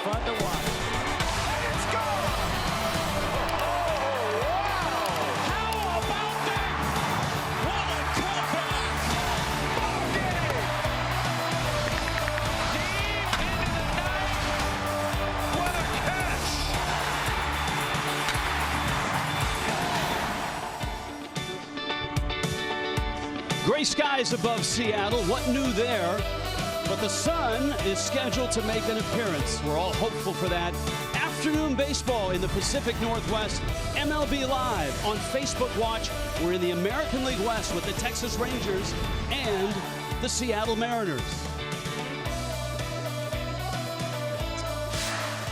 fun to watch. And it's gone! Oh, wow! How about that? What a comeback! Bogey! Deep into the night. What a catch! Gray skies above Seattle. What new there? But the sun is scheduled to make an appearance. We're all hopeful for that. Afternoon baseball in the Pacific Northwest. MLB Live on Facebook Watch. We're in the American League West with the Texas Rangers and the Seattle Mariners.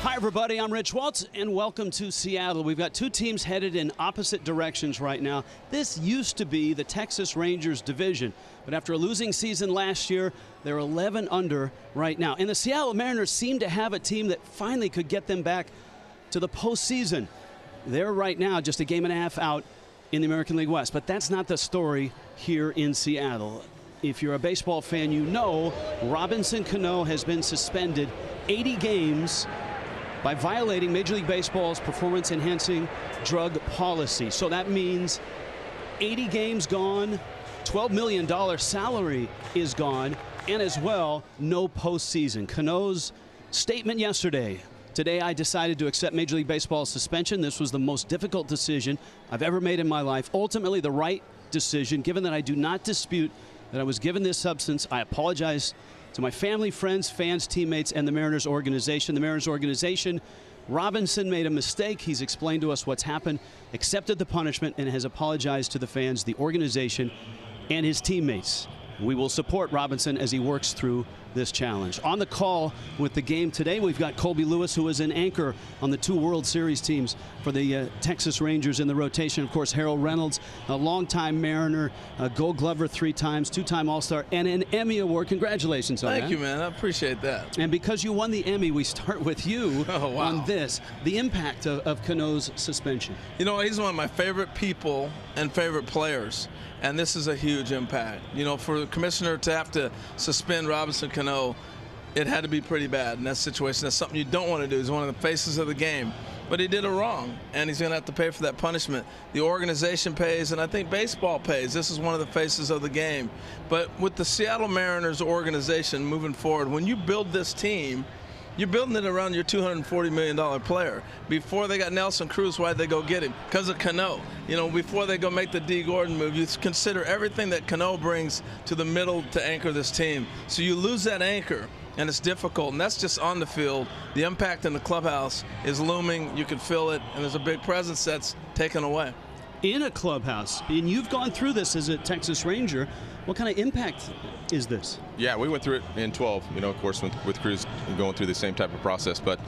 Hi, everybody. I'm Rich Waltz, and welcome to Seattle. We've got two teams headed in opposite directions right now. This used to be the Texas Rangers division, but after a losing season last year, they're 11 under right now. And the Seattle Mariners seem to have a team that finally could get them back to the postseason. They're right now just a game and a half out in the American League West, but that's not the story here in Seattle. If you're a baseball fan, you know Robinson Cano has been suspended 80 games by violating Major League Baseball's performance-enhancing drug policy. So that means 80 games gone, $12 million salary is gone, and as well, no postseason. Cano's statement yesterday: today I decided to accept Major League Baseball's suspension. This was the most difficult decision I've ever made in my life. Ultimately, the right decision, given that I do not dispute that I was given this substance. I apologize to my family, friends, fans, teammates, and the Mariners organization. The Mariners organization, Robinson made a mistake. He's explained to us what's happened, accepted the punishment, and has apologized to the fans, the organization, and his teammates. We will support Robinson as he works through this challenge. On the call with the game today, we've got Colby Lewis, who is an anchor on the two World Series teams for the Texas Rangers in the rotation. Of course, Harold Reynolds, a longtime Mariner, a Gold Glover 3 times, 2-time All-Star, and an Emmy Award. Congratulations on that. Thank you, man. I appreciate that. And because you won the Emmy, we start with you on this, the impact of Cano's suspension. You know, he's one of my favorite people and favorite players, and this is a huge impact. You know, for the commissioner to have to suspend Robinson Cano, it had to be pretty bad in that situation. That's something you don't want to do. He's one of the faces of the game. But he did it wrong, and he's going to have to pay for that punishment. The organization pays, and I think baseball pays. This is one of the faces of the game. But with the Seattle Mariners organization moving forward, when you build this team, you're building it around your $240 million player. Before they got Nelson Cruz, why'd they go get him? Because of Cano. You know, before they go make the D. Gordon move, you consider everything that Cano brings to the middle to anchor this team. So you lose that anchor, and it's difficult, and that's just on the field. The impact in the clubhouse is looming. You can feel it, and there's a big presence that's taken away. In a clubhouse, and you've gone through this as a Texas Ranger. What kind of impact is this? Yeah, we went through it in 12, you know, of course, with Cruz going through the same type of process. But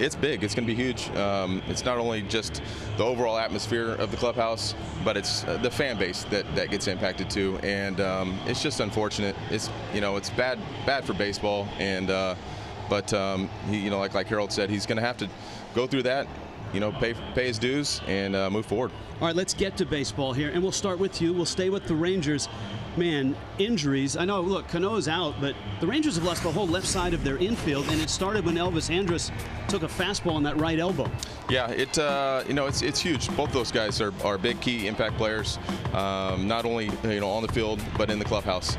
it's big. It's going to be huge. It's not only just the overall atmosphere of the clubhouse, but it's the fan base that gets impacted too. And it's just unfortunate. It's, you know, it's bad for baseball. And but he, you know, like Harold said, he's going to have to go through that, you know, pay his dues and move forward. All right, let's get to baseball here, and we'll start with you. We'll stay with the Rangers. Man, injuries. I know, look, Cano's out, but the Rangers have lost the whole left side of their infield, and it started when Elvis Andrus took a fastball on that right elbow. Yeah, you know, it's huge. Both those guys are big key impact players, not only, you know, on the field but in the clubhouse.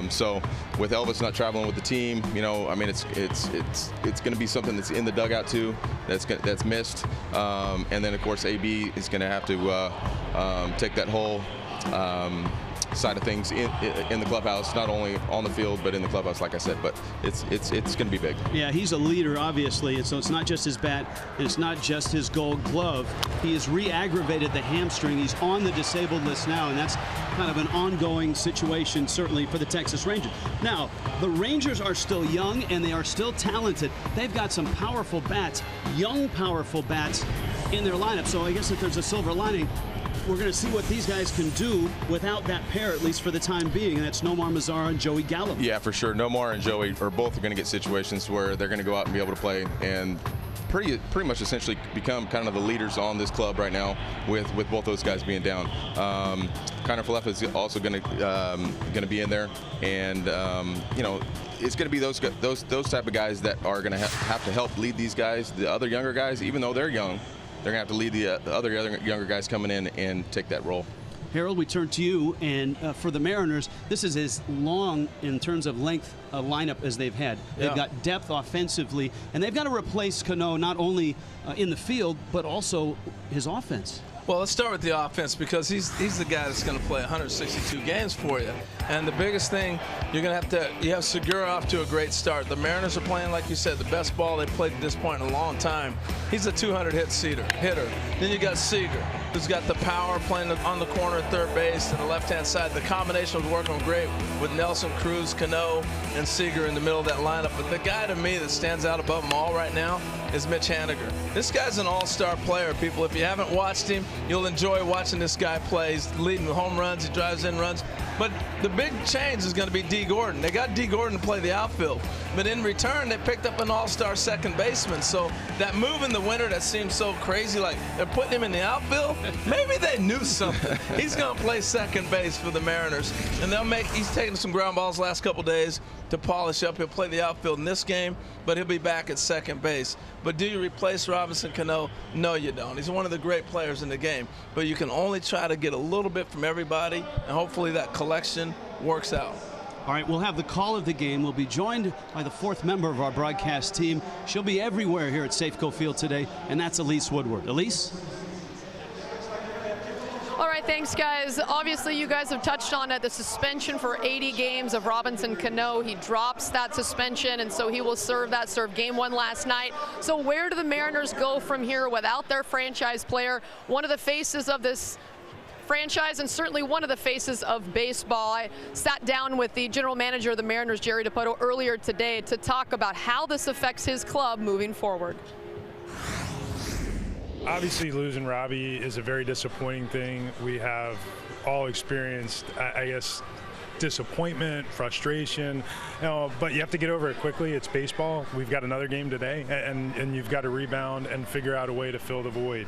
So with Elvis not traveling with the team, you know, I mean, it's going to be something that's in the dugout too, that's missed, and then of course AB is going to have to take that whole side of things in the clubhouse, not only on the field but in the clubhouse, like I said. But it's going to be big. Yeah, he's a leader, obviously, and so it's not just his bat, and it's not just his Gold Glove. He has re-aggravated the hamstring. He's on the disabled list now, and that's kind of an ongoing situation, certainly for the Texas Rangers. Now, the Rangers are still young, and they are still talented. They've got some powerful bats, young powerful bats in their lineup. So I guess if there's a silver lining, we're going to see what these guys can do without that pair, at least for the time being, and that's Nomar Mazara and Joey Gallo. Yeah, for sure. Nomar and Joey are both going to get situations where they're going to go out and be able to play and pretty much essentially become kind of the leaders on this club right now with both those guys being down. Connor Falefa is also going to be in there, and you know, it's going to be those type of guys that are going to have to help lead these guys, the other younger guys, even though they're young. They're going to have to lead the other younger guys coming in and take that role. Harold, we turn to you, and for the Mariners, this is as long in terms of length lineup as they've had. They've got depth offensively, and they've got to replace Cano not only in the field, but also his offense. Well, let's start with the offense, because he's the guy that's going to play 162 games for you. And the biggest thing, you have Segura off to a great start. The Mariners are playing, like you said, the best ball they've played at this point in a long time. He's a 200-hit hitter. Then you got Seager, who's got the power, playing on the corner at third base and the left-hand side. The combination was working great with Nelson, Cruz, Cano, and Seager in the middle of that lineup. But the guy to me that stands out above them all right now is Mitch Haniger. This guy's an all-star player, people. If you haven't watched him, you'll enjoy watching this guy play. He's leading home runs, he drives in runs. But the big change is going to be D. Gordon. They got D. Gordon to play the outfield. But in return, they picked up an all-star second baseman. So that move in the winter that seems so crazy, like they're putting him in the outfield, maybe they knew something. He's going to play second base for the Mariners. And he's taking some ground balls last couple days to polish up. He'll play the outfield in this game, but he'll be back at second base. But do you replace Robinson Cano? No, you don't. He's one of the great players in the game. But you can only try to get a little bit from everybody, and hopefully that collection works out. All right, we'll have the call of the game. We'll be joined by the fourth member of our broadcast team. She'll be everywhere here at Safeco Field today, and that's Elise Woodward. Elise? All right, thanks, guys. Obviously, you guys have touched on it, the suspension for 80 games of Robinson Cano. He drops that suspension, and so he will serve game one last night. So where do the Mariners go from here without their franchise player, one of the faces of this franchise and certainly one of the faces of baseball? I sat down with the general manager of the Mariners, Jerry Dipoto, earlier today to talk about how this affects his club moving forward. Obviously, losing Robbie is a very disappointing thing. We have all experienced, I guess, disappointment, frustration, but you have to get over it quickly. It's baseball. We've got another game today, and you've got to rebound and figure out a way to fill the void.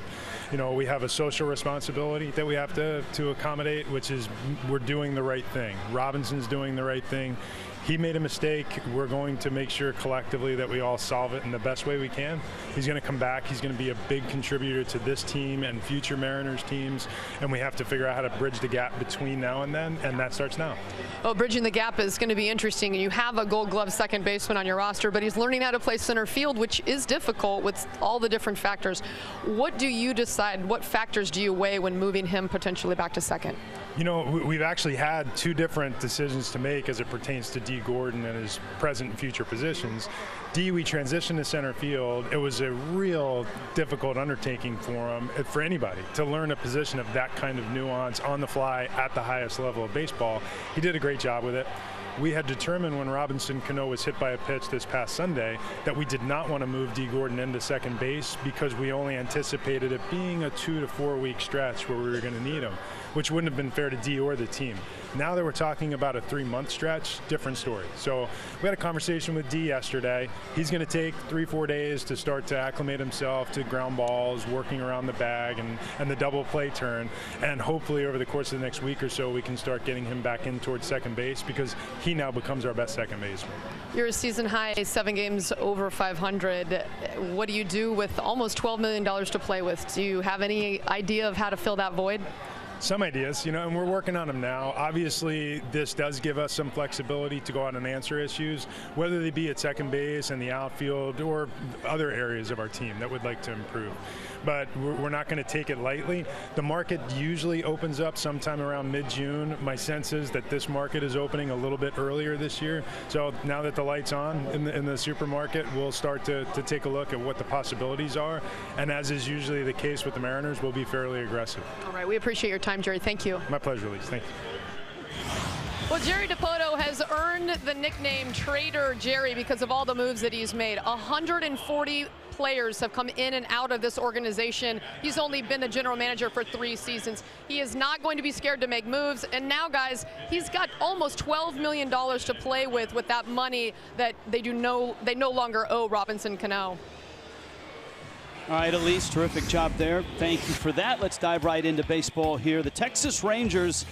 You know, we have a social responsibility that we have to accommodate, which is we're doing the right thing. Robinson's doing the right thing. He made a mistake. We're going to make sure collectively that we all solve it in the best way we can. He's going to come back. He's going to be a big contributor to this team and future Mariners teams, and we have to figure out how to bridge the gap between now and then, and that starts now. Well, bridging the gap is going to be interesting. You have a Gold Glove second baseman on your roster, but he's learning how to play center field, which is difficult with all the different factors. What do you decide? What factors do you weigh when moving him potentially back to second? You know, we've actually had two different decisions to make as it pertains to D. Gordon and his present and future positions. D, we transitioned to center field. It was a real difficult undertaking for him, for anybody, to learn a position of that kind of nuance on the fly at the highest level of baseball. He did a great job with it. We had determined when Robinson Cano was hit by a pitch this past Sunday that we did not want to move D. Gordon into second base because we only anticipated it being a 2 to 4 week stretch where we were going to need him, which wouldn't have been fair to D or the team. Now that we're talking about a 3-month stretch, different story. So we had a conversation with D yesterday. He's going to take 3-4 days to start to acclimate himself to ground balls, working around the bag and the double play turn. And hopefully over the course of the next week or so, we can start getting him back in towards second base because he now becomes our best second baseman. You're a season high, 7 games over 500. What do you do with almost $12 million to play with? Do you have any idea of how to fill that void? Some ideas, you know, and we're working on them now. Obviously, this does give us some flexibility to go out and answer issues, whether they be at second base and the outfield or other areas of our team that would like to improve. But we're not going to take it lightly. The market usually opens up sometime around mid-June. My sense is that this market is opening a little bit earlier this year. So now that the light's on in the supermarket, we'll start to take a look at what the possibilities are. And as is usually the case with the Mariners, we'll be fairly aggressive. All right, we appreciate your time, Jerry. Thank you. My pleasure, Elise. Thank you. Well, Jerry Dipoto has earned the nickname Trader Jerry because of all the moves that he's made. 140 players have come in and out of this organization. He's only been the general manager for 3 seasons. He is not going to be scared to make moves. And now, guys, he's got almost $12 million to play with that money that they no longer owe Robinson Cano. All right, Elise, terrific job there. Thank you for that. Let's dive right into baseball here. The Texas Rangers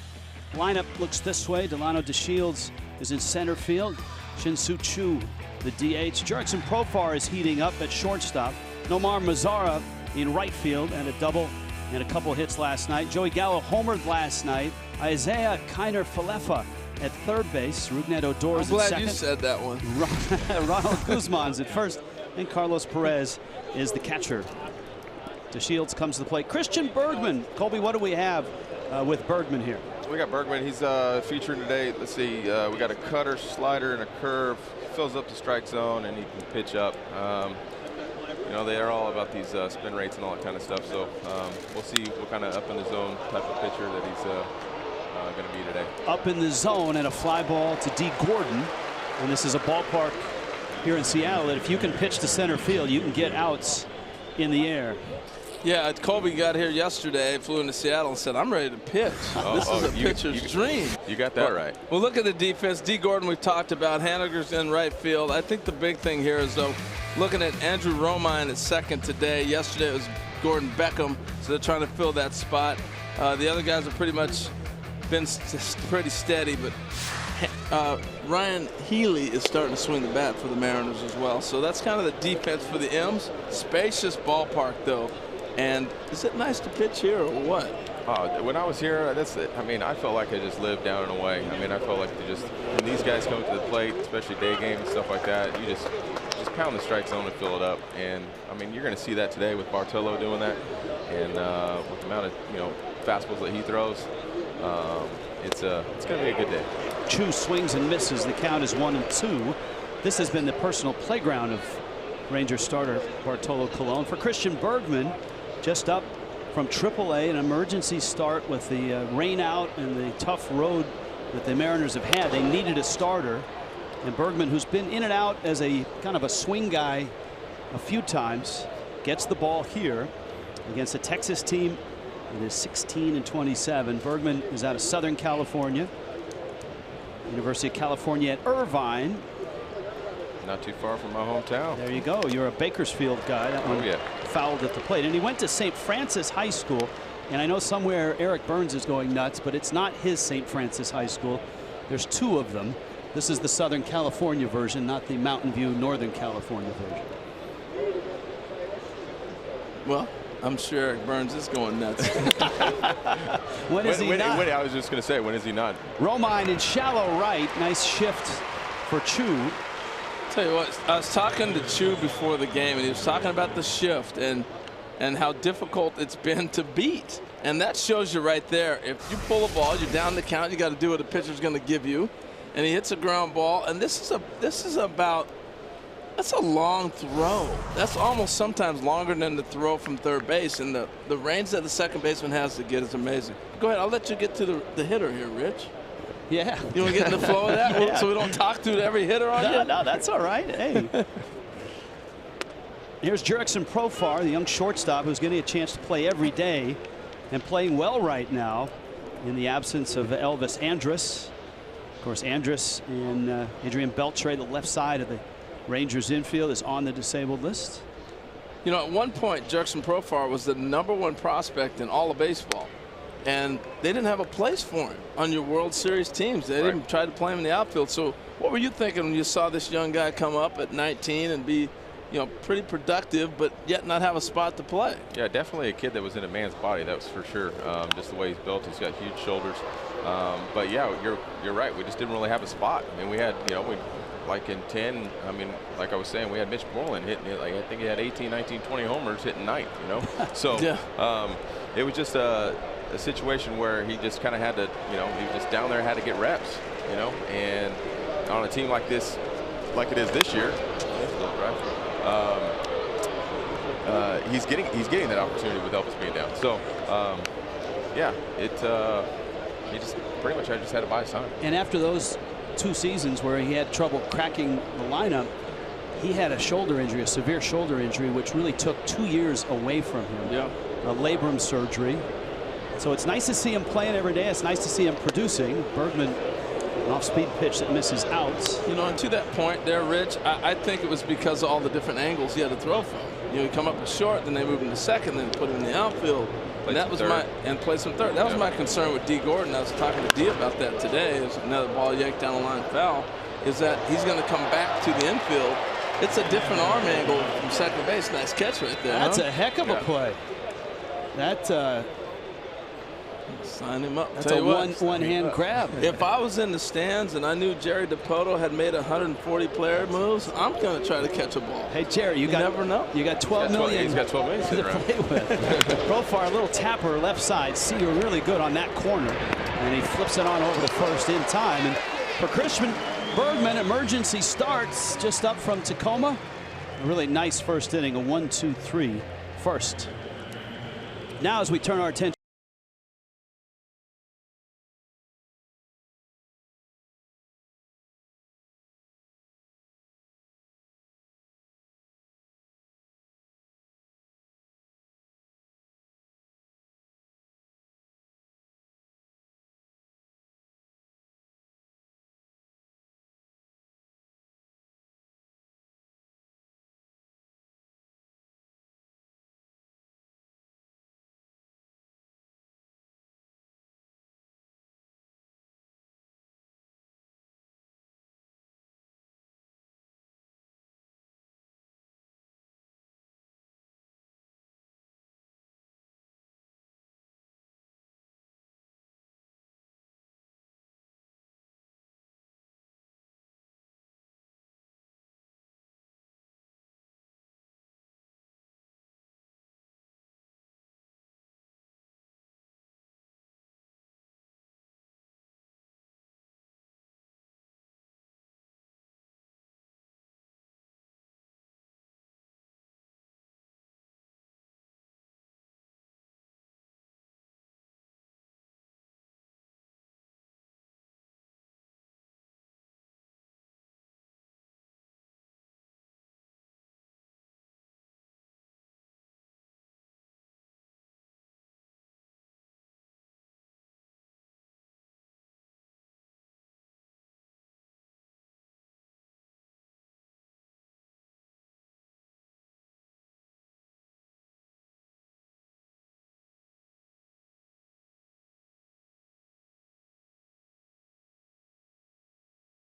lineup looks this way. Delano DeShields is in center field. Shin-Soo Choo, the DH. Jurickson Profar is heating up at shortstop. Nomar Mazara in right field, and a double and a couple hits last night. Joey Gallo homered last night. Isaiah Kiner-Falefa at third base. Rugnet Odor is I'm at glad second. you said that one. Ronald Guzman's at first, and Carlos Perez is the catcher. DeShields comes to the plate. Christian Bergman. Colby, what do we have with Bergman here? We got Bergman. He's featured today. Let's see. We got a cutter, slider, and a curve. Fills up the strike zone, and he can pitch up. You know, they're all about these spin rates and all that kind of stuff. So we'll see what kind of up in the zone type of pitcher that he's going to be today. Up in the zone, and a fly ball to D. Gordon. And this is a ballpark here in Seattle that if you can pitch to center field, you can get outs in the air. Yeah, Colby got here yesterday, flew into Seattle and said, I'm ready to pitch. This is a pitcher's dream. You got that right. Well, look at the defense. D. Gordon, we've talked about. Haniger's in right field. I think the big thing here is, though, looking at Andrew Romine at second today. Yesterday it was Gordon Beckham, so they're trying to fill that spot. The other guys have pretty much been pretty steady, but Ryan Healy is starting to swing the bat for the Mariners as well. So that's kind of the defense for the M's. Spacious ballpark, though. And is it nice to pitch here or what? When I was here, that's it. I mean, I felt like I just lived down and away. I mean, I felt like when these guys come to the plate, especially day game and stuff like that, you just pound the strike zone and fill it up. And I mean, you're going to see that today with Bartolo doing that, and with the amount of fastballs that he throws, it's going to be a good day. Choo swings and misses. The count is 1-2. This has been the personal playground of Ranger starter Bartolo Colon. For Christian Bergman, just up from AAA, an emergency start with the rain out and the tough road that the Mariners have had. They needed a starter, and Bergman, who's been in and out as a kind of a swing guy a few times, gets the ball here against a Texas team that is 16-27. Bergman is out of Southern California, University of California at Irvine. Not too far from my hometown. There you go. You're a Bakersfield guy. That one fouled at the plate. And he went to St. Francis High School. And I know somewhere Eric Burns is going nuts, but it's not his St. Francis High School. There's two of them. This is the Southern California version, not the Mountain View Northern California version. Well, I'm sure Eric Burns is going nuts. When is he not? I was just going to say, when is he not? Romine in shallow right. Nice shift for Choo. Tell you what, I was talking to Choo before the game, and he was talking about the shift and how difficult it's been to beat. And that shows you right there. If you pull a ball, you're down the count. You got to do what the pitcher's going to give you. And he hits a ground ball. And that's a long throw. That's almost sometimes longer than the throw from third base. And the range that the second baseman has to get is amazing. Go ahead. I'll let you get to the hitter here, Rich. Yeah. You want to get in the flow of that? Yeah. So we don't talk to every hitter on you? No, that's all right. Hey. Here's Jurickson Profar, the young shortstop who's getting a chance to play every day and playing well right now in the absence of Elvis Andrus. Of course, Andrus and Adrian Beltre, the left side of the Rangers infield, is on the disabled list. You know, at one point, Jurickson Profar was the #1 prospect in all of baseball. And they didn't have a place for him on your World Series teams. They didn't try to play him in the outfield. So what were you thinking when you saw this young guy come up at 19 and be, pretty productive, but yet not have a spot to play? Yeah, definitely a kid that was in a man's body. That was for sure. Just the way he's built, he's got huge shoulders. But yeah, you're right. We just didn't really have a spot. I mean, we had, like in 10. I mean, like I was saying, we had Mitch Moreland hitting it. Like I think he had 18, 19, 20 homers hitting ninth. So it was just a situation where he just kind of had to, he was just down there, had to get reps, and on a team like this, like it is this year, he's getting that opportunity with Elvis being down. So yeah, he just pretty much I just had to buy his time. And after those 2 seasons where he had trouble cracking the lineup, he had a shoulder injury, a severe shoulder injury, which really took 2 years away from him. Yeah. A labrum surgery. So it's nice to see him playing every day. It's nice to see him producing. Bergman, an off-speed pitch that misses out. And to that point there, Rich, I think it was because of all the different angles he had to throw from. You know, you come up short, then they move him to second, then put him in the outfield. And that was place him third. That was my concern with D. Gordon. I was talking to D about that today. There's another ball yanked down the line foul. Is that he's going to come back to the infield. It's a different arm angle from second base. Nice catch right there. That's a heck of a play. That sign him up. That's a one-hand grab. If I was in the stands and I knew Jerry Dipoto had made 140 player moves, I'm going to try to catch a ball. Hey, Jerry, you never know. You got 12 million. He's got 12 million to play with. Profile, a little tapper left side. Seager really good on that corner, and he flips it on over to first in time. And for Christian Bergman, emergency starts just up from Tacoma. A really nice first inning, a 1-2-3 first. Now as we turn our attention.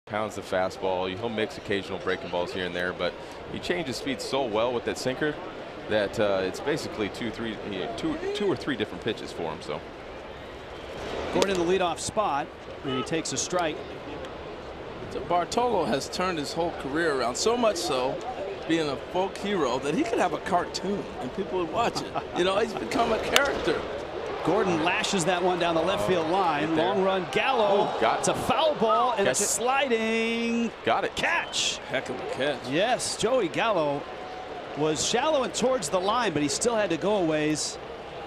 Pounds the fastball. He'll mix occasional breaking balls here and there, but he changes speed so well with that sinker that it's basically two or three different pitches for him. So Gordon in the leadoff spot, and he takes a strike. So Bartolo has turned his whole career around, so much so, being a folk hero, that he could have a cartoon and people would watch it. You know, he's become a character. Gordon lashes that one down the left field line. Long run, Gallo. It's a foul ball and a sliding catch. Heck of a catch. Yes, Joey Gallo was shallow and towards the line, but he still had to go a ways.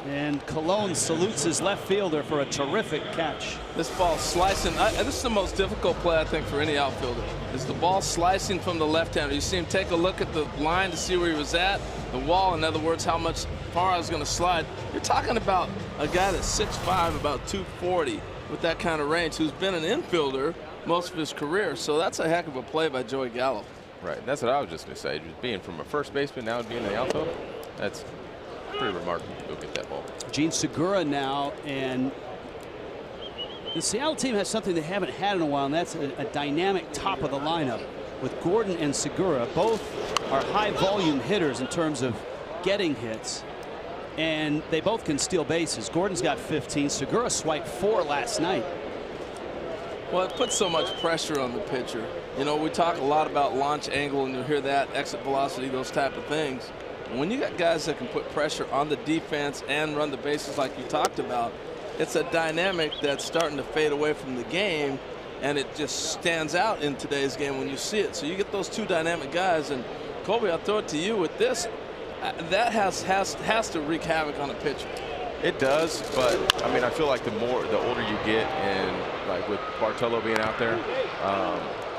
And Colon salutes his left fielder for a terrific catch. This ball slicing. This is the most difficult play, I think, for any outfielder. Is the ball slicing from the left-hander. You see him take a look at the line to see where he was at. The wall, in other words, how much far I was going to slide. You're talking about a guy that's 6'5", about 240, with that kind of range, who's been an infielder most of his career. So that's a heck of a play by Joey Gallo. Right, that's what I was just going to say. Just being from a first baseman now being in the outfield, that's pretty remarkable to go get that ball. Gene Segura now, and the Seattle team has something they haven't had in a while, and that's a dynamic top of the lineup with Gordon and Segura. Both are high volume hitters in terms of getting hits, and they both can steal bases. Gordon's got 15. Segura swiped 4 last night. Well, it puts so much pressure on the pitcher. You know, we talk a lot about launch angle, and you hear that, exit velocity, those type of things. And when you got guys that can put pressure on the defense and run the bases like you talked about, it's a dynamic that's starting to fade away from the game, and it just stands out in today's game when you see it. So you get those two dynamic guys, and Colby, I'll throw it to you with this. That has to wreak havoc on a pitcher. It does, but I mean, I feel like the older you get, and like with Bartolo being out there,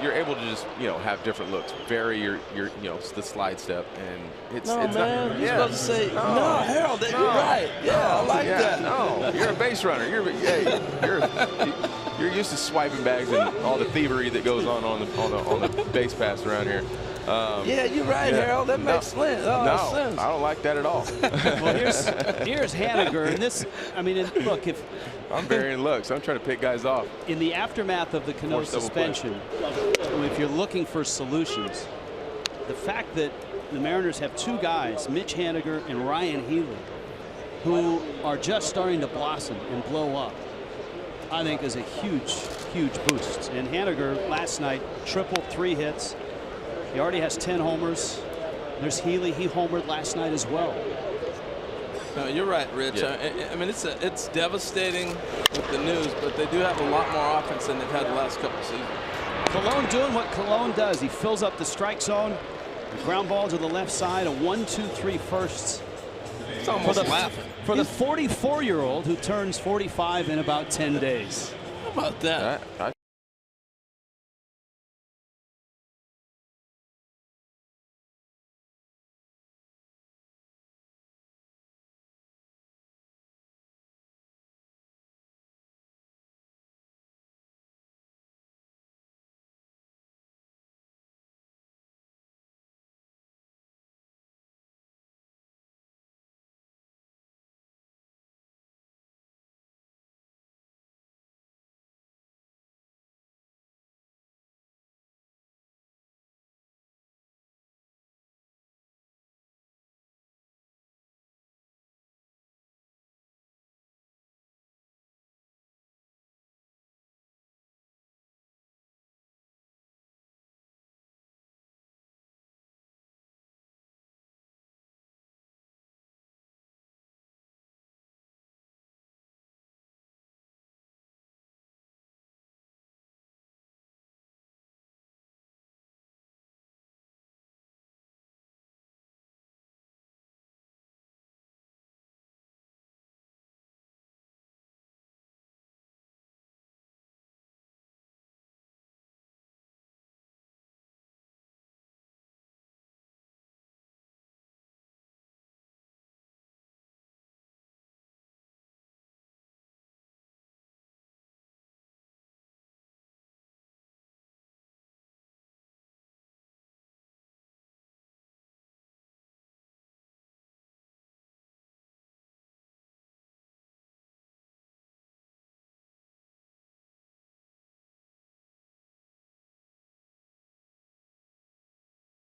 you're able to just, you know, have different looks. Vary your you know, the slide step, and it's man, not. You're supposed to say, no, Harold, you're right. Yeah, I like that. No, you're a base runner. You're used to swiping bags and all the thievery that goes on the base pass around here. Yeah, you're right, Harold. That makes sense. No, I don't like that at all. Well, here's Haniger, and this, I mean, look, if I'm varying looks. I'm trying to pick guys off. in the aftermath of the Cano Forced double play. suspension, if you're looking for solutions, the fact that the Mariners have two guys, Mitch Haniger and Ryan Healy, who are just starting to blossom and blow up, I think is a huge, huge boost. And Haniger last night tripled 3 hits. He already has 10 homers. There's Healy. He homered last night as well. No, you're right, Rich. Yeah. I mean, it's devastating with the news, but they do have a lot more offense than they've had the last couple of seasons. Cologne doing what Cologne does. He fills up the strike zone. The ground ball to the left side. A 1-2-3 firsts. It's almost laughing. For the 44-year-old who turns 45 in about 10 days. How about that?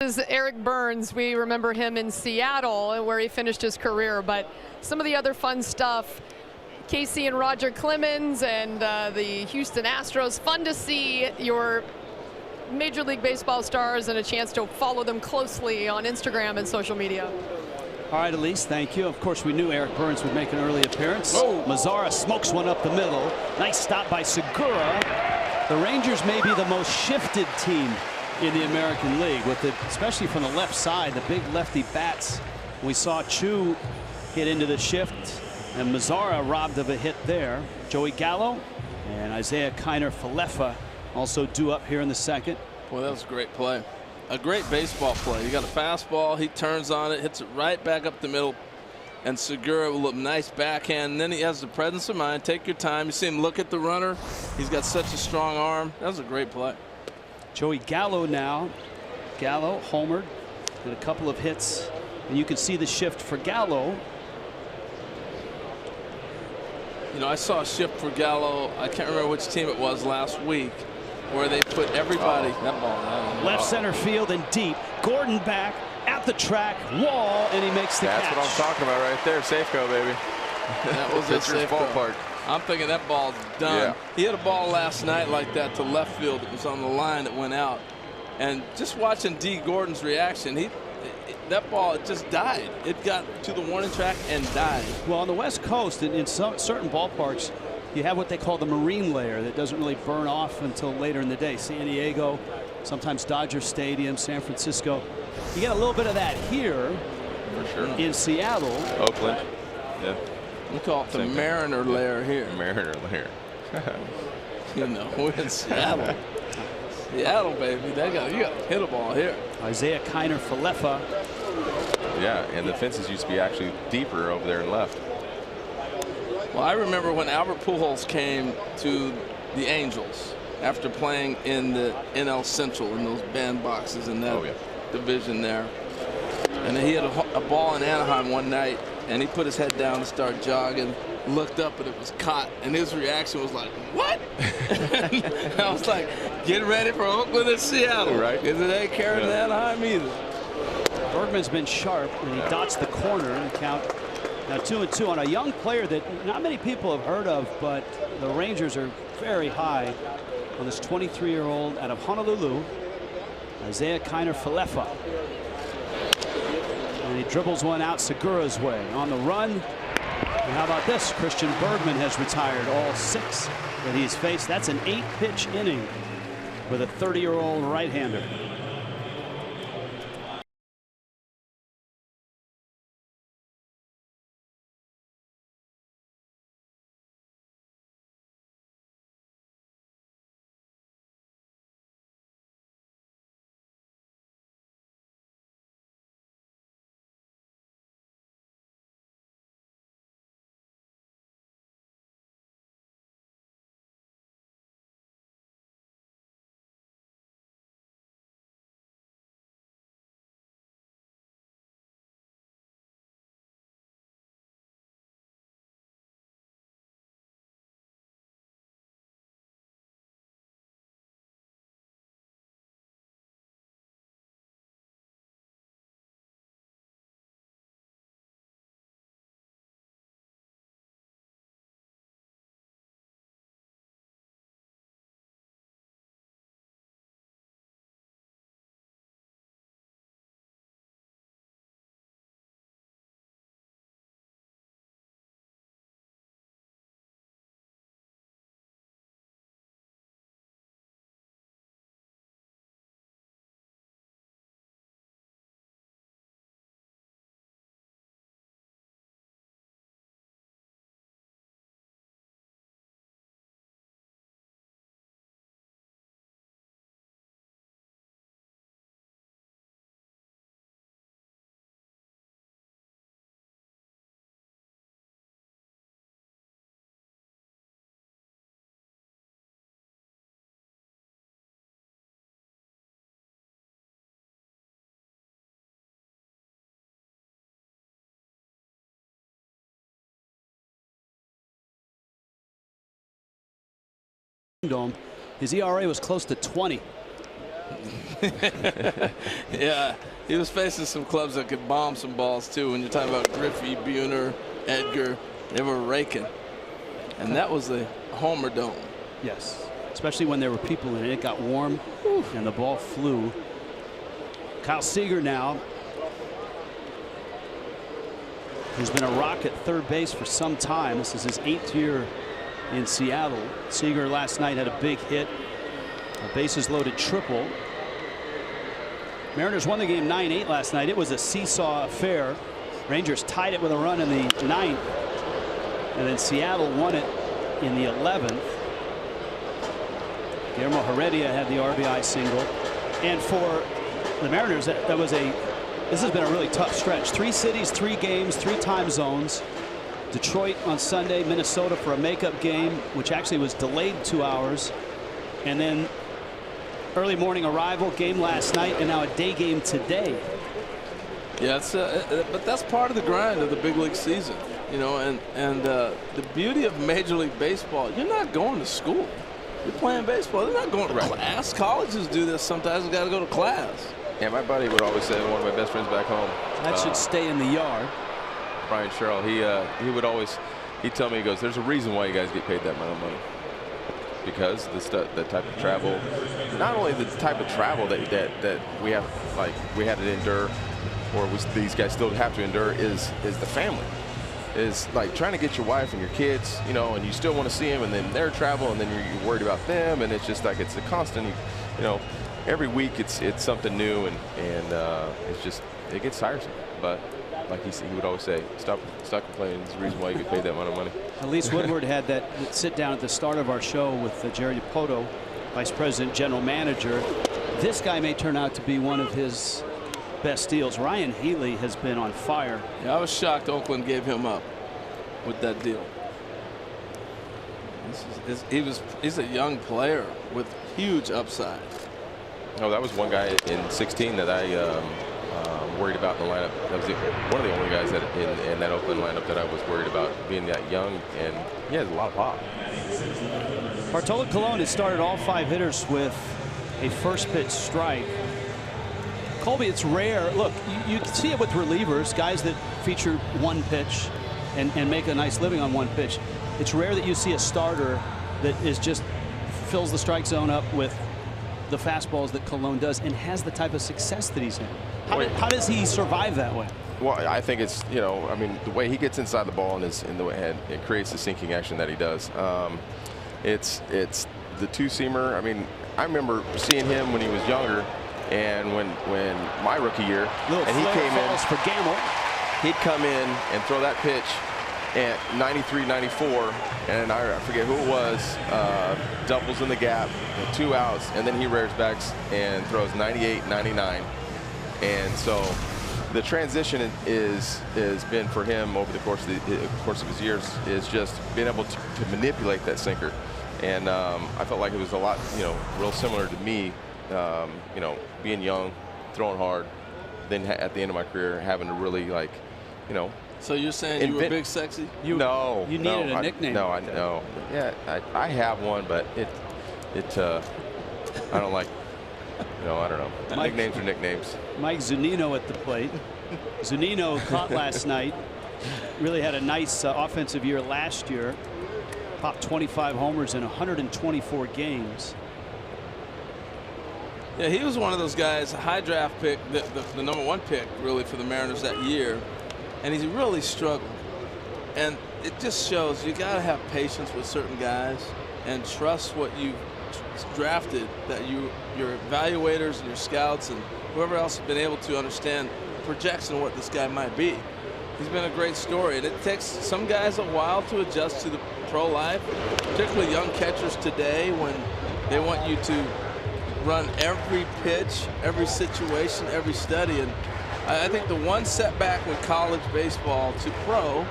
This is Eric Burns. We remember him in Seattle where he finished his career, but some of the other fun stuff, Casey and Roger Clemens and the Houston Astros, fun to see your Major League Baseball stars and a chance to follow them closely on Instagram and social media. All right, Elise, thank you. Of course, we knew Eric Burns would make an early appearance. Mazzara smokes one up the middle. Nice stop by Segura. The Rangers may be the most shifted team in the American League, with it, especially from the left side, the big lefty bats. We saw Chu hit into the shift, and Mazzara robbed of a hit there. Joey Gallo and Isaiah Kiner-Falefa also due up here in the second. Boy, that was a great play. A great baseball play. You got a fastball, he turns on it, hits it right back up the middle, and Segura with a nice backhand. And then he has the presence of mind. Take your time. You see him look at the runner. He's got such a strong arm. That was a great play. Joey Gallo now. Gallo homered, did a couple of hits, and you can see the shift for Gallo. You know, I saw a shift for Gallo. I can't remember which team it was last week, where they put everybody. That ball. Left center field and deep. Gordon back at the track, wall, and he makes the catch. That's what I'm talking about right there. Safeco, baby. That was a pitcher's safe ballpark. I'm thinking that ball's done. Yeah. He hit a ball last night like that to left field. It was on the line that went out. And just watching D. Gordon's reaction, that ball just died. It got to the warning track and died. Well, on the West Coast, in some certain ballparks, you have what they call the marine layer that doesn't really burn off until later in the day. San Diego, sometimes Dodger Stadium, San Francisco. You get a little bit of that here For sure. in Seattle. Oakland. Yeah. We call it the Same thing. Mariner layer here. Mariner layer. You know, we're in Seattle. Seattle, baby. You got to hit a ball here. Isaiah Kiner-Falefa. Yeah, and the fences used to be actually deeper over there and left. Well, I remember when Albert Pujols came to the Angels after playing in the NL Central in those bandboxes and that. Oh, yeah. division there. And he had a ball in Anaheim one night, and he put his head down to start jogging, looked up, and it was caught. And his reaction was like, what? I was like, get ready for Oakland and Seattle. Right. Because it ain't carrying Anaheim either. Bergman's been sharp, and he dots the corner and count now 2-2 on a young player that not many people have heard of, but the Rangers are very high on this 23-year-old out of Honolulu, Isaiah Kiner-Falefa. And he dribbles one out Segura's way. On the run. And how about this? Christian Bergman has retired all 6 that he's faced. That's an 8-pitch inning with a 30-year-old right-hander. Dome. His ERA was close to 20. Yeah, he was facing some clubs that could bomb some balls too. When you're talking about Griffey, Buhner, Edgar, they were raking. And that was the Homer Dome. Yes, especially when there were people in it. It got warm and the ball flew. Kyle Seager now, who's been a rock at third base for some time. This is his 8th year in Seattle. Seager last night had a big hit, a bases loaded triple. Mariners won the game 9-8 last night. It was a seesaw affair. Rangers tied it with a run in the 9th, and then Seattle won it in the 11th. Guillermo Heredia had the RBI single, and for the Mariners, this has been a really tough stretch. 3 cities, 3 games, 3 time zones. Detroit on Sunday, Minnesota for a makeup game, which actually was delayed 2 hours, and then early morning arrival, game last night, and now a day game today. Yeah, but that's part of the grind of the big league season, you know, and the beauty of Major League Baseball, you're not going to school. You're playing baseball. They're not going to class. Colleges do this sometimes. You got to go to class. Yeah, my buddy would always say, one of my best friends back home. That should stay in the yard. Brian Sherrill, he would always, he'd tell me, he goes, there's a reason why you guys get paid that amount of money. Because the type of travel, not only the type of travel that we have, like we had to endure, or these guys still have to endure, is the family. Is like trying to get your wife and your kids, you know, and you still want to see them, and then their travel, and then you're worried about them, and it's just like it's a constant, you know, every week it's something new, and it's just, it gets tiresome. But like he would always say, stop complaining. It's the reason why you get paid that amount of money. Elise Woodward had that sit down at the start of our show with Jerry Dipoto, Vice President, General Manager. This guy may turn out to be one of his best deals. Ryan Healy has been on fire. Yeah, I was shocked Oakland gave him up with that deal. He's a young player with huge upside. Oh, that was one guy in 16 that I worried about in the lineup. That was one of the only guys that in that Oakland lineup that I was worried about, being that young, and he has a lot of pop. Bartolo Colon has started all 5 hitters with a first pitch strike. Colby, it's rare. Look, you can see it with relievers, guys that feature one pitch and make a nice living on one pitch. It's rare that you see a starter that is just fills the strike zone up with the fastballs that Colon does and has the type of success that he's had. How does he survive that way? Well, I think it's, I mean, the way he gets inside the ball and in the way it creates the sinking action that he does. It's the two-seamer. I mean, I remember seeing him when he was younger, and when my rookie year, and he came in for Gamble. He'd come in and throw that pitch at 93, 94, and I forget who it was, doubles in the gap, 2 outs, and then he rears back and throws 98, 99. And so the transition has been for him over the course of his years is just being able to manipulate that sinker. And I felt like it was a lot, real similar to me, being young, throwing hard, then at the end of my career having to really, like, So you're saying you were Big Sexy? No. You needed a nickname. No, I know. Yeah, I have one, but I don't like. I don't know. Nicknames are nicknames. Mike Zunino at the plate. Zunino caught last night. Really had a nice offensive year last year. Popped 25 homers in 124 games. Yeah, he was one of those guys, a high draft pick, the #1 pick really for the Mariners that year, and he really struggled. And it just shows you got to have patience with certain guys and trust what you drafted, that your evaluators and your scouts and whoever else has been able to understand projection of what this guy might be. He's been a great story, and it takes some guys a while to adjust to the pro life, particularly young catchers today, when they want you to run every pitch, every situation, every study. And I think the one setback with college baseball to pro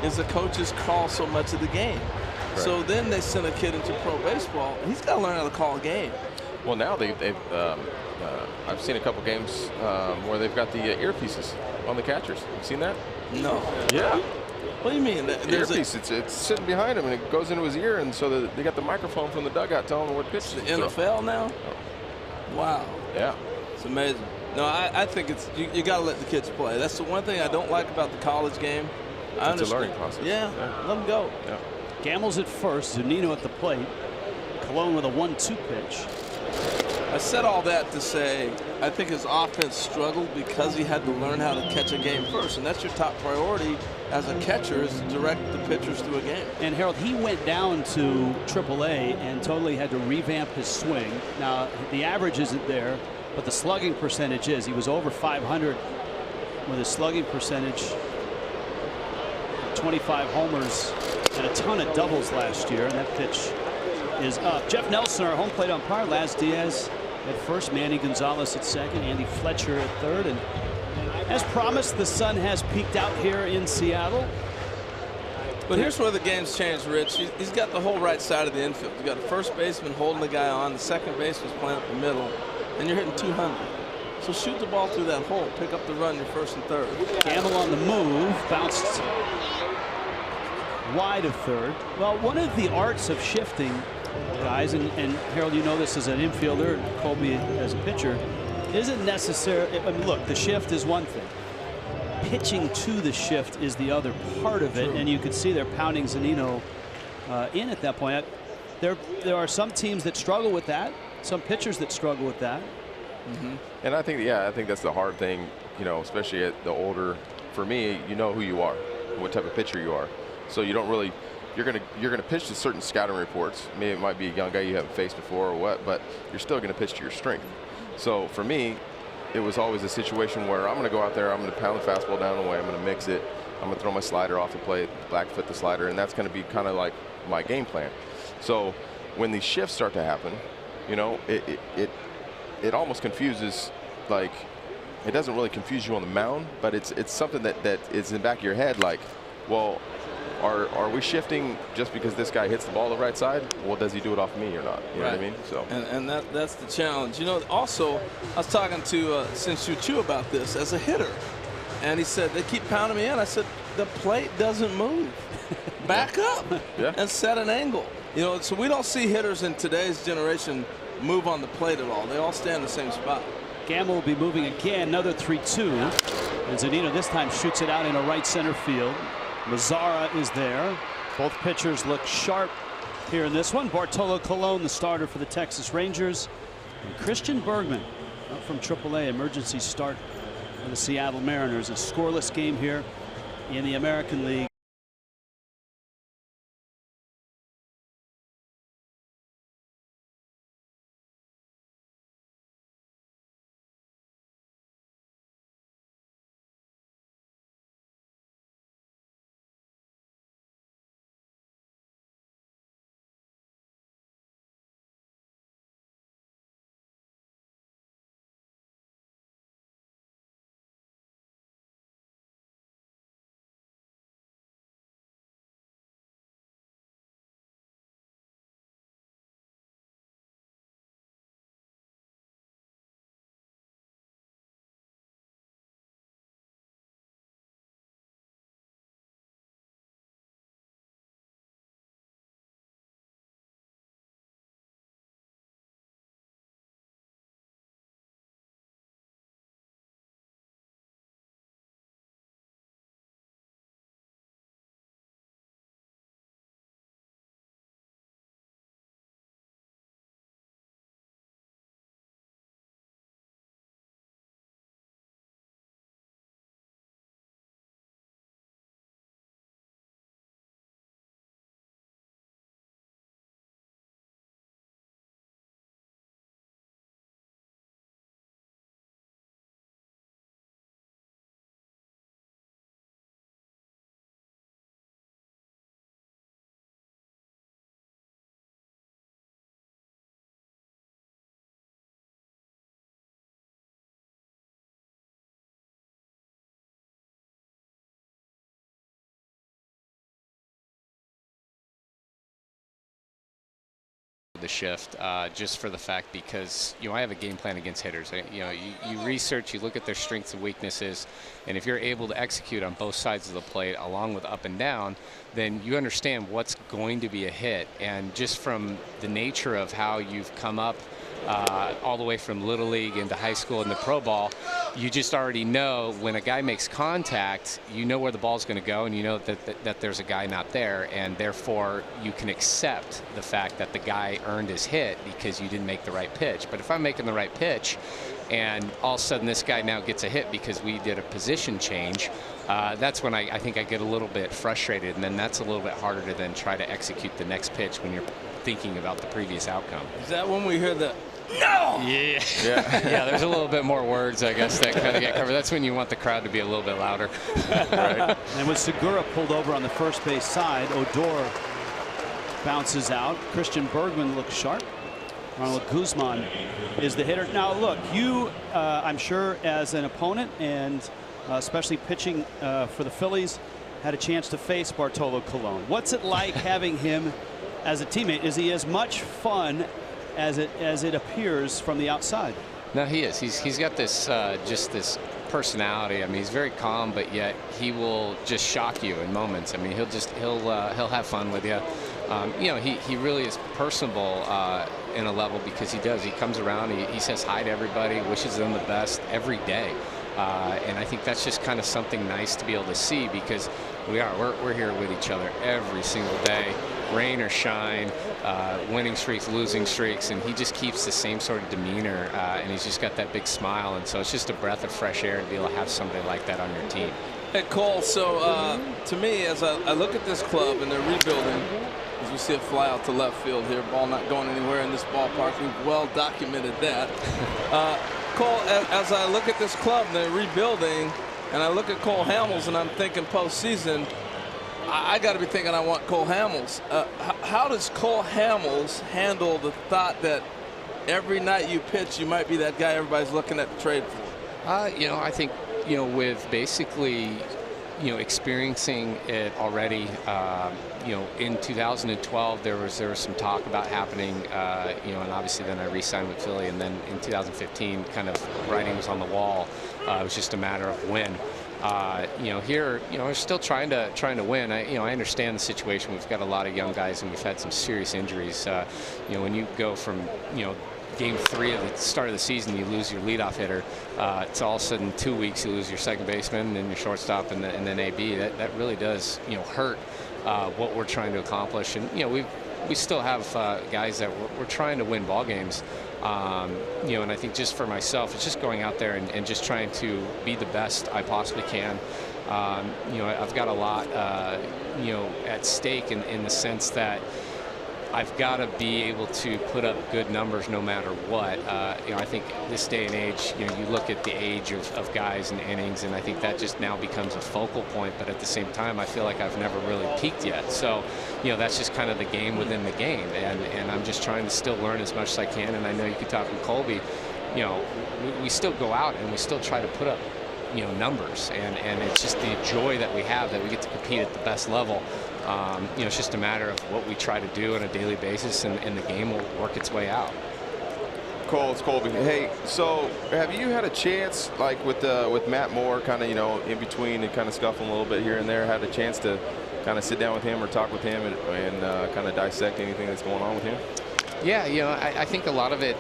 is the coaches call so much of the game. Right. So then they send a kid into pro baseball. He's got to learn how to call a game. Well, now I've seen a couple games where they've got the earpieces on the catchers. You seen that? No. Yeah. What do you mean? There's earpiece. It's sitting behind him, and it goes into his ear, and so they got the microphone from the dugout telling him what pitch to throw. The NFL now? Oh. Wow. Yeah. It's amazing. No, I think it's you got to let the kids play. That's the one thing I don't like about the college game. It's a learning process. Yeah, let them go. Yeah. Gamble's at first, Zunino at the plate. Colon with a 1-2 pitch. I said all that to say I think his offense struggled because he had to learn how to catch a game first, and that's your top priority as a catcher, is to direct the pitchers to a game. And Harold, he went down to AAA and totally had to revamp his swing. Now the average isn't there, but the slugging percentage is. He was over 500 with his slugging percentage. 25 homers and a ton of doubles last year, and that pitch is up. Jeff Nelson, our home plate umpire. Laz Diaz at first, Manny Gonzalez at second, Andy Fletcher at third. And as promised, the sun has peaked out here in Seattle. But here's where the game's changed, Rich. He's got the whole right side of the infield. You got a first baseman holding the guy on, the second baseman's playing up the middle, and you're hitting 200. So shoot the ball through that hole, pick up the run, your first and third. Gamble on the move, bounced wide of third. Well, one of the arts of shifting, guys, and Harold, you know this as an infielder, and Colby as a pitcher, isn't necessary. I mean, look, the shift is one thing. Pitching to the shift is the other part of it. True. And you could see they're pounding Zunino in at that point. There are some teams that struggle with that, some pitchers that struggle with that. Mm-hmm. And I think that's the hard thing, especially at the older. For me, you know who you are, what type of pitcher you are. So you don't really, you're gonna pitch to certain scouting reports. Maybe it might be a young guy you haven't faced before or what, but you're still gonna pitch to your strength. So for me, it was always a situation where I'm gonna go out there, I'm gonna pound the fastball down the way, I'm gonna mix it, I'm gonna throw my slider off the plate, black foot the slider, and that's gonna be kind of like my game plan. So when these shifts start to happen, it almost confuses, like, it doesn't really confuse you on the mound, but it's something that is in the back of your head, like, well, are we shifting just because this guy hits the ball the right side? Well, does he do it off me or not? You know what I mean? So. And that's the challenge. You know, also, I was talking to Sin-Shu Chu about this as a hitter. And he said, they keep pounding me in. I said, the plate doesn't move. Back up and set an angle. You know, so we don't see hitters in today's generation move on the plate at all. They all stay in the same spot. Gamble will be moving again, another 3-2. And Zunino this time shoots it out in a right center field. Mazzara is there. Both pitchers look sharp here in this one. Bartolo Colon, the starter for the Texas Rangers. And Christian Bergman up from AAA, emergency start for the Seattle Mariners. A scoreless game here in the American League. The shift just for the fact because I have a game plan against hitters. You research, you look at their strengths and weaknesses, and if you're able to execute on both sides of the plate along with up and down, then you understand what's going to be a hit. And just from the nature of how you've come up all the way from Little League into high school and the pro ball, you just already know when a guy makes contact, you know where the ball's going to go, and you know that there's a guy not there, and therefore you can accept the fact that the guy earned his hit because you didn't make the right pitch. But if I'm making the right pitch and all of a sudden this guy now gets a hit because we did a position change, that's when I think I get a little bit frustrated, and then that's a little bit harder to then try to execute the next pitch when you're thinking about the previous outcome. Is that when we hear the no? Yeah. Yeah, there's a little bit more words, I guess, that kind of get covered. That's when you want the crowd to be a little bit louder. Right. And with Segura pulled over on the first base side, Odor bounces out. Christian Bergman looks sharp. Ronald Guzman is the hitter. Now, look, you, I'm sure, as an opponent and especially pitching for the Phillies, had a chance to face Bartolo Colon. What's it like having him as a teammate? Is he as much fun as it appears from the outside? No, he is. He's got this just this personality. I mean, he's very calm, but yet he will just shock you in moments. I mean, he'll have fun with you. He really is personable in a level because he does. He comes around, he says hi to everybody, wishes them the best every day. And I think that's just kind of something nice to be able to see, because we're here with each other every single day, rain or shine, winning streaks, losing streaks, and he just keeps the same sort of demeanor, and he's just got that big smile, and so it's just a breath of fresh air to be able to have somebody like that on your team. Hey, Cole, so to me, as I look at this club and they're rebuilding, as we see it fly out to left field here, ball not going anywhere in this ballpark, we've well documented that. Cole, as I look at this club and they're rebuilding, and I look at Cole Hamels and I'm thinking postseason, I got to be thinking I want Cole Hamels. How does Cole Hamels handle the thought that every night you pitch, you might be that guy everybody's looking at the trade for? I think, with basically, experiencing it already. In 2012, there was some talk about happening, and obviously then I re-signed with Philly, and then in 2015, kind of writing was on the wall. It was just a matter of when. Here, we're still trying to win. I understand the situation. We've got a lot of young guys, and we've had some serious injuries. When you go from, Game 3 of the start of the season, you lose your leadoff hitter. It's all of a sudden 2 weeks, you lose your second baseman and your shortstop, and then AB. That really does, hurt what we're trying to accomplish. And we still have guys that we're trying to win ball games. And I think just for myself, it's just going out there and just trying to be the best I possibly can. I've got a lot, at stake in the sense that I've got to be able to put up good numbers no matter what. I think this day and age, you look at the age of guys and innings, and I think that just now becomes a focal point. But at the same time, I feel like I've never really peaked yet. So, that's just kind of the game within the game. And I'm just trying to still learn as much as I can. And I know you could talk with Colby, we still go out and we still try to put up, numbers. And it's just the joy that we have that we get to compete at the best level. It's just a matter of what we try to do on a daily basis, and the game will work its way out. Cole, it's Colby. Hey, so have you had a chance, like with Matt Moore, kind of in between and kind of scuffling a little bit here and there, had a chance to kind of sit down with him or talk with him and kind of dissect anything that's going on with him? Yeah, I think a lot of it,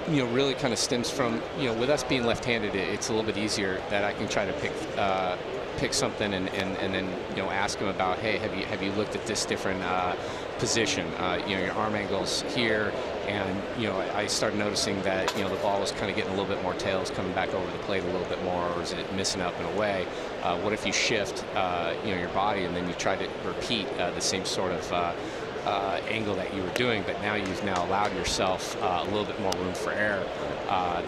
really kind of stems from, with us being left-handed, it's a little bit easier that I can try to pick something and then ask him about, hey, have you looked at this different position, your arm angles here, and I started noticing that the ball was kind of getting a little bit more tails coming back over the plate a little bit more, or is it missing up and away? What if you shift your body and then you try to repeat the same sort of angle that you were doing, but now you've allowed yourself a little bit more room for error,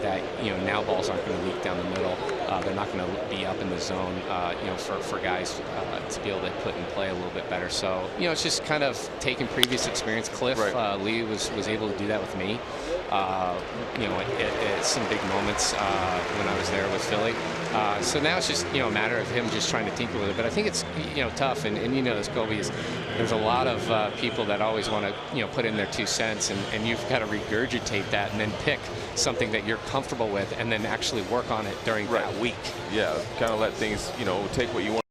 that now balls aren't going to leak down the middle. They're not going to be up in the zone, for guys to be able to put in play a little bit better. So it's just kind of taking previous experience. Cliff Lee was able to do that with me. At some big moments when I was there with Philly. So now it's just a matter of him just trying to tinker with it. But I think it's tough, and this, Kobe, is there's a lot of people that always want to put in their 2 cents, and you've got to regurgitate that and then pick something that you're comfortable with and then actually work on it during that week. Yeah, kind of let things take what you want.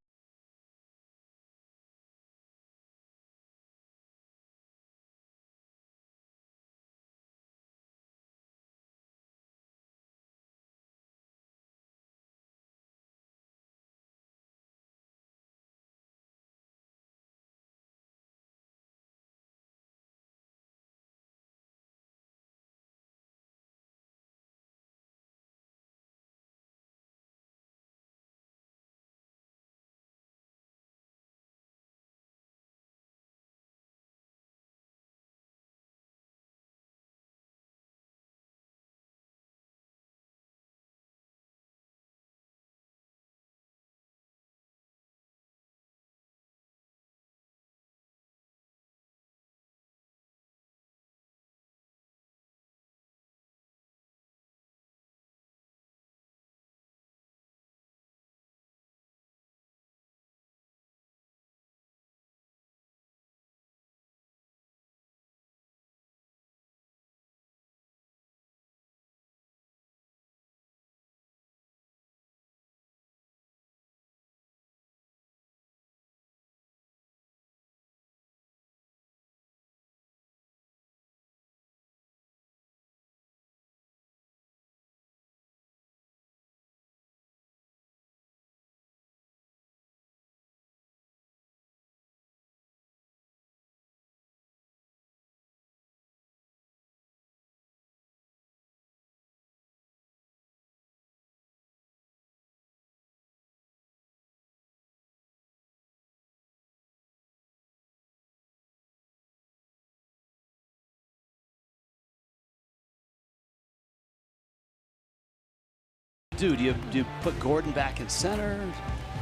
Do you put Gordon back in center?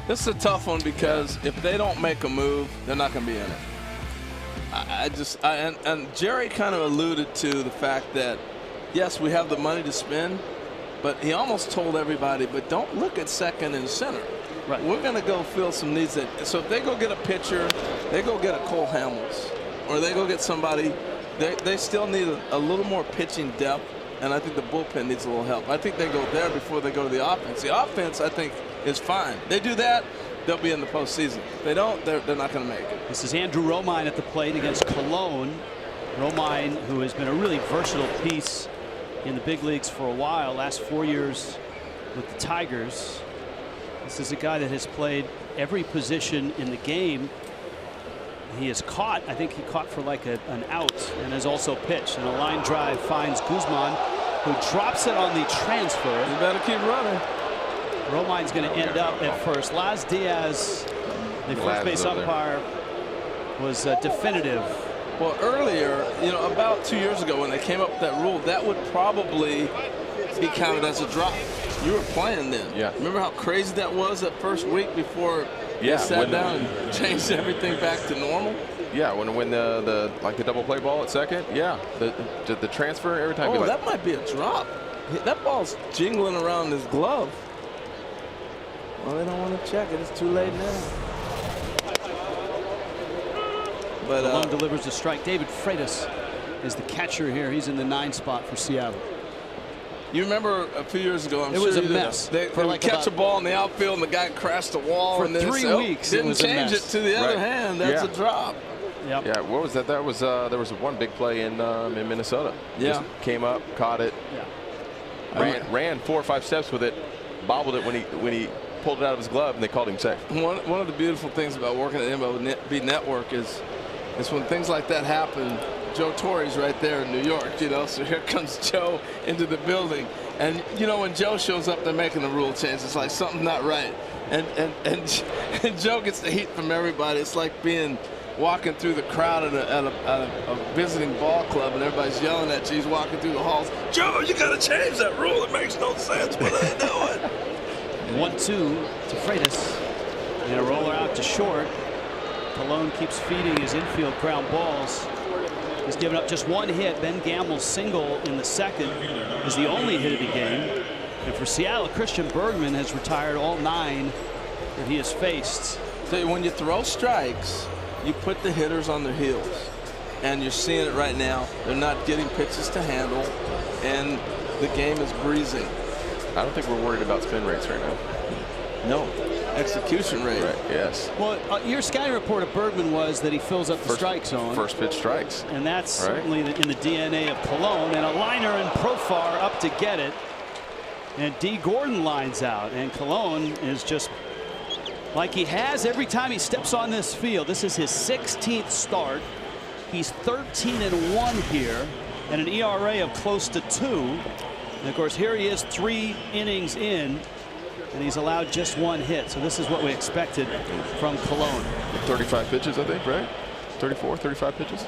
This is a tough one because if they don't make a move, they're not going to be in it. And Jerry kind of alluded to the fact that, yes, we have the money to spend, but he almost told everybody, but don't look at second and center. Right. We're going to go fill some needs. So if they go get a pitcher, they go get a Cole Hamels, or they go get somebody, they still need a little more pitching depth, and I think the bullpen needs a little help. I think they go there before they go to the offense. The offense, I think, is fine. They do that, they'll be in the postseason. If they don't, they're not going to make it. This is Andrew Romine at the plate against Cologne. Romine, who has been a really versatile piece in the big leagues for a while, last 4 years with the Tigers. This is a guy that has played every position in the game. He has caught, I think he caught for like an out, and has also pitched. And a line drive finds Guzman, who drops it on the transfer. You better keep running. Romine's going to end up at first. Laz Diaz, the first base umpire, was definitive. Well, earlier, you know, about 2 years ago when they came up with that rule, that would probably be counted as a drop. You were playing then. Yeah. Remember how crazy that was that first week before they sat down and changed everything back to normal? Yeah, when the double play ball at second, yeah, the transfer every time. Oh, that might be a drop. That ball's jingling around his glove. Well, they don't want to check it. It's too late now. But Malone delivers a strike. David Freitas is the catcher here. He's in the 9 spot for Seattle. you remember a few years ago, I'm it sure was a you did, mess. They would catch a ball in the outfield and the guy crashed the wall. For and then 3 weeks, didn't it was a change mess. it to the other hand. That's Yeah. a drop. Yep. Yeah, what was that? That was there was one big play in Minnesota. Yeah. Just came up, caught it, ran 4 or 5 steps with it, bobbled it when he pulled it out of his glove, and they called him safe. One of the beautiful things about working at MLB Network is when things like that happen. Joe Torre's right there in New York, you know, so here comes Joe into the building. And, you know, when Joe shows up, they're making the rule change. It's like something's not right. And Joe gets the heat from everybody. It's like walking through the crowd at a visiting ball club, and everybody's yelling at you. He's walking through the halls. Joe, you got to change that rule. It makes no sense. What are they doing? 1-2 to Freitas. And a roller out to short. Cologne keeps feeding his infield ground balls. He's given up just 1 hit. Ben Gamble's single in the second is the only hit of the game. And for Seattle, Christian Bergman has retired all 9 that he has faced. So when you throw strikes, you put the hitters on their heels. And you're seeing it right now. They're not getting pitches to handle, and the game is breezing. I don't think we're worried about spin rates right now. No. Execution rate. Right, yes. Well, your scouting report of Bergman was that he fills up the strike zone. First pitch strikes. And that's certainly in the DNA of Cologne. And a liner and Profar up to get it. And D. Gordon lines out. And Cologne is just like he has every time he steps on this field. This is his 16th start. He's 13-1 here, and an ERA of close to 2. And of course, here he is 3 innings in, and he's allowed just 1 hit. So this is what we expected from Cologne. 35 pitches, I think, right? 34, 35 pitches.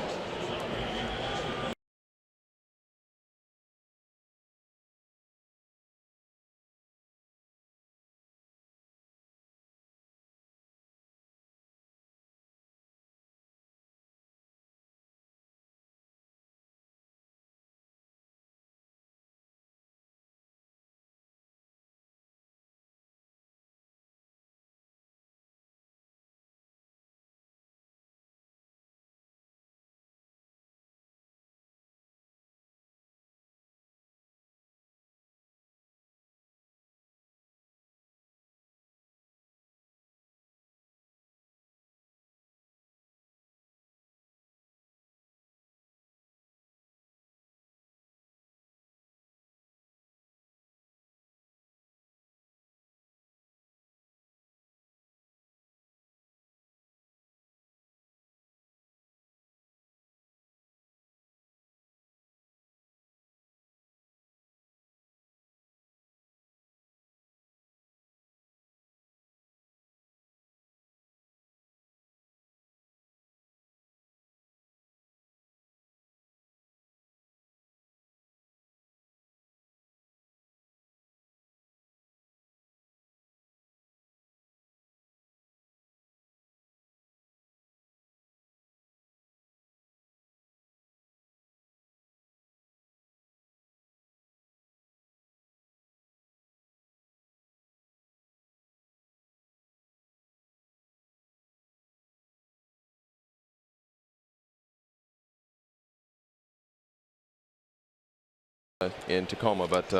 in Tacoma, but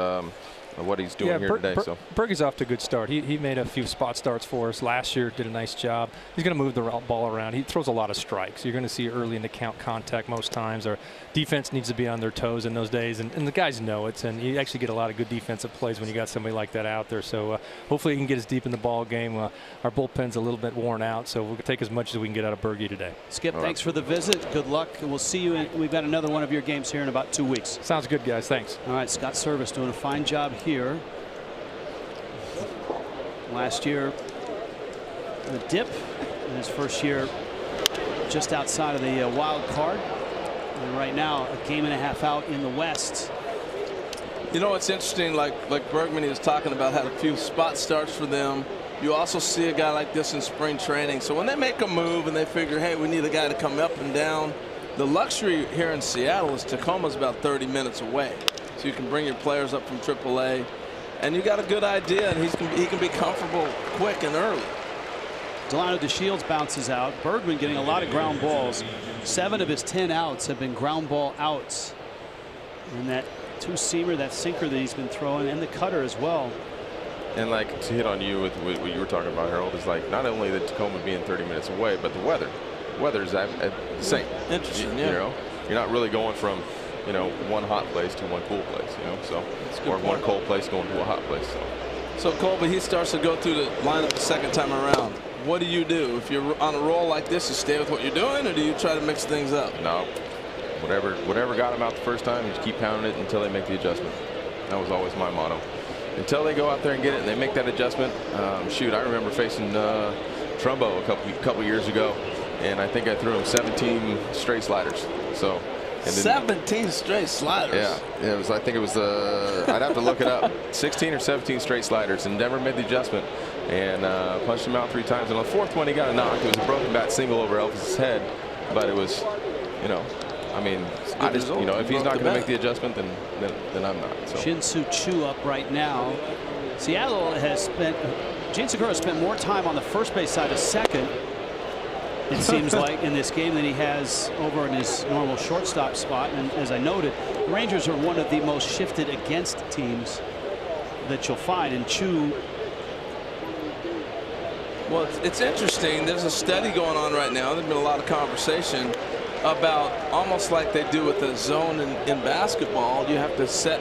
what he's doing here today. So Bergey's off to a good start. He made a few spot starts for us last year, did a nice job. He's going to move the ball around. He throws a lot of strikes. You're going to see early in the count contact most times. Our defense needs to be on their toes in those days, and the guys know it. And you actually get a lot of good defensive plays when you got somebody like that out there. So hopefully he can get us deep in the ball game. Our bullpen's a little bit worn out, so we'll take as much as we can get out of Bergey today. Skip, thanks for the visit. Good luck, and we'll see you. We've got another one of your games here in about 2 weeks. Sounds good, guys. Thanks. All right, Scott Service doing a fine job here. Last year, the dip in his first year, just outside of the wild card, and right now a game and a half out in the West. You know, it's interesting. Like Bergman, he was talking about, had a few spot starts for them. You also see a guy like this in spring training. So when they make a move and they figure, hey, we need a guy to come up and down, the luxury here in Seattle is Tacoma's about 30 minutes away, so you can bring your players up from AAA. And you got a good idea, and he can be comfortable quick and early. Delano DeShields bounces out. Bergman getting a lot of ground balls. 7 of his 10 outs have been ground ball outs. And that two-seamer, that sinker that he's been throwing, and the cutter as well. And like to hit on you with what you were talking about, Harold, is like not only the Tacoma being 30 minutes away, but the weather. The weather is the same. Interesting, you know, you're not really going from one hot place to one cool place, so or one cold place going to a hot place. So Colby, he starts to go through the lineup the second time around. What do you do if you're on a roll like this? You stay with what you're doing, or do you try to mix things up? No, whatever got him out the first time, you just keep pounding it until they make the adjustment. That was always my motto. Until they go out there and get it and they make that adjustment. Shoot, I remember facing Trumbo a couple years ago, and I think I threw him 17 straight sliders. So. And then, 17 straight sliders. Yeah, it was. I think it was I'd have to look it up. 16 or 17 straight sliders, and never made the adjustment. And punched him out 3 times. And on the 4th one, he got a knock. It was a broken bat single over Elvis's head, but it was, I mean, I just, if he's not going to make the adjustment, then I'm not. So. Shin-Soo Choo up right now. Seattle has spent. Gene Segura spent more time on the first base side of second, it seems like, in this game than he has over in his normal shortstop spot. And as I noted, the Rangers are one of the most shifted against teams that you'll find. And Choo. Well, it's interesting. There's a study going on right now. There's been a lot of conversation about almost like they do with the zone in basketball. You have to set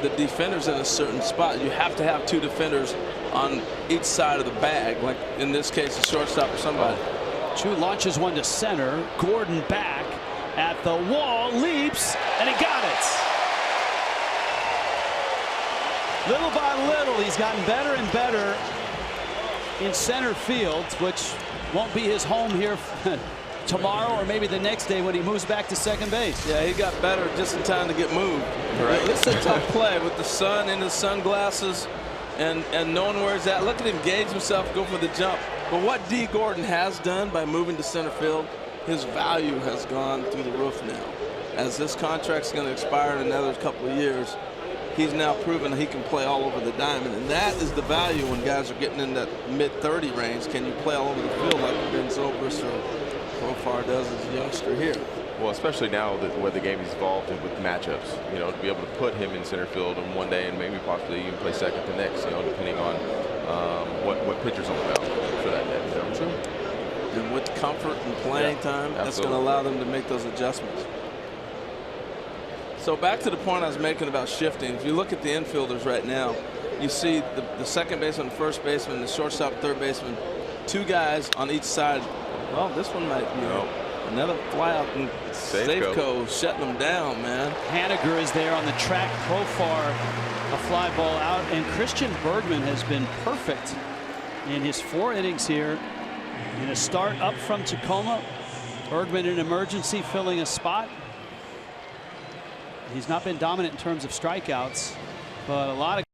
the defenders in a certain spot. You have to have 2 defenders on each side of the bag, like in this case, a shortstop or somebody. Choo launches one to center. Gordon back at the wall, leaps, and he got it. Little by little, he's gotten better and better in center field, which won't be his home here tomorrow or maybe the next day when he moves back to second base. Yeah, he got better just in time to get moved. Right. This is a tough play with the sun in his sunglasses and knowing where he's at. Look at him gauge himself, go for the jump. But what D. Gordon has done by moving to center field, his value has gone through the roof now. As this contract's going to expire in another couple of years, he's now proven he can play all over the diamond. And that is the value when guys are getting in that mid-30 range. Can you play all over the field like Ben Zobrist or so far does as a youngster here? Well, especially now that where the game is evolved with matchups, to be able to put him in center field on one day and maybe possibly even play second the next, depending on what pitcher's on the mound for that day. True. And with comfort and playing time, that's going to allow them to make those adjustments. So back to the point I was making about shifting. If you look at the infielders right now, you see the second baseman, the first baseman, the shortstop, third baseman, 2 guys on each side. Well, this one might be another fly out and Safeco shutting them down, man. Haniger is there on the track. Profar, a fly ball out. And Christian Bergman has been perfect in his 4 innings here. In a start up from Tacoma. Bergman in emergency filling a spot. He's not been dominant in terms of strikeouts, but a lot of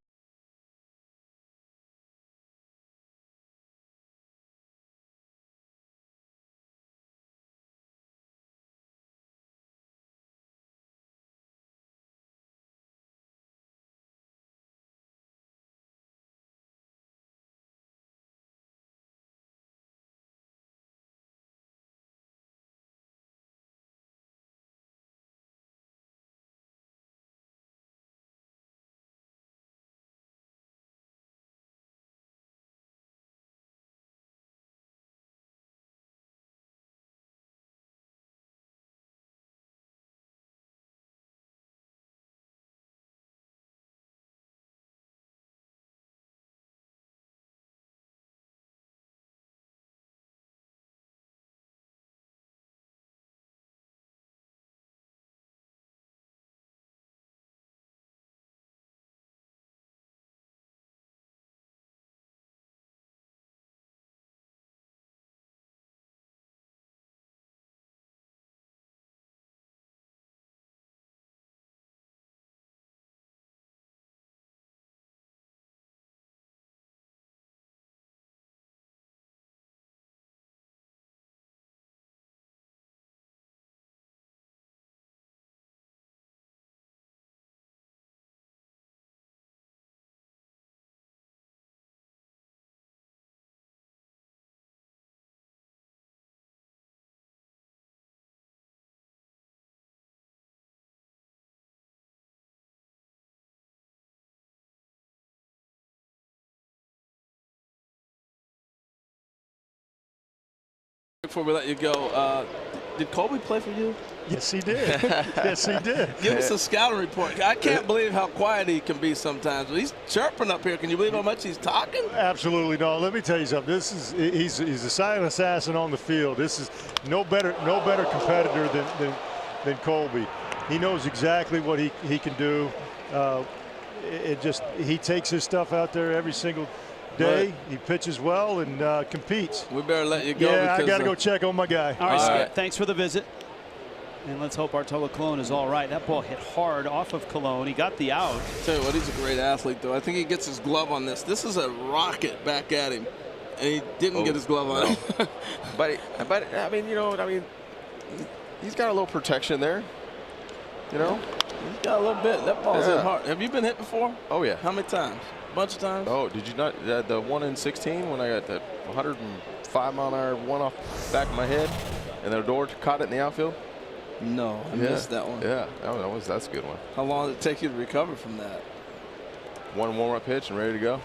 Before we let you go, did Colby play for you? Yes, he did. Yes, he did. Give us a scouting report. I can't believe how quiet he can be sometimes. He's chirping up here. Can you believe how much he's talking? Absolutely no. Let me tell you something. He's a silent assassin on the field. This is no better competitor than Colby. He knows exactly what he can do. He takes his stuff out there every single day. Right. He pitches well and competes. We better let you go. Yeah, I got to go check on my guy. All right, Skip. Thanks for the visit. And let's hope Bartolo Colon is all right. That ball hit hard off of Colon. He got the out. Tell you what, he's a great athlete, though. I think he gets his glove on this. This is a rocket back at him, and he didn't get his glove on it. but I mean, he's got a little protection there. You know, he's got a little bit. That ball's hit hard. Have you been hit before? Oh yeah. How many times? A bunch of times. Oh, did you not? The one in 16 when I got that 105-mile-an-hour one off the back of my head, and the door caught it in the outfield. No, I missed that one. Yeah, that's a good one. How long did it take you to recover from that? One warm-up pitch and ready to go.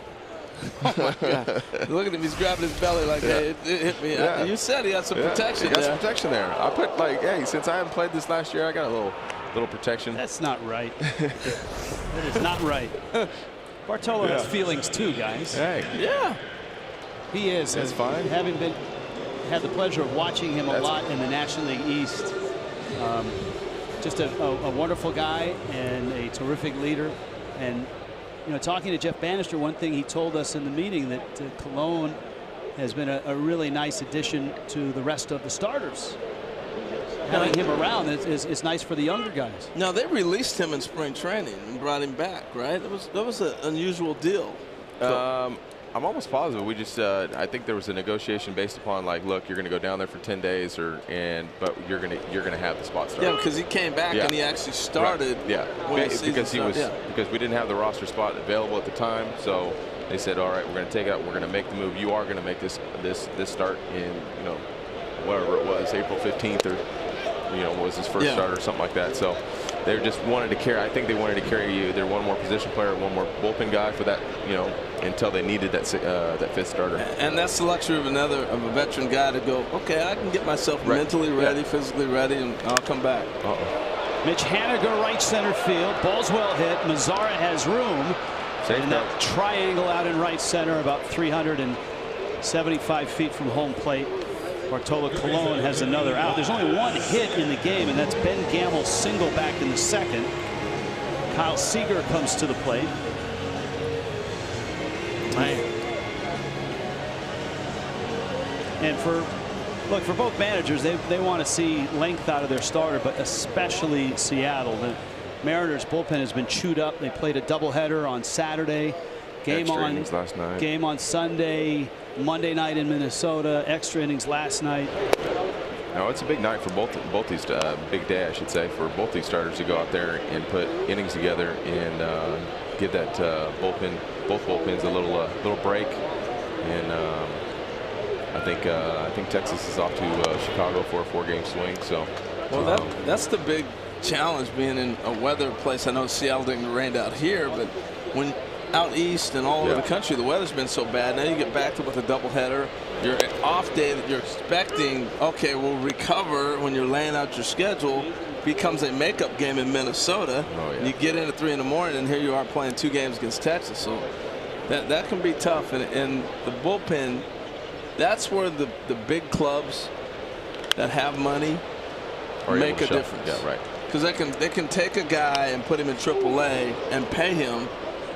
Oh my God! Look at him; he's grabbing his belly like, "Hey, it hit me." Yeah. You said he had some protection. He got some protection there. I put hey, since I haven't played this last year, I got a little protection. That's not right. That is not right. Bartolo has feelings too, guys. Hey. Yeah. He is. That's fine. Having had the pleasure of watching him a lot in the National League East. Just a wonderful guy and a terrific leader. And talking to Jeff Bannister, one thing he told us in the meeting that Colon has been a really nice addition to the rest of the starters. Having him around is nice for the younger guys. Now they released him in spring training and brought him back, right? That was an unusual deal. I'm almost positive. We just I think there was a negotiation based upon look, you're going to go down there for 10 days, but you're going to have the spot start. Yeah, because he came back and he actually started. Right. Yeah, because we didn't have the roster spot available at the time, so they said, all right, we're going to take it out. We're going to make the move. You are going to make this start in whatever it was, April 15th or was his first start or something like that. So they just wanted to carry. I think they wanted to carry either one more position player, one more bullpen guy for that, until they needed that fifth starter. And that's the luxury of a veteran guy to go, okay, I can get myself mentally ready, physically ready, and I'll come back. Mitch Haniger, right center field. Ball's well hit. Mazzara has room. And that triangle out in right center, about 375 feet from home plate. Bartolo Colon has another out. There's only one hit in the game, and that's Ben Gamel's single back in the second. Kyle Seager comes to the plate. And for both managers, they want to see length out of their starter, but especially Seattle. The Mariners bullpen has been chewed up. They played a doubleheader on Saturday. Game last night. Game on Sunday. Monday night in Minnesota. Extra innings last night. No, it's a big night for both these big day, I should say, for both these starters to go out there and put innings together and give that both bullpens a little break. And I think Texas is off to Chicago for a 4-game swing. So, that's the big challenge being in a weather place. I know Seattle didn't rain out here, but when out east and all over the country, the weather's been so bad. Now you get back to with a doubleheader. Your off day that you're expecting, okay, we'll recover when you're laying out your schedule, becomes a makeup game in Minnesota. You get in at 3 in the morning, and here you are playing 2 games against Texas. So that can be tough. And the bullpen, that's where the big clubs that have money make a difference. Yeah, right. Because they can take a guy and put him in AAA and pay him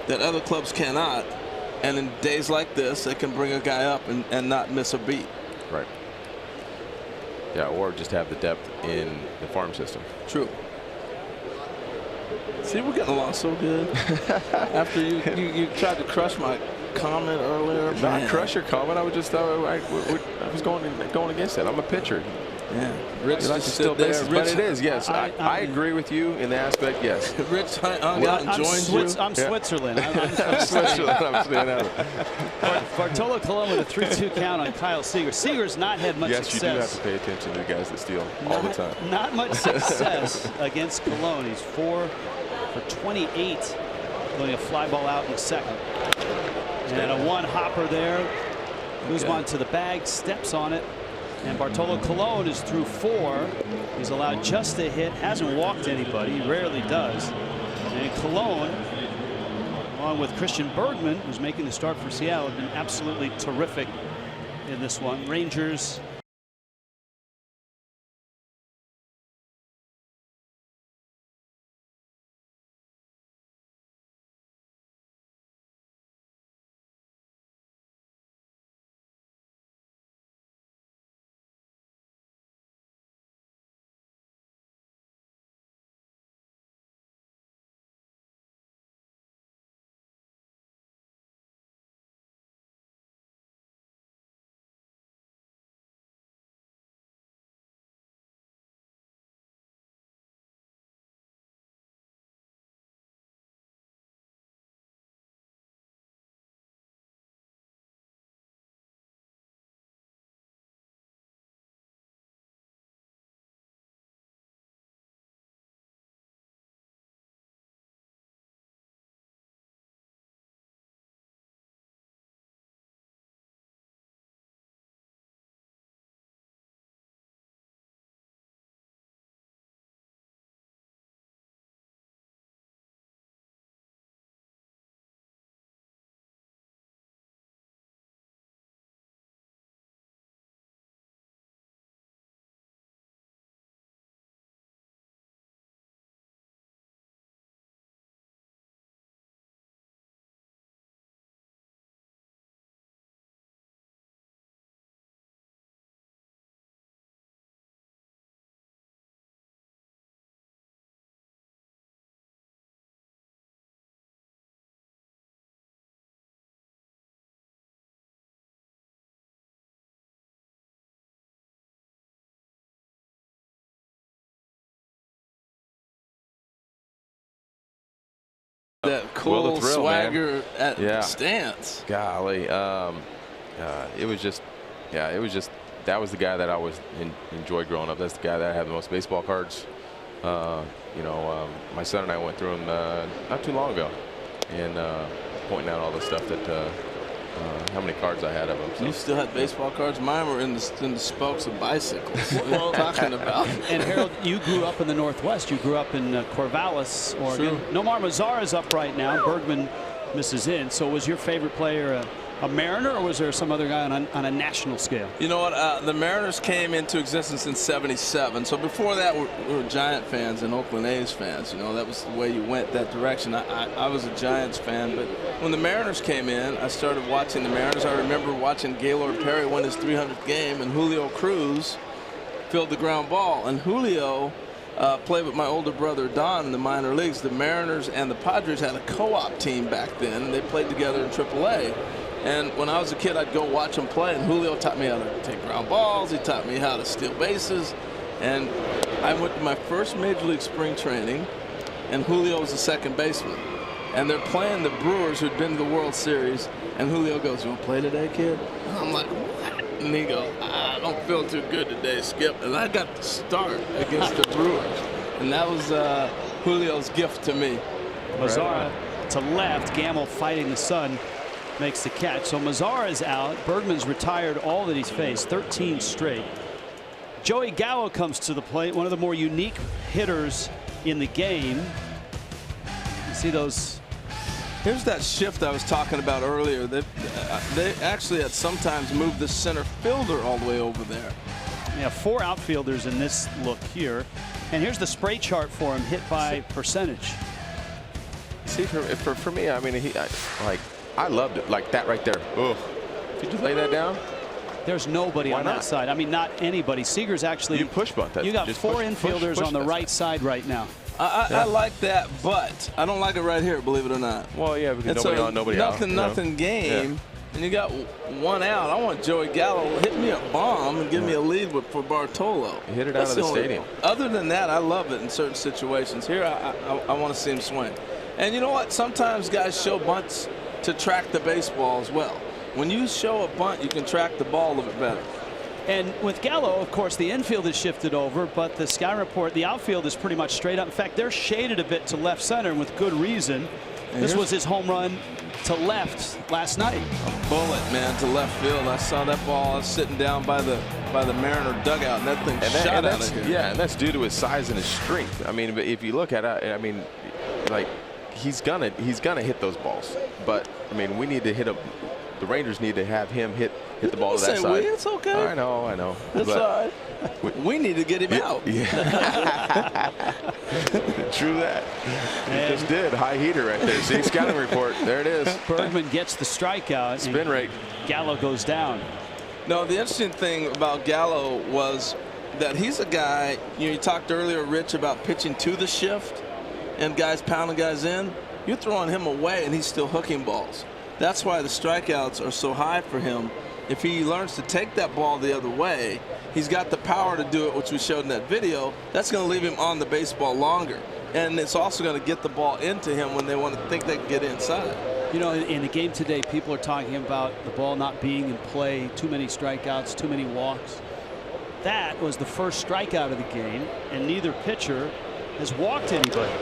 that other clubs cannot, and in days like this they can bring a guy up and not miss a beat. Right. Yeah, or just have the depth in the farm system. True. See, we're getting along so good. After you tried to crush my comment earlier. Not crush your comment. I was just I was going against it. I'm a pitcher. Yeah, Rich like to still bases, but it is, yes. I agree with you in the aspect, yes. Rich hung out and joined you. I'm Switzerland. I'm Switzerland. I'm staying out of it. Bartolo Colon with a 3-2 count on Kyle Seager. Seager's not had much success. Yes, you do have to pay attention to the guys that steal all the time. Not much success against Colon. He's 4 for 28, going a fly ball out in the second. And a one hopper there. Guzman to the bag, steps on it. And Bartolo Colon is through 4. He's allowed just a hit, hasn't walked anybody, he rarely does. And Colon, along with Christian Bergman, who's making the start for Seattle, have been absolutely terrific in this one. Rangers that cool thrill, swagger man. at stance. Golly, it was just that was the guy that I was enjoyed growing up. That's the guy that I had the most baseball cards. You know, my son and I went through them not too long ago, and pointing out all the stuff that how many cards I had of him. So. You still had baseball cards? Mine were in the spokes of bicycles. What are you talking about? And Harold, you grew up in the Northwest. You grew up in Corvallis, Oregon. True. Nomar Mazara is up right now. Bergman misses in. So was your favorite player a Mariner, or was there some other guy on a national scale? You know what? The Mariners came into existence in '77. So before that, we were Giant fans and Oakland A's fans. You know, that was the way you went that direction. I was a Giants fan, but when the Mariners came in, I started watching the Mariners. I remember watching Gaylord Perry win his 300th game, and Julio Cruz filled the ground ball. And Julio played with my older brother Don in the minor leagues. The Mariners and the Padres had a co-op team back then, and they played together in AAA. And when I was a kid, I'd go watch him play, and Julio taught me how to take ground balls. He taught me how to steal bases. And I went to my first Major League spring training, and Julio was the second baseman. And they're playing the Brewers, who'd been to the World Series, and Julio goes, "You want to play today, kid?" And I'm like, "What?" And he goes, "I don't feel too good today, Skip." And I got to start against the Brewers. And that was Julio's gift to me. Mazara to left, Gamble fighting the sun. Makes the catch. So Mazara is out. Bergman's retired all that he's faced, 13 straight. Joey Gallo comes to the plate, one of the more unique hitters in the game. You see those. Here's that shift I was talking about earlier. They actually had sometimes moved the center fielder all the way over there. Yeah, 4 outfielders in this look here. And here's the spray chart for him, hit by percentage. See, for me, I mean, I loved it, like that right there. Oh, if you just lay that down. There's nobody on that side. I mean, not anybody. Seager's actually. You push bunt that. You got 4 infielders on the right side right now. I like that, but I don't like it right here, believe it or not. Well, yeah, because it's nobody on, nobody out. Nothing game, and you got 1 out. I want Joey Gallo hit me a bomb and give me a lead for Bartolo. He hit it out of the stadium. Other than that, I love it in certain situations. Here, I want to see him swing. And you know what? Sometimes guys show bunts to track the baseball as well. When you show a bunt, you can track the ball a little bit better. And with Gallo, of course, the infield is shifted over, but the sky report, the outfield is pretty much straight up. In fact, they're shaded a bit to left center, and with good reason. This was his home run to left last night. Bullet, man, to left field. I saw that ball sitting down by the Mariner dugout, and that thing shot out of here. Yeah, and that's due to his size and his strength. I mean, if you look at it, I mean, like he's gonna hit those balls. But I mean, we need to hit a. The Rangers need to have him hit the ball to that side. It's okay. I know. It's all right. We need to get him out. Yeah. True that. He just did. High heater right there. See, scouting report. There it is. Bergman gets the strikeout. Spin rate. Gallo goes down. No, the interesting thing about Gallo was that he's a guy, you talked earlier, Rich, about pitching to the shift and guys pounding guys in. You're throwing him away and he's still hooking balls. That's why the strikeouts are so high for him. If he learns to take that ball the other way, he's got the power to do it, which we showed in that video. That's going to leave him on the baseball longer. And it's also going to get the ball into him when they want to think they can get inside. You know, in the game today, people are talking about the ball not being in play, too many strikeouts, too many walks. That was the first strikeout of the game, and neither pitcher has walked anybody.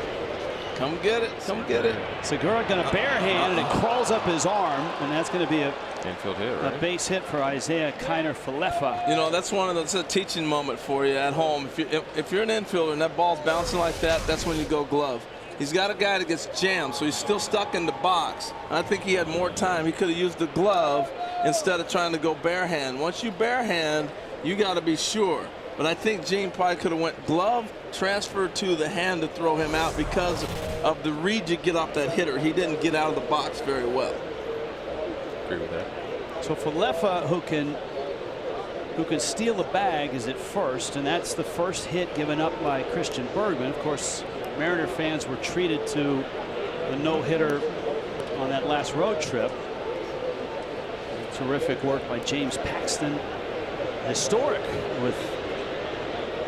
Come get it. Come get it. Segura going to barehand, and it crawls up his arm, and that's going to be a infield hit, right? A base hit for Isaiah Kiner-Falefa. You know, that's a teaching moment for you at home. If you're an infielder and that ball's bouncing like that, that's when you go glove. He's got a guy that gets jammed, so he's still stuck in the box. And I think he had more time. He could have used the glove instead of trying to go barehand. Once you barehand, you got to be sure. But I think Gene probably could have went glove, transfer to the hand to throw him out because of the read you get off that hitter. He didn't get out of the box very well. Agree with that. So Falefa, who can steal a bag, is at first, and that's the first hit given up by Christian Bergman. Of course, Mariner fans were treated to the no-hitter on that last road trip. Terrific work by James Paxton. Historic with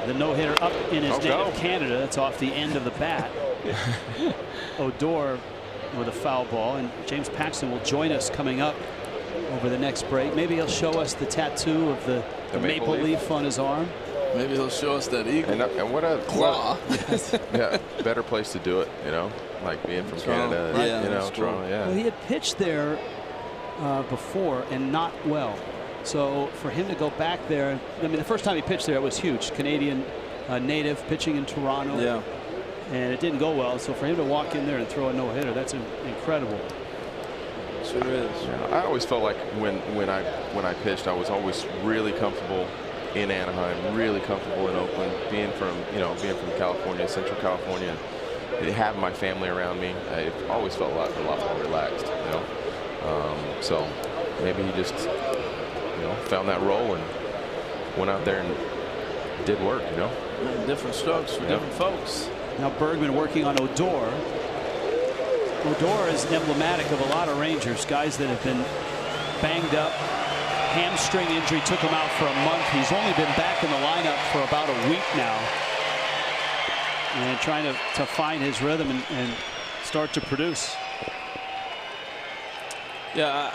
the no-hitter up in his native Canada. That's off the end of the bat. Odor with a foul ball, and James Paxton will join us coming up over the next break. Maybe he'll show us the tattoo of the maple leaf on his arm. Maybe he'll show us that eagle. And what a claw. Yeah, better place to do it, you know, like being from Canada. Right. You know, Toronto, yeah. Well, he had pitched there before and not well. So for him to go back there, I mean, the first time he pitched there, it was huge. Canadian native pitching in Toronto. Yeah. And it didn't go well. So for him to walk in there and throw a no-hitter, that's incredible. Sure is. Yeah, I always felt like when I pitched, I was always really comfortable in Anaheim, really comfortable in Oakland, being from California, Central California, and having my family around me. I always felt a lot more relaxed, you know. So maybe he just, you know, found that role and went out there and did work, you know. Different strokes for different folks. Now Bergman working on Odor. Odor is emblematic of a lot of Rangers, guys that have been banged up. Hamstring injury took him out for a month. He's only been back in the lineup for about a week now. And trying to find his rhythm and start to produce. Yeah.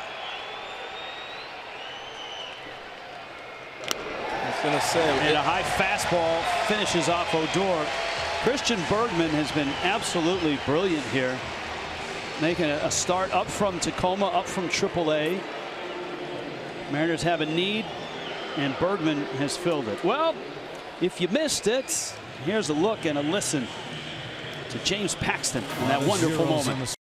I was going to say. And a high fastball finishes off Odor. Christian Bergman has been absolutely brilliant here. Making a start up from Tacoma, up from AAA. Mariners have a need, and Bergman has filled it. Well, if you missed it, here's a look and a listen to James Paxton in that wonderful moment.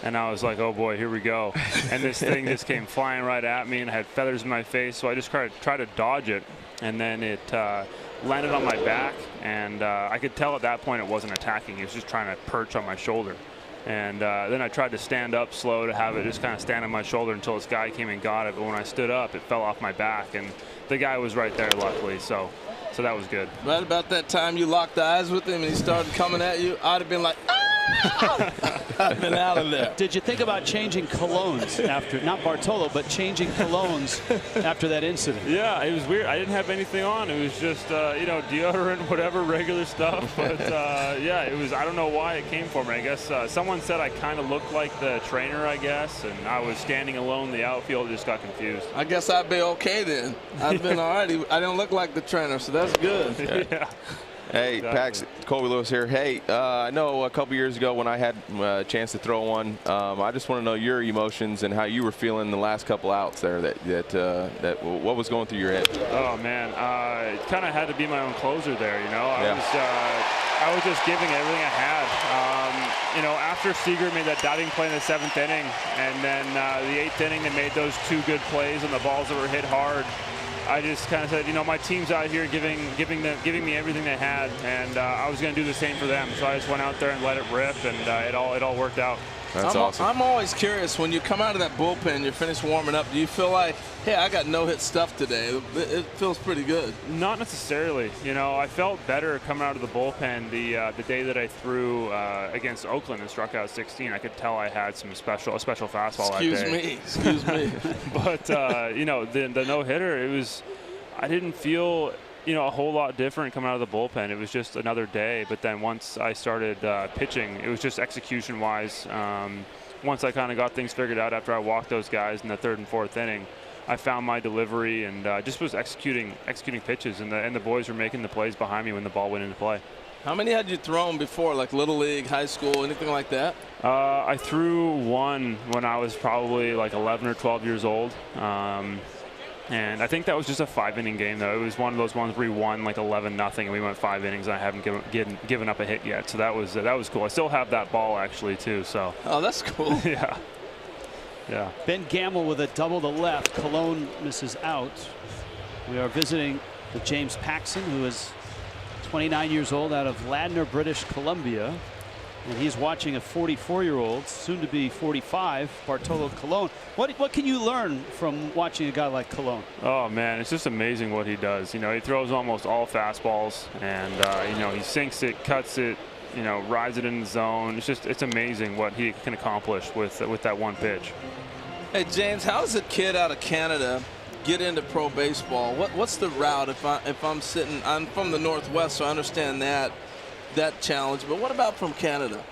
And I was like, oh boy, here we go. And this thing just came flying right at me, and I had feathers in my face, so I just tried to dodge it. And then it landed on my back, and I could tell at that point it wasn't attacking. It was just trying to perch on my shoulder. And then I tried to stand up slow to have it just kind of stand on my shoulder until this guy came and got it. But when I stood up, it fell off my back, and the guy was right there, luckily. So that was good. Right about that time you locked eyes with him and he started coming at you, I'd have been like, I've been out of there. Did you think about changing colognes after, not Bartolo, but changing colognes after that incident? Yeah, it was weird. I didn't have anything on. It was just, you know, deodorant, whatever, regular stuff. But, yeah, it was, I don't know why it came for me. I guess someone said I kind of looked like the trainer, I guess, and I was standing alone in the outfield, just got confused. I guess I'd be okay then. I'd been all right. I didn't look like the trainer, so that's good. Yeah. Hey, Exactly. Pax, Colby Lewis here. Hey, I know a couple years ago when I had a chance to throw one, I just want to know your emotions and how you were feeling the last couple outs there. What was going through your head? Oh man, it kind of had to be my own closer there. You know, I was just giving everything I had. You know, after Seager made that diving play in the 7th inning, and then the 8th inning, they made those 2 good plays on the balls that were hit hard. I just kind of said, you know, my team's out here giving me everything they had, and I was going to do the same for them. So I just went out there and let it rip, and it all worked out. That's awesome. I'm always curious, when you come out of that bullpen, you're finished warming up, do you feel like, hey, I got no-hit stuff today? It feels pretty good. Not necessarily. You know, I felt better coming out of the bullpen the day that I threw against Oakland and struck out 16. I could tell I had a special fastball that day. Excuse me. But, you know, the no-hitter, I didn't feel, you know, a whole lot different coming out of the bullpen. It was just another day. But then once I started pitching, it was just execution-wise. Once I kind of got things figured out after I walked those guys in the 3rd and 4th inning, I found my delivery and just was executing pitches, and the boys were making the plays behind me when the ball went into play. How many had you thrown before, like Little League, high school, anything like that? I threw one when I was probably like 11 or 12 years old. And I think that was just a 5-inning game, though. It was one of those ones where we won like 11-0, and we went 5 innings, and I haven't given up a hit yet. So that was cool. I still have that ball actually too. So. Oh, that's cool. Yeah. Yeah. Ben Gamble with a double to left. Cologne misses out. We are visiting with James Paxson, who is 29 years old, out of Ladner, British Columbia. And he's watching a 44-year-old, soon to be 45, Bartolo Colon. What can you learn from watching a guy like Colon? Oh man, it's just amazing what he does. You know, he throws almost all fastballs, and you know, he sinks it, cuts it, you know, rides it in the zone. It's amazing what he can accomplish with that one pitch. Hey James, how does a kid out of Canada get into pro baseball? What's the route? I'm from the Northwest, so I understand that challenge, but what about from Canada?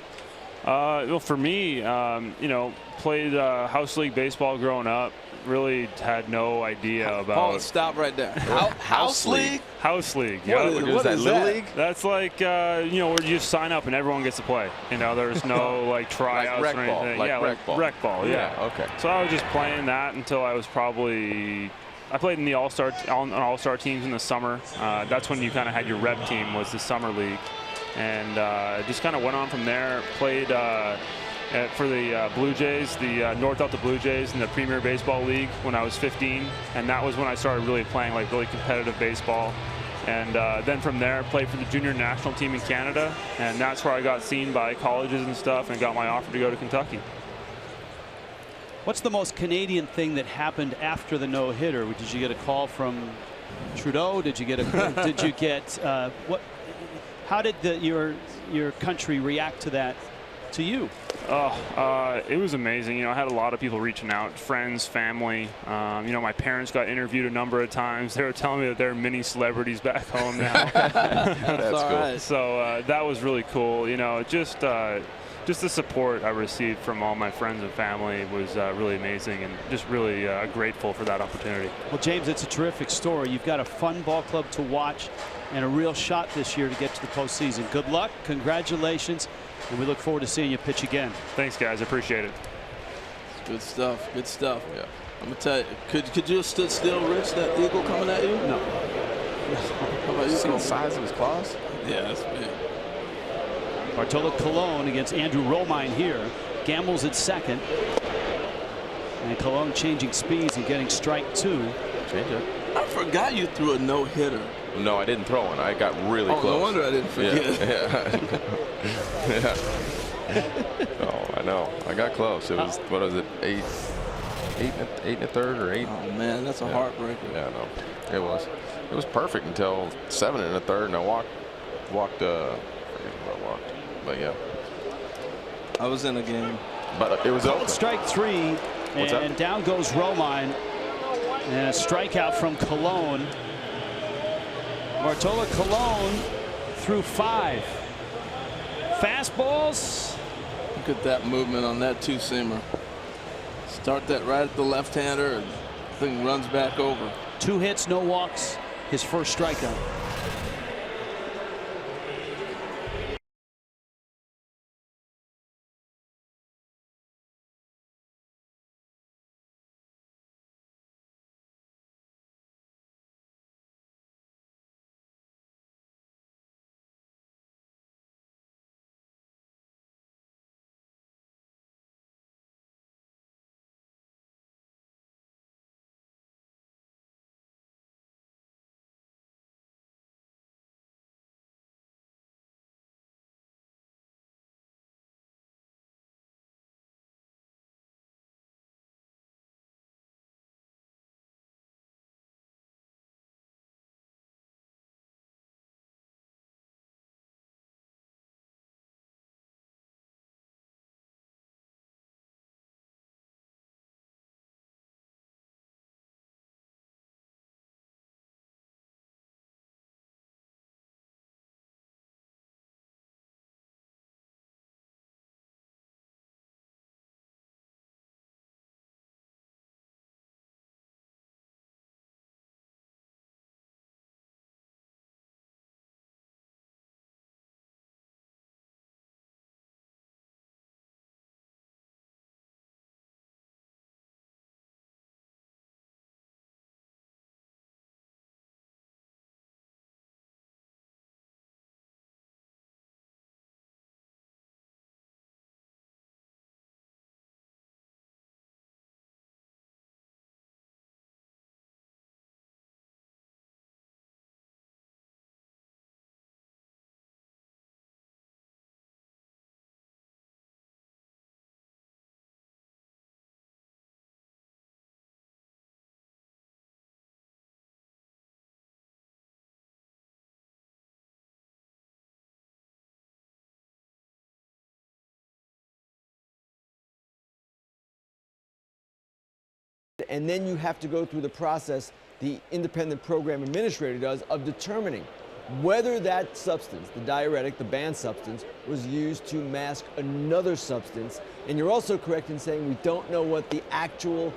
Well, for me, you know, played house league baseball growing up. Really had no idea about. Paul, stop right there. House league? House league. Yeah. What is Little that? League? That's like you know, where you just sign up and everyone gets to play. You know, there's no like tryouts like or rec ball, anything. like yeah, rec ball. Rec ball. Yeah. Okay. So I was just playing that until I was probably. I played in the all-star teams in the summer. That's when you kind of had your rep team, was the summer league. And just kind of went on from there. Played for the Blue Jays, the North Delta Blue Jays in the Premier Baseball League when I was 15. And that was when I started really playing like really competitive baseball. And then from there, played for the junior national team in Canada. And that's where I got seen by colleges and stuff and got my offer to go to Kentucky. What's the most Canadian thing that happened after the no-hitter? Did you get a call from Trudeau? Did you get what? How did your country react to that, to you? Oh, it was amazing. You know, I had a lot of people reaching out, friends, family. You know, my parents got interviewed a number of times. They were telling me that they're mini celebrities back home now. That's cool. Right. So that was really cool. You know, just the support I received from all my friends and family was really amazing, and just really grateful for that opportunity. Well, James, it's a terrific story. You've got a fun ball club to watch and a real shot this year to get to the postseason. Good luck, congratulations, and we look forward to seeing you pitch again. Thanks, guys. I appreciate it. Good stuff. Good stuff. Yeah. I'm gonna tell you. Could you have stood still, Rich? That eagle coming at you? No. How about you? See the size of his claws? Yeah, that's big. Bartolo Colon against Andrew Romine here Gambles at second. And Cologne changing speeds and getting strike 2. Change up. I forgot you threw a no-hitter. No, I didn't throw one. I got really close. No wonder I didn't forget. Yeah. Oh, I know. I got close. It was, what was it, 8 and a third or 8? Oh, man, that's a heartbreaker. Yeah, no, it was. It was perfect until 7 and a third, and I walked, I forget where I walked. But, yeah. I was in a game. But it was open. Strike 3, and down goes Romine. And a strikeout from Cologne. Bartolo Colon threw 5. Fastballs. Look at that movement on that two-seamer. Start that right at the left-hander, and the thing runs back over. 2 hits, no walks. His first strikeout. And then you have to go through the process the independent program administrator does of determining whether that substance, the diuretic, the banned substance, was used to mask another substance. And you're also correct in saying we don't know what the actual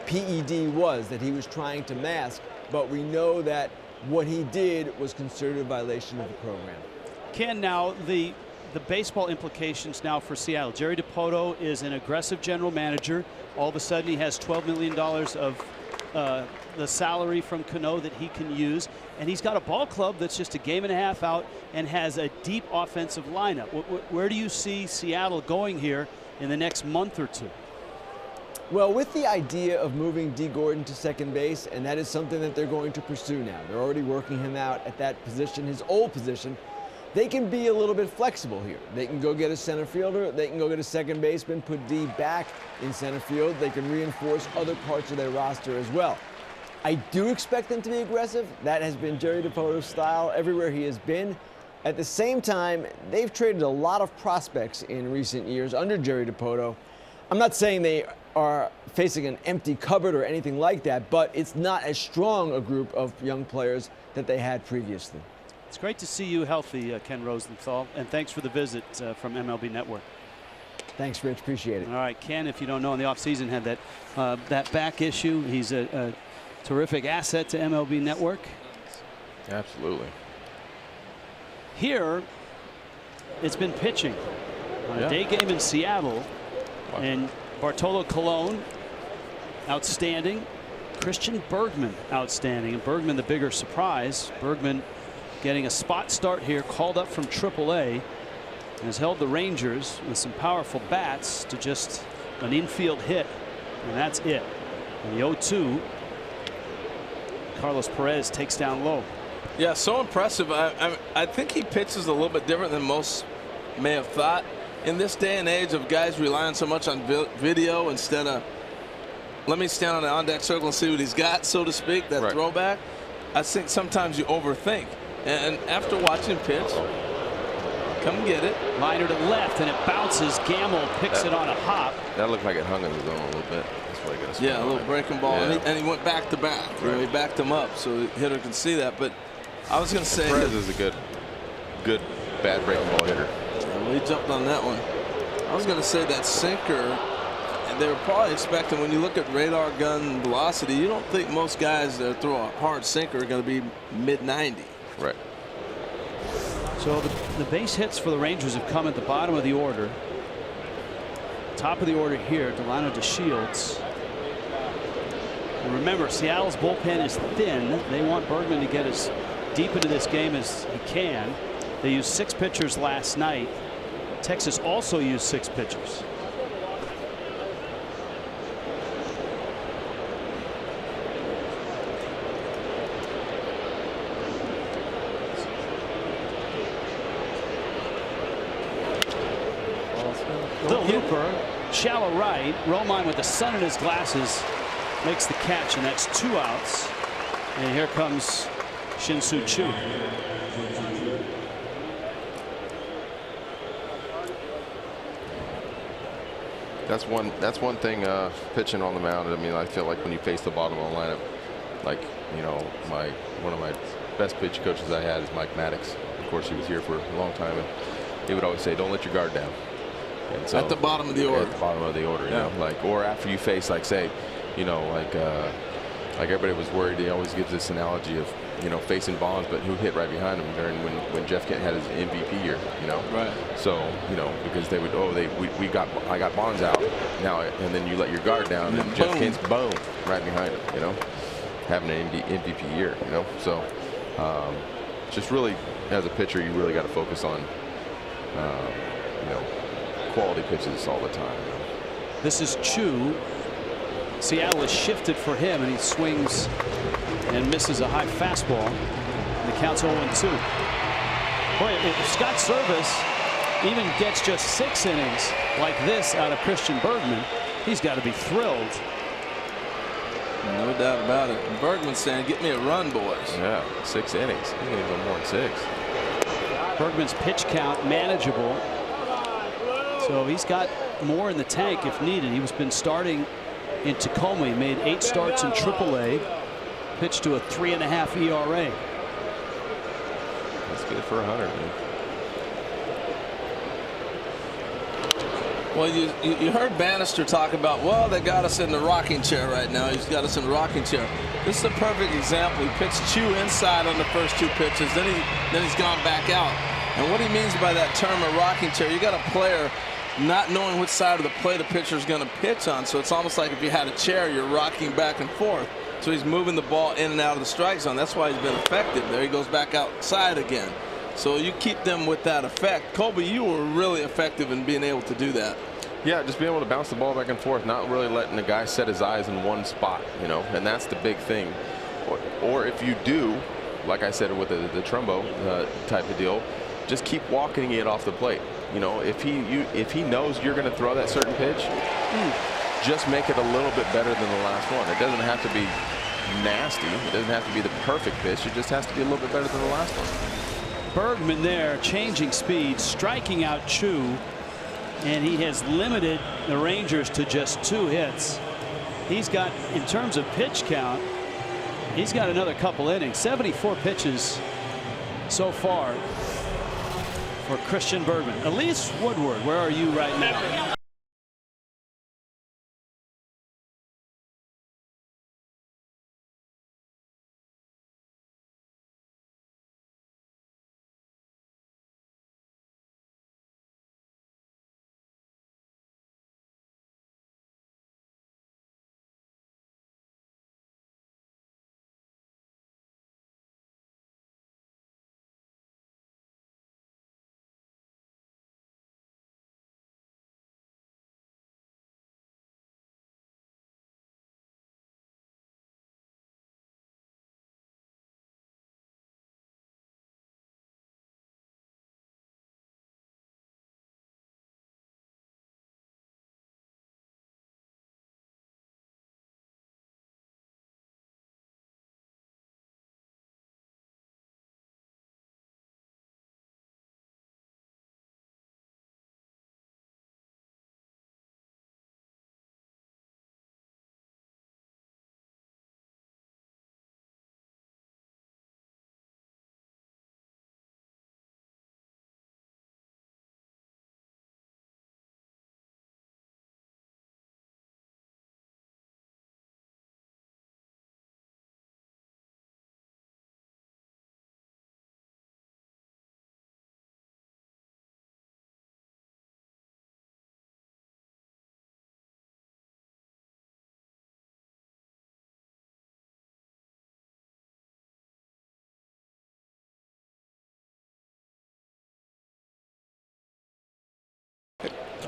PED was that he was trying to mask, but we know that what he did was considered a violation of the program. Ken, now the baseball implications now for Seattle. Jerry Dipoto is an aggressive general manager. All of a sudden he has $12 million of the salary from Cano that he can use, and he's got a ball club that's just a game and a half out and has a deep offensive lineup. Where do you see Seattle going here in the next month or two? Well, with the idea of moving Dee Gordon to second base, and that is something that they're going to pursue now. They're already working him out at that position, his old position. They can be a little bit flexible here. They can go get a center fielder. They can go get a second baseman, put Dee back in center field. They can reinforce other parts of their roster as well. I do expect them to be aggressive. That has been Jerry Dipoto's style everywhere he has been. At the same time, they've traded a lot of prospects in recent years under Jerry Dipoto. I'm not saying they are facing an empty cupboard or anything like that, but it's not as strong a group of young players that they had previously. It's great to see you healthy, Ken Rosenthal, and thanks for the visit from MLB Network. Thanks, Rich. Appreciate it. All right, Ken, if you don't know, in the offseason had that back issue. He's a terrific asset to MLB Network. Absolutely. Here, it's been pitching. A day game in Seattle, and Bartolo Colon, outstanding. Christian Bergman, outstanding. And Bergman, the bigger surprise. Bergman getting a spot start here, called up from AAA. has held the Rangers with some powerful bats to just an infield hit, and that's it. And the 0-2, Carlos Perez takes down low. Yeah, so impressive. I think he pitches a little bit different than most may have thought. In this day and age of guys relying so much on video instead of let me stand on the on-deck circle and see what he's got, so to speak, that throwback, I think sometimes you overthink. And after watching pitch, come get it. Liner to left, and it bounces. Gamble picks it on a hop. That looked like it hung in the zone a little bit. That's what I got to Yeah, a little breaking ball. Yeah. And he went back to back. You know, he backed him up so the hitter can see that. But I was going to say. Perez is a good bad breaking ball hitter. Well, he jumped on that one. I was going to say that sinker, and they were probably expecting, when you look at radar gun velocity, you don't think most guys that throw a hard sinker are going to be mid-90. Right. So the base hits for the Rangers have come at the bottom of the order. Top of the order here, Delano to Shields. And remember, Seattle's bullpen is thin. They want Bergman to get as deep into this game as he can. They used 6 pitchers last night. Texas also used 6 pitchers. The looper, shallow right. Romine with the sun in his glasses makes the catch, and that's 2 outs. And here comes Shin-Soo Choo. That's one thing pitching on the mound. I mean, I feel like when you face the bottom of the lineup, like, you know, one of my best pitch coaches I had is Mike Maddox. Of course, he was here for a long time, and he would always say, "Don't let your guard down." And so, at the bottom of the order. At the bottom of the order, you know, like, or after you face, like, say, you know, like everybody was worried. He always gives this analogy of, you know, facing Bonds, but who hit right behind him during when Jeff Kent had his MVP year, you know. Right. So, you know, because they would, I got Bonds out now, and then you let your guard down, and Jeff Kent's boom right behind him, you know, having an MVP year, you know. So, just really, as a pitcher, you really got to focus on, you know, quality pitches all the time. You know? This is Choo. Seattle has shifted for him, and he swings and misses a high fastball. And the count's 0-2. Boy, if Scott Service even gets just 6 innings like this out of Christian Bergman, he's got to be thrilled. No doubt about it. Bergman's saying, "Get me a run, boys." Yeah, 6 innings. He can go more than 6. Bergman's pitch count manageable. So he's got more in the tank if needed. He's been starting in Tacoma. He made 8 starts in AAA. Pitched to a 3.5 ERA. That's good for 100. Man. Well, you heard Bannister talk about, well, they got us in the rocking chair right now. He's got us in the rocking chair. This is a perfect example. He pitched Choo inside on the first 2 pitches. Then he's gone back out. And what he means by that term, a rocking chair, you got a player not knowing which side of the plate a pitcher is going to pitch on. So it's almost like if you had a chair, you're rocking back and forth. So he's moving the ball in and out of the strike zone. That's why he's been effective. There he goes back outside again. So you keep them with that effect. Colby, you were really effective in being able to do that. Yeah, just being able to bounce the ball back and forth, not really letting the guy set his eyes in one spot, you know, and that's the big thing. Or if you do, like I said with the Trumbo type of deal, just keep walking it off the plate. You know, if he knows you're going to throw that certain pitch, just make it a little bit better than the last one. It doesn't have to be nasty. It doesn't have to be the perfect pitch. It just has to be a little bit better than the last one. Bergman there changing speed, striking out Choo, and he has limited the Rangers to just 2 hits. He's got, in terms of pitch count, he's got another couple innings. 74 pitches so far for Christian Bergman. Elise Woodward, where are you right now?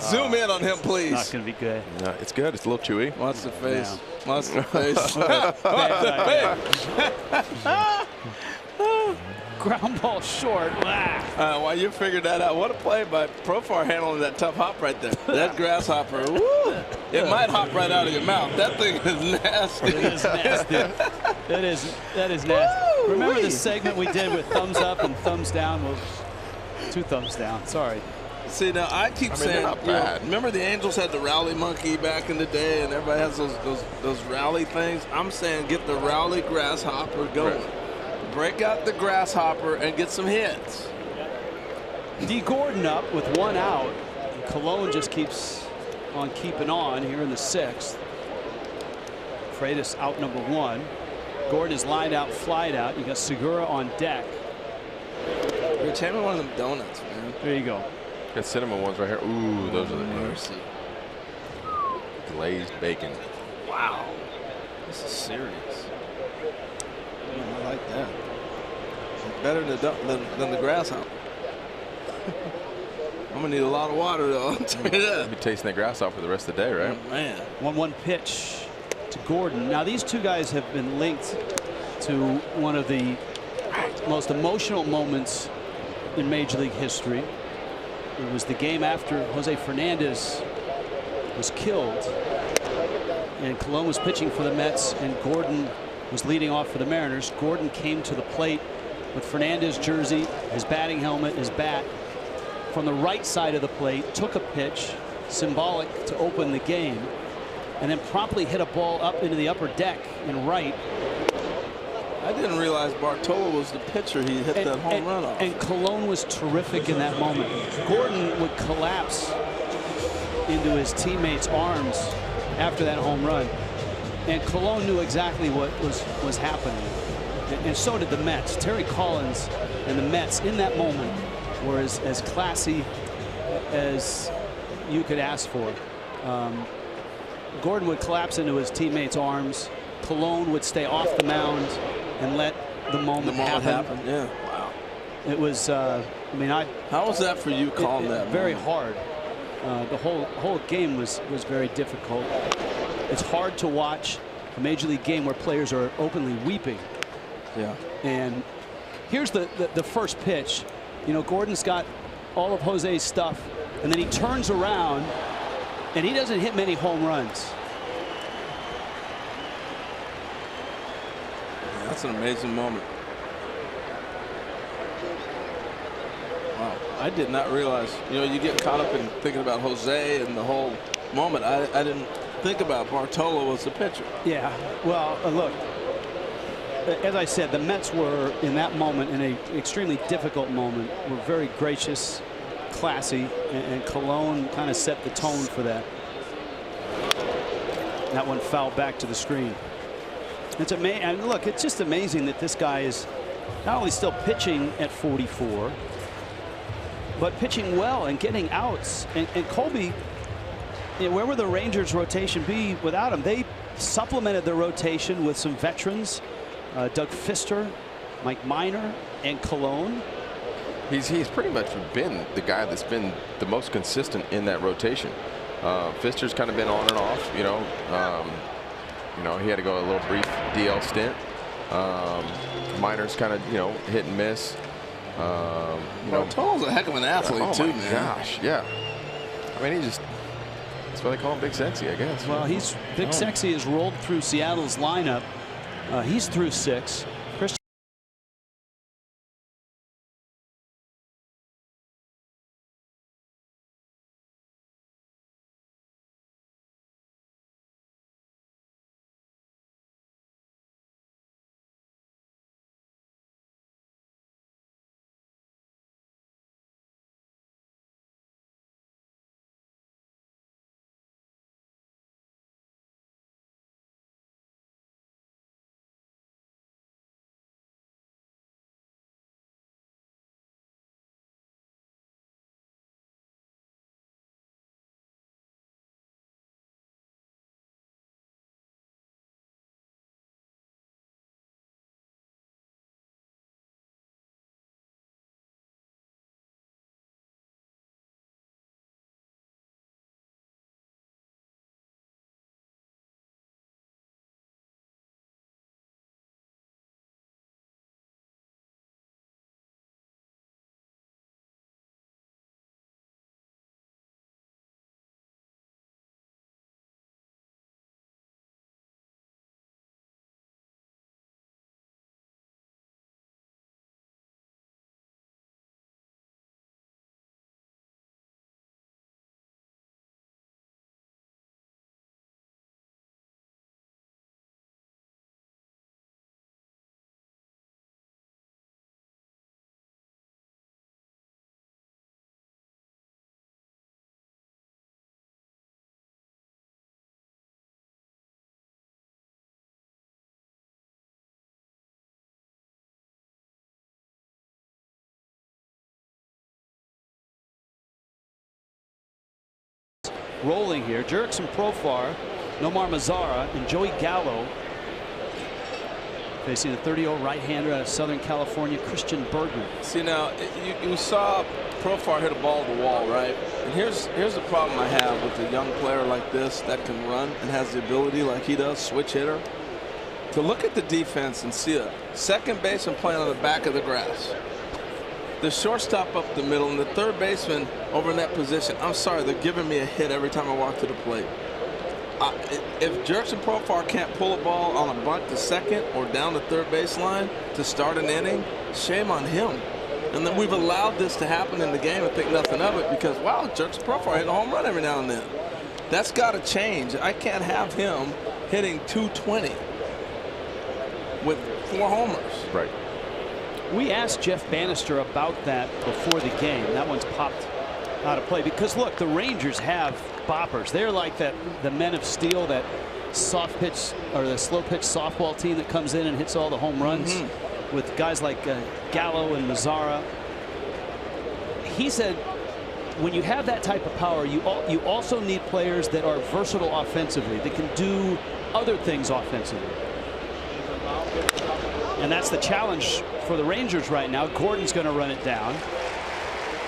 Zoom in on him, please. Not going to be good. No, it's good. It's a little chewy. Watch the face. Yeah. Watch the face. Watch the face. Ground ball short. While you figured that out, what a play by Profar handling that tough hop right there. That grasshopper, woo, it might hop right out of your mouth. That thing is nasty. It is nasty. That is nasty. Woo, Remember wee. the segment we did with thumbs up and thumbs down? Well, 2 thumbs down. Sorry. See, now I keep saying, not bad. Remember the Angels had the rally monkey back in the day, and everybody has those rally things. I'm saying get the rally grasshopper going. Right. Break out the grasshopper and get some hits. D. Gordon up with 1 out. Cologne just keeps on keeping on here in the 6th. Freitas out number 1. Gordon is lined out, flied out. You got Segura on deck. Rich, hand me one of them donuts, man. There you go. Got cinnamon ones right here. Ooh, those are the Mercy. glazed bacon. Wow. This is serious. I like that. Better than the grasshopper. I'm gonna need a lot of water though. I'll tell you that. You'll be tasting that grass off for the rest of the day, right? Oh, man. 1-1 pitch to Gordon. Now these two guys have been linked to one of the most emotional moments in Major League history. It was the game after Jose Fernandez was killed, and Cologne was pitching for the Mets, and Gordon was leading off for the Mariners. Gordon came to the plate with Fernandez jersey, his batting helmet, his bat, from the right side of the plate, took a pitch, symbolic to open the game, and then promptly hit a ball up into the upper deck in right. I didn't realize Bartolo was the pitcher he hit that home run off. And Cologne was terrific in that moment. Gordon would collapse into his teammates' arms after that home run. And Cologne knew exactly what was happening. And so did the Mets. Terry Collins and the Mets in that moment were as classy as you could ask for. Gordon would collapse into his teammates' arms. Cologne would stay off the mound and let the moment happen. Yeah. Wow. It was, I mean, how was that for you calling that? Very hard. The whole game was very difficult. It's hard to watch a Major League game where players are openly weeping. Yeah. And here's the first pitch. You know, Gordon's got all of Jose's stuff, and then he turns around, and he doesn't hit many home runs. That's an amazing moment. Wow. I did not realize, you know, you get caught up in thinking about Jose and the whole moment. I didn't think about Bartolo was the pitcher. Yeah, well, look, as I said, the Mets were in that moment, in an extremely difficult moment, were very gracious, classy, and Cologne kind of set the tone for that. That one fouled back to the screen. It's amazing. And look, it's just amazing that this guy is not only still pitching at 44, but pitching well and getting outs. And Colby, you know, where would the Rangers rotation be without him? They supplemented their rotation with some veterans, Doug Fister, Mike Minor, and Cologne. He's pretty much been the guy that's been the most consistent in that rotation. Fister's kind of been on and off, you know. You know, he had to go a little brief DL stint. Minor's kind of, you know, hit and miss. You know, Bartolo's a heck of an athlete too, man. Gosh, yeah. I mean, that's why they call him Big Sexy, I guess. Well, he's Big Sexy has rolled through Seattle's lineup. He's through 6. rolling here. Jurickson Profar, Nomar Mazara, and Joey Gallo facing the 30-year-old right-hander out of Southern California, Christian Bergman. See, now, you saw Profar hit a ball to the wall, right? And here's the problem I have with a young player like this that can run and has the ability like he does, switch hitter, to look at the defense and see a second baseman playing on the back of the grass, the shortstop up the middle, and the third baseman over in that position. I'm sorry, they're giving me a hit every time I walk to the plate. If Jurickson Profar can't pull a ball on a bunt to second or down the third baseline to start an inning, shame on him. And then we've allowed this to happen in the game and think nothing of it because, wow, Jurickson Profar hit a home run every now and then. That's got to change. I can't have him hitting 220 with 4 homers. Right. We asked Jeff Bannister about that before the game. That one's popped out of play because, look, the Rangers have boppers. They're like the men of steel, that soft pitch or the slow pitch softball team that comes in and hits all the home runs with guys like Gallo and Mazara. He said when you have that type of power, you also need players that are versatile offensively, that can do other things offensively. And that's the challenge for the Rangers right now. Gordon's going to run it down.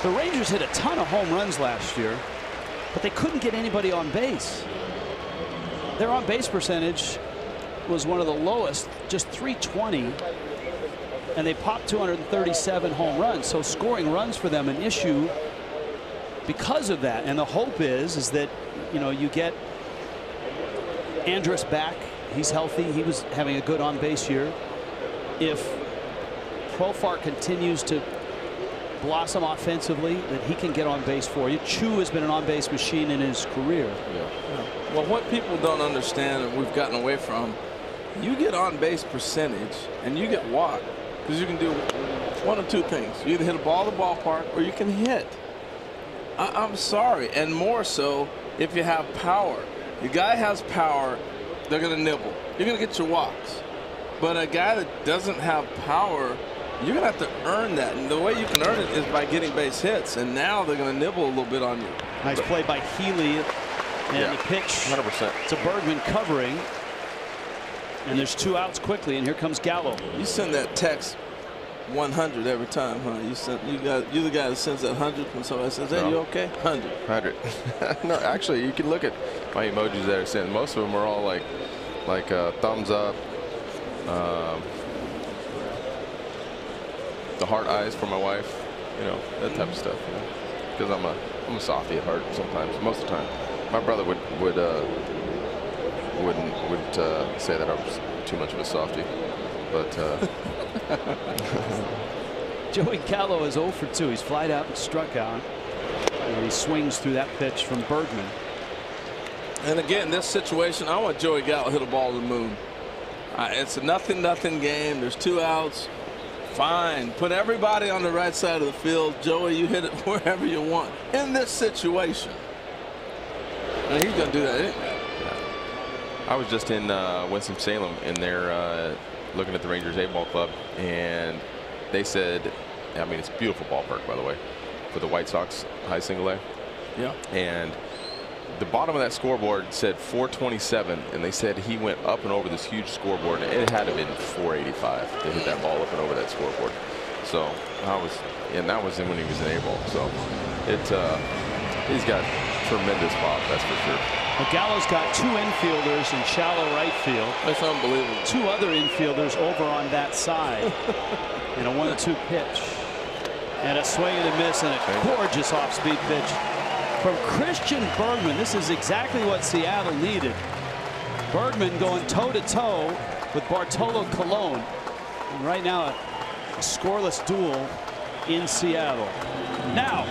The Rangers hit a ton of home runs last year, but they couldn't get anybody on base. Their on base percentage was one of the lowest, just .320, and they popped 237 home runs. So scoring runs for them an issue because of that. And the hope is that, you know, you get Andrus back. He's healthy. He was having a good on base year. If Profar continues to blossom offensively, that he can get on base for you. Chu has been an on base machine in his career. Well, what people don't understand and we've gotten away from, you get on base percentage and you get walk because you can do one of two things. You either hit a ball to the ballpark or you can hit. I'm sorry, and more so if you have power. The guy has power, they're going to nibble. You're going to get your walks. But a guy that doesn't have power, you're going to have to earn that. And the way you can earn it is by getting base hits. And now they're going to nibble a little bit on you. Nice play by Healy. And the pitch 100%. to Bergman covering. And there's 2 outs quickly. And here comes Gallo. You send that text 100 every time, huh? You're the guy that sends that 100 when somebody says, hey, you okay? 100. 100. No, actually, you can look at my emojis that are sent. Most of them are all like thumbs up. The heart eyes for my wife, you know, that type of stuff. Because I'm a softie at heart sometimes. Most of the time, my brother wouldn't say that I was too much of a softie, but Joey Gallo is 0 for 2. He's flied out and struck out, and he swings through that pitch from Bergman. And again, this situation, I want Joey Gallo to hit a ball to the moon. It's a nothing game. There's 2 outs. Fine. Put everybody on the right side of the field. Joey, you hit it wherever you want. In this situation. And he's going to do that anyway. I was just in Winston-Salem in there looking at the Rangers A-ball club, and they said, I mean, it's a beautiful ballpark, by the way, for the White Sox high single A. Yeah. And the bottom of that scoreboard said 427, and they said he went up and over this huge scoreboard, and it had to have been 485 to hit that ball up and over that scoreboard. So and that was when he was in A-ball. So he's got tremendous pop, that's for sure. Well, Gallo's got 2 infielders in shallow right field. That's unbelievable. 2 other infielders over on that side. And a 1-2 pitch. And a swing and a miss and a gorgeous off-speed pitch from Christian Bergman. This is exactly what Seattle needed. Bergman going toe-to-toe with Bartolo Colon. And right now, a scoreless duel in Seattle. Now,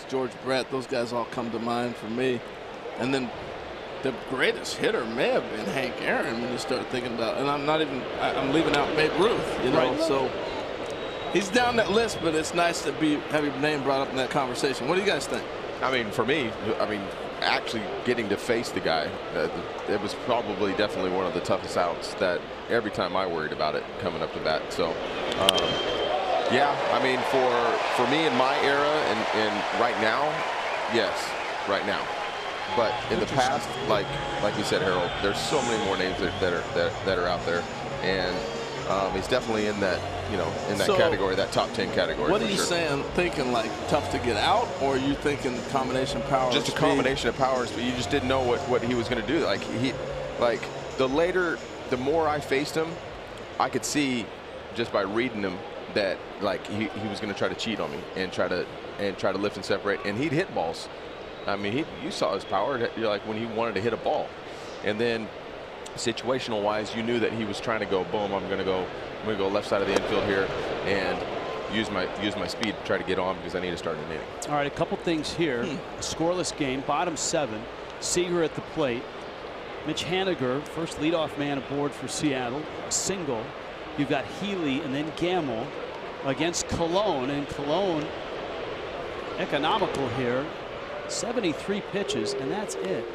George Brett, those guys all come to mind for me. And then the greatest hitter may have been Hank Aaron when you start thinking about, and I'm leaving out Babe Ruth, you know, right. So he's down that list, but it's nice to have your name brought up in that conversation. What do you guys think? I mean, for me, actually getting to face the guy, it was probably definitely one of the toughest outs that every time I worried about it coming up to bat. So, yeah, I mean, for me in my era and right now, yes, right now. But in the past, like you said, Harold, there's so many more names that are out there, and he's definitely in that, you know, in that category, that top 10 category. What are you saying? Thinking like tough to get out, or are you thinking combination of power? Just a combination of powers, but you just didn't know what he was going to do. Like the more I faced him, I could see just by reading him that like he was going to try to cheat on me and try to lift and separate, and he'd hit balls. I mean, you saw his power, like when he wanted to hit a ball, and then situational wise, you knew that he was trying to go boom. I'm going to go left side of the infield here and use my speed to try to get on because I need to start an inning. All right, a couple things here. A scoreless game, bottom 7. Seager at the plate. Mitch Haniger, first leadoff man aboard for Seattle, single. You've got Healy and then Gamble against Cologne, and Cologne economical here. 73 pitches, and that's it.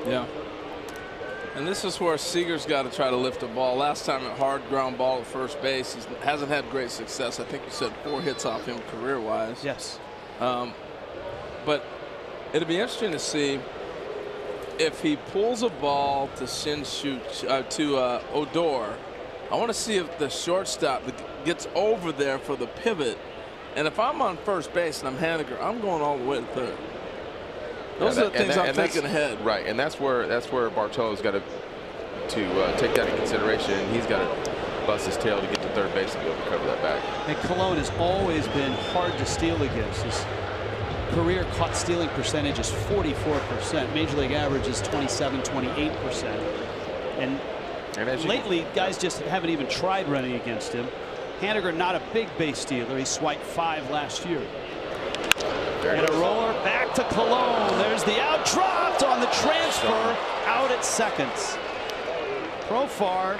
Yeah. And this is where Seager's got to try to lift the ball. Last time a hard ground ball at first base. He hasn't had great success. I think you said 4 hits off him career-wise. Yes. But it'll be interesting to see if he pulls a ball to Odor. I want to see if the shortstop gets over there for the pivot. And if I'm on first base and I'm Haniger, I'm going all the way to third. Those are the things I'm thinking ahead. Right, and that's where Bartolo's got to take that in consideration. And he's got to bust his tail to get to third base and be able to cover that back. And Cologne has always been hard to steal against. His career caught stealing percentage is 44%. Major League average is 27-28%. And lately, guys just haven't even tried running against him. Haniger, not a big base stealer. He swiped 5 last year. And a roller back to Cologne. There's the out, dropped on the transfer, out at second. Profar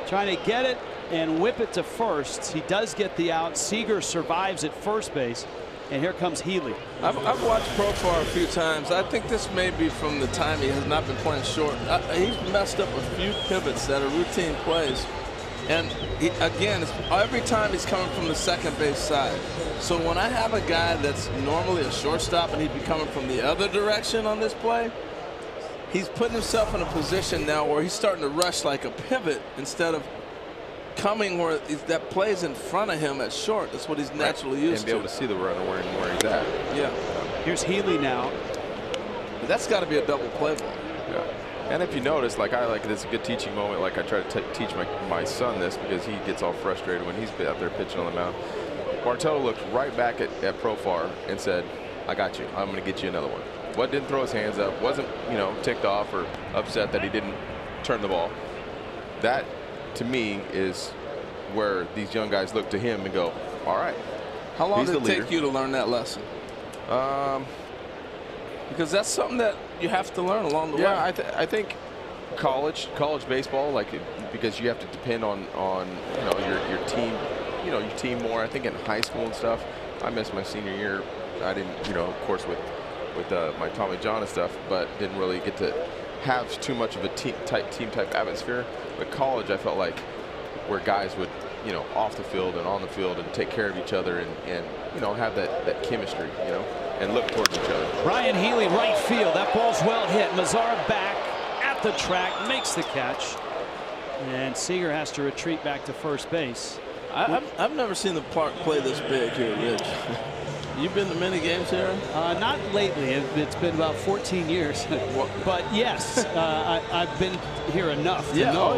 trying to get it and whip it to first. He does get the out. Seager survives at first base. And here comes Healy. I've watched Profar a few times. I think this may be from the time he has not been playing short. He's messed up a few pivots that are routine plays. And again, every time he's coming from the second base side. So when I have a guy that's normally a shortstop and he'd be coming from the other direction on this play, he's putting himself in a position now where he's starting to rush like a pivot instead of coming where that plays in front of him at short. That's what he's naturally used to. And be able to see the runner where he's at. Yeah. Here's Healy now. But that's got to be a double play ball. Yeah. And if you notice, like it's a good teaching moment. Like I try to teach my son this because he gets all frustrated when he's out there pitching on the mound. Bartolo looked right back at Profar and said, "I got you. I'm going to get you another one." Didn't throw his hands up. Wasn't ticked off or upset that he didn't turn the ball. That to me is where these young guys look to him and go, "All right." How long did it take you to learn that lesson? Because that's something that you have to learn along the way. Yeah, I think college baseball, because you have to depend on your team, your team more. I think in high school and stuff, I missed my senior year. I didn't, of course with my Tommy John and stuff, but didn't really get to have too much of a team type atmosphere. But college, I felt like where guys would, off the field and on the field and take care of each other and have that chemistry, and look towards each other. Brian Healy, right field. That ball's well hit. Mazar back at the track, makes the catch. And Seager has to retreat back to first base. I've never seen the park play this big here, Rich. You've been to many games here? Not lately. It's been about 14 years. But yes, I've been here enough to know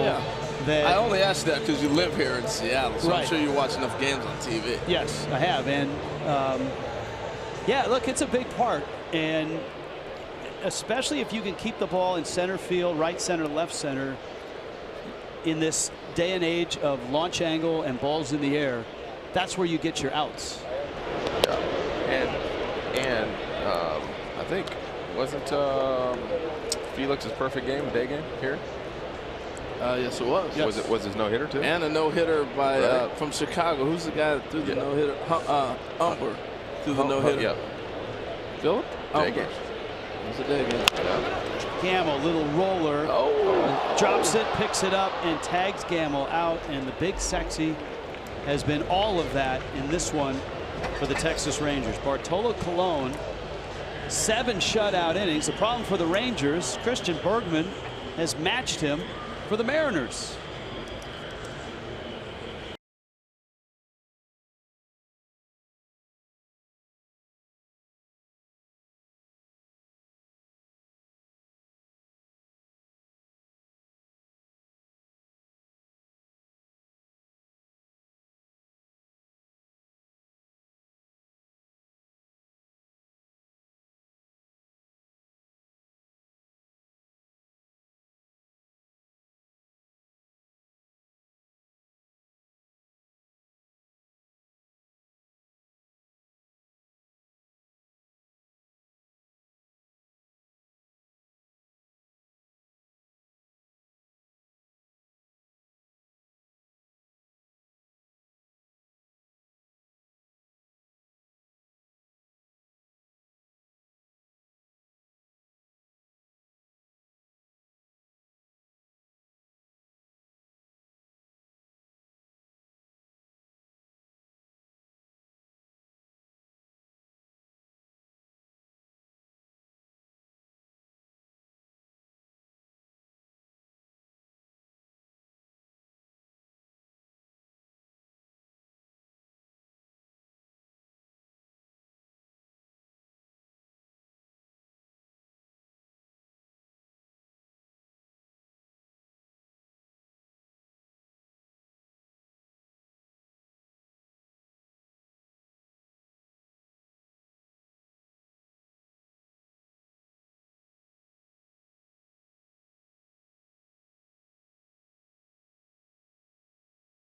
that. I only asked that because you live here in Seattle, so I'm sure you watch enough games on TV. Yes, I have. And yeah, look, it's a big part. And especially if you can keep the ball in center field, right center, left center, in this day and age of launch angle and balls in the air, that's where you get your outs. Yeah. And think, wasn't Felix's perfect game, a day game here? Yes, it was. Yes. Was his no-hitter too? And a no-hitter by from Chicago. Who's the guy that threw the no-hitter? Umber threw the no-hitter. Yeah. Philip? Day game. It was a day game. Yeah. Gamble, little roller. Drops it, picks it up, and tags Gamble out. And the big sexy has been all of that in this one for the Texas Rangers. Bartolo Colon, 7 shutout innings. The problem for the Rangers, Christian Bergman has matched him for the Mariners.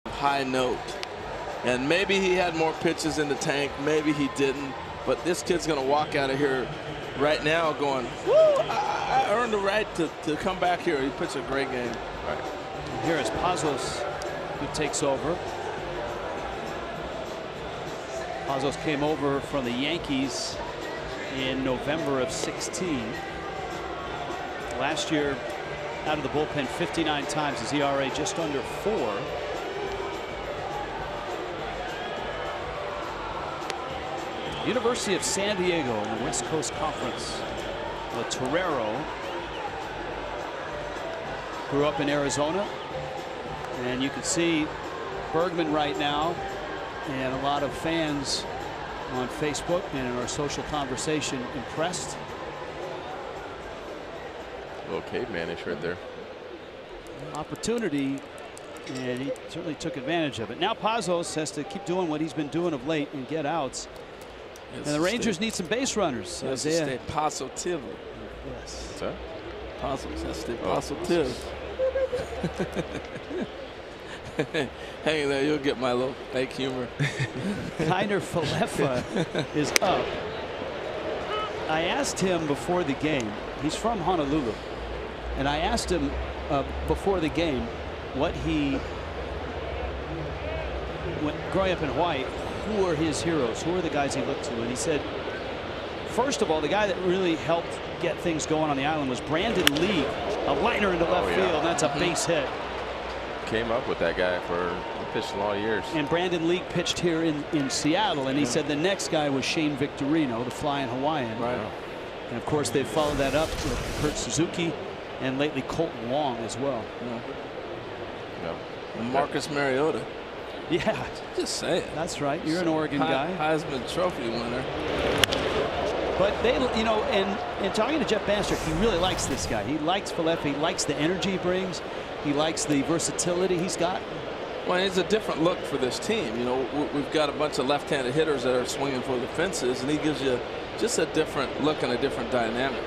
High note, and maybe he had more pitches in the tank, maybe he didn't, but this kid's gonna walk out of here right now going, woo, I earned the right to come back here. He pitched a great game. Right. And here is Pazos who takes over. Pazos came over from the Yankees in November of 16. Last year out of the bullpen 59 times, his ERA just under 4. University of San Diego in the West Coast Conference. The Torero grew up in Arizona, and you can see Bergman right now, and a lot of fans on Facebook and in our social conversation impressed. A little caveman-ish right there. Opportunity, and he certainly took advantage of it. Now Pazos has to keep doing what he's been doing of late and get outs. And the Rangers need some base runners. Yes, stay positive. Yes. What's that? Positive. Has to stay positive. Hang there, you'll get my little fake humor. Kiner Falefa is up. I asked him before the game. He's from Honolulu, and I asked him before the game what he, growing up in Hawaii, who are his heroes? Who are the guys he looked to? And he said, first of all, the guy that really helped get things going on the island was Brandon Lee, a liner into left field. And that's a base hit. Came up with that guy he pitched a lot of years. And Brandon Lee pitched here in Seattle, and he said the next guy was Shane Victorino, the flying Hawaiian. Right. And of course, they followed that up with Kurt Suzuki and lately Colton Wong as well. And Marcus Mariota. Yeah. Just say it. That's right. You're an Oregon guy. Heisman Trophy winner. But they, you know, and talking to Jeff Bannister, he really likes this guy. He likes Falefa. He likes the energy he brings. He likes the versatility he's got. Well, it's a different look for this team. You know, we've got a bunch of left-handed hitters that are swinging for the fences, and he gives you just a different look and a different dynamic.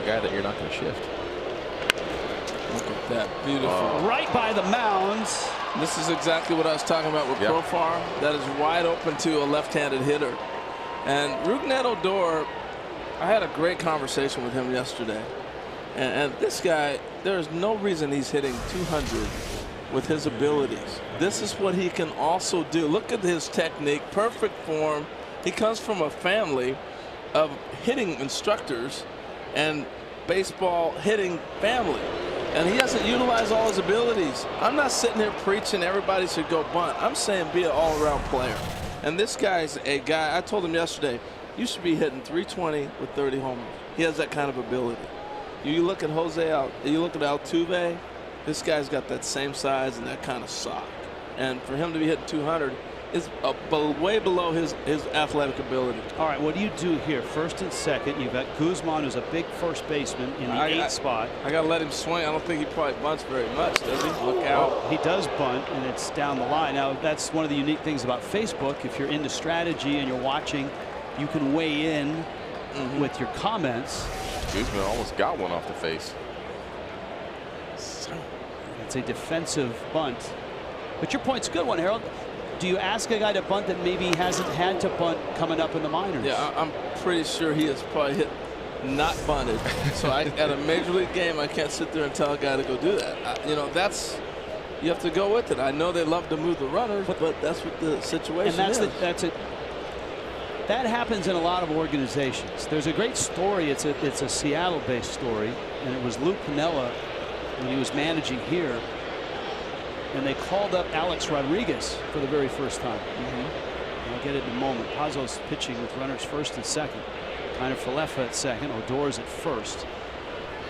A guy that you're not going to shift. Look at that, beautiful. Right by the mounds. This is exactly what I was talking about with Profar. That is wide open to a left-handed hitter. And Rougned Odor, I had a great conversation with him yesterday. And this guy, there's no reason he's hitting 200 with his abilities. This is what he can also do. Look at his technique, perfect form. He comes from a family of hitting instructors and baseball hitting family. And he hasn't utilized all his abilities. I'm not sitting here preaching everybody should go bunt. I'm saying be an all-around player. And this guy's a guy, I told him yesterday, you should be hitting 320 with 30 homers. He has that kind of ability. You look at you look at Altuve, this guy's got that same size and that kind of sock. And for him to be hitting 200 is way below his athletic ability. All right, what do you do here? First and second, you've got Guzman, who's a big first baseman in the 8th spot. I got to let him swing. I don't think he probably bunts very much, does he? Look out. Well, he does bunt, and it's down the line. Now, that's one of the unique things about Facebook. If you're into strategy and you're watching, you can weigh in with your comments. Guzman almost got one off the face. It's a defensive bunt. But your point's a good one, Harold. Do you ask a guy to bunt that maybe hasn't had to bunt coming up in the minors? Yeah, I'm pretty sure he has probably hit not bunted. So at a major league game, I can't sit there and tell a guy to go do that. You know, you have to go with it. I know they love to move the runners, but that's what the situation is. That happens in a lot of organizations. There's a great story. It's a Seattle-based story, and it was Lou Piniella when he was managing here. And they called up Alex Rodriguez for the very first time. I'll get it in a moment. Pazos pitching with runners first and second. Kind of Falefa at second. Odor's at first.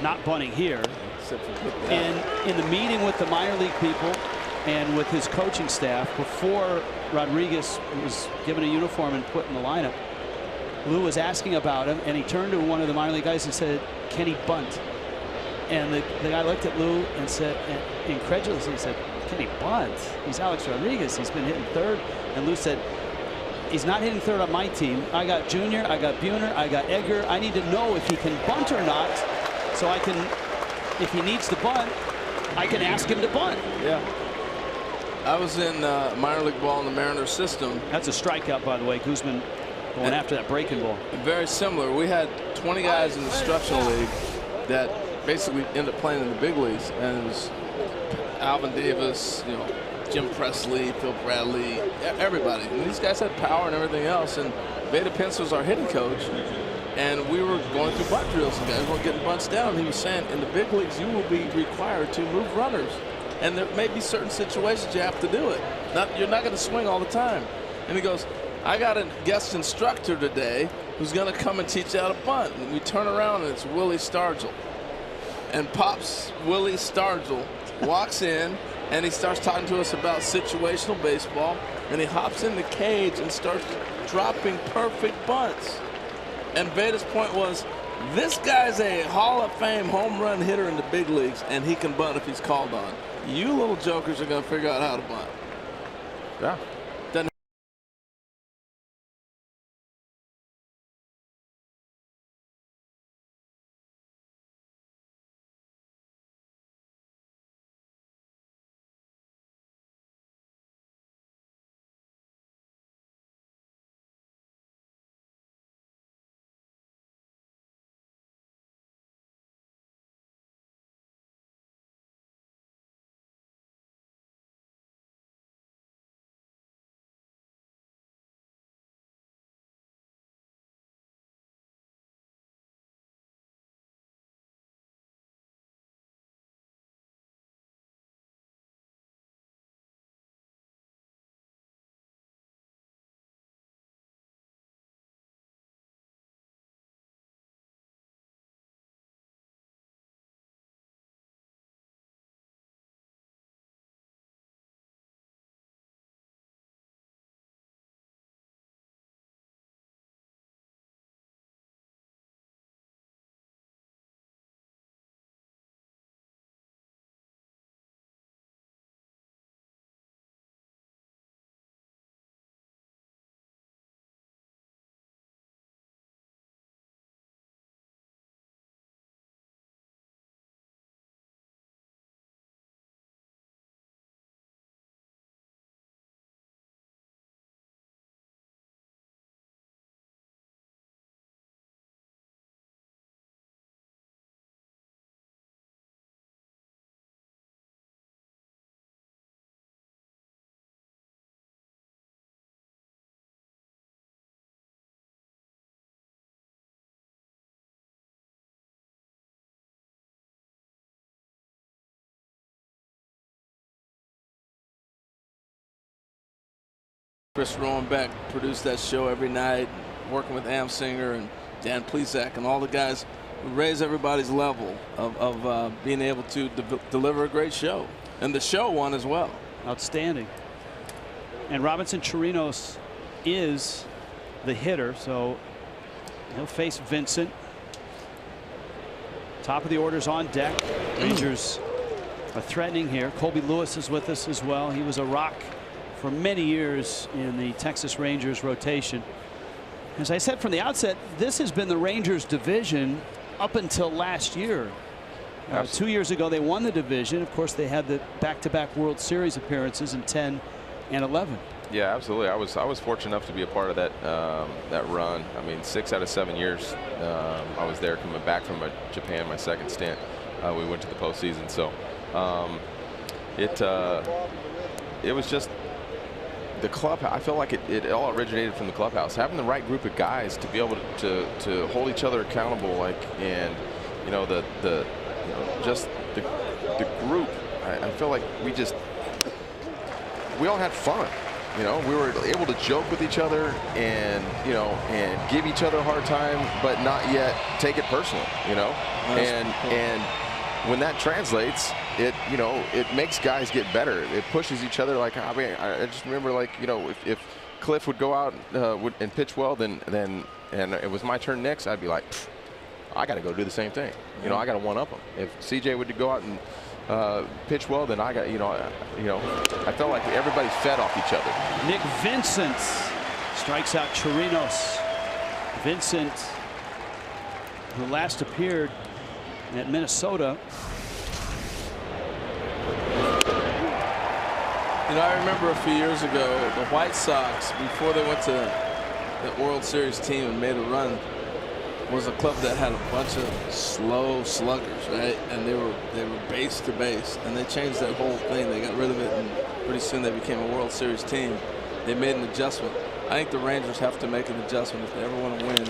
Not bunting here. And in the meeting with the minor league people and with his coaching staff before Rodriguez was given a uniform and put in the lineup, Lou was asking about him, and he turned to one of the minor league guys and said, "Can he bunt?" And the guy looked at Lou and said, incredulously, he said, "Can he bunt? He's Alex Rodriguez. He's been hitting third." And Lou said, "He's not hitting third on my team. I got Junior, I got Buhner, I got Edgar. I need to know if he can bunt or not, so I can, if he needs to bunt, I can ask him to bunt." Yeah. I was in minor league ball in the Mariners system. That's a strikeout, by the way. Guzman going after that breaking ball. Very similar. We had 20 guys in the instructional league that basically ended up playing in the big leagues, and it was Alvin Davis, you know, Jim Presley, Phil Bradley, everybody. And these guys had power and everything else. And Veda Pence was our hitting coach, and we were going through bunt drills. And guys weren't getting bunts down. He was saying, in the big leagues, you will be required to move runners, and there may be certain situations you have to do it. You're not going to swing all the time. And he goes, "I got a guest instructor today who's going to come and teach you how to bunt." And we turn around, and it's Willie Stargell. And pops Willie Stargell walks in, and he starts talking to us about situational baseball, and he hops in the cage and starts dropping perfect bunts. And Veda's point was, this guy's a Hall of Fame home run hitter in the big leagues, and he can bunt if he's called on. You little jokers are going to figure out how to bunt. Yeah. Chris Rowenbeck produced that show every night, working with Am Singer and Dan Plesac and all the guys who raise everybody's level of being able to deliver a great show. And the show won as well. Outstanding. And Robinson Chirinos is the hitter, so he'll face Vincent. Top of the order's on deck. Rangers are threatening here. Colby Lewis is with us as well. He was a rock for many years in the Texas Rangers rotation. As I said from the outset, this has been the Rangers division up until last year. 2 years ago they won the division. Of course they had the back-to-back World Series appearances in 10 and 11. Yeah, absolutely. I was fortunate enough to be a part of that that run. I mean, 6 out of 7 years I was there, coming back from Japan, my second stint. We went to the postseason, so it was just the club. I feel like it all originated from the clubhouse, having the right group of guys to be able to hold each other accountable, and just the group. I feel like we all had fun. We were able to joke with each other and give each other a hard time, but not yet take it personal. And when that translates, it makes guys get better. It pushes each other. Like, I mean, I just remember, like, if Cliff would go out and pitch well, then and it was my turn next, I'd be like, I got to go do the same thing. I got to one up him. If CJ would go out and pitch well, then I got, I felt like everybody fed off each other. Nick Vincent strikes out Chirinos. Vincent, who last appeared at Minnesota. I remember a few years ago, the White Sox, before they went to the World Series team and made a run, was a club that had a bunch of slow sluggers, right? And they were base to base, and they changed that whole thing. They got rid of it, and pretty soon they became a World Series team. They made an adjustment. I think the Rangers have to make an adjustment if they ever want to win.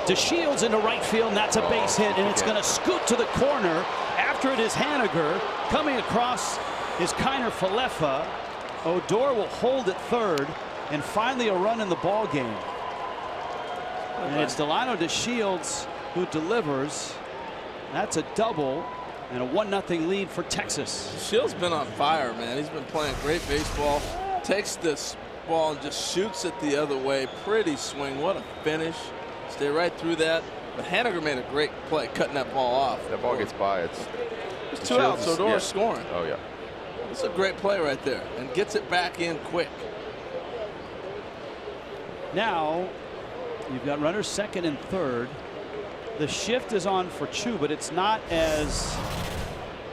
DeShields into right field, and that's a base hit, and it's going to scoot to the corner. After it is Haniger. Coming across is Kiner Falefa. Odor will hold at third, and finally a run in the ball game. And it's Delano DeShields who delivers. That's a double and a 1-0 lead for Texas. DeShields been on fire, man. He's been playing great baseball. Takes this ball and just shoots it the other way. Pretty swing. What a finish. Stay right through that. But Haniger made a great play cutting that ball off. That ball gets by. It's 2 outs. Odor's scoring. Oh, yeah. It's a great play right there, and gets it back in quick. Now you've got runners second and third. The shift is on for Chu, but it's not as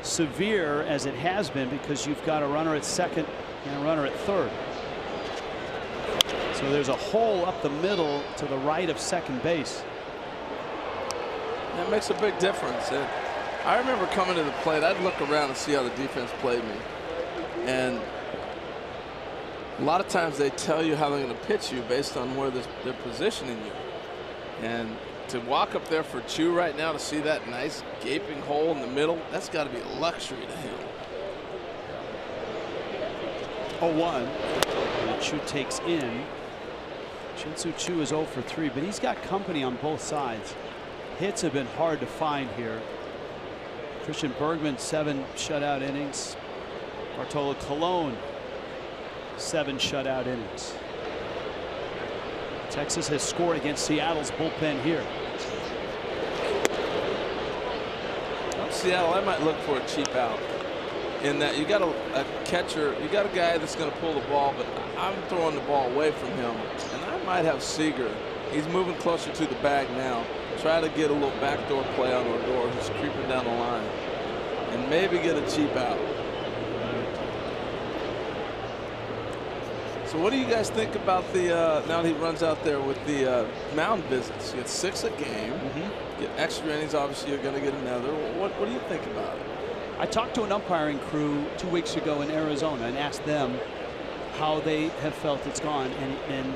severe as it has been because you've got a runner at second and a runner at third. So there's a hole up the middle to the right of second base. That makes a big difference. And I remember coming to the plate, I'd look around and see how the defense played me. And a lot of times they tell you how they're going to pitch you based on where they're positioning you. And to walk up there for Chu right now to see that nice gaping hole in the middle, that's got to be a luxury to him. 0-1. And Chu takes in. Shin-Soo Choo is 0 for 3, but he's got company on both sides. Hits have been hard to find here. Christian Bergman, 7 shutout innings. Bartolo Colon, 7 shutout innings. Texas has scored against Seattle's bullpen here. Seattle, I might look for a cheap out. In that you got a catcher, you got a guy that's going to pull the ball, but I'm throwing the ball away from him, and I might have Seager. He's moving closer to the bag now. Try to get a little backdoor play on Odor, who's creeping down the line, and maybe get a cheap out. So what do you guys think about the now that he runs out there with the mound visits? You get 6 a game. Get extra innings. Obviously, you're going to get another. What do you think about it? I talked to an umpiring crew 2 weeks ago in Arizona and asked them how they have felt it's gone. And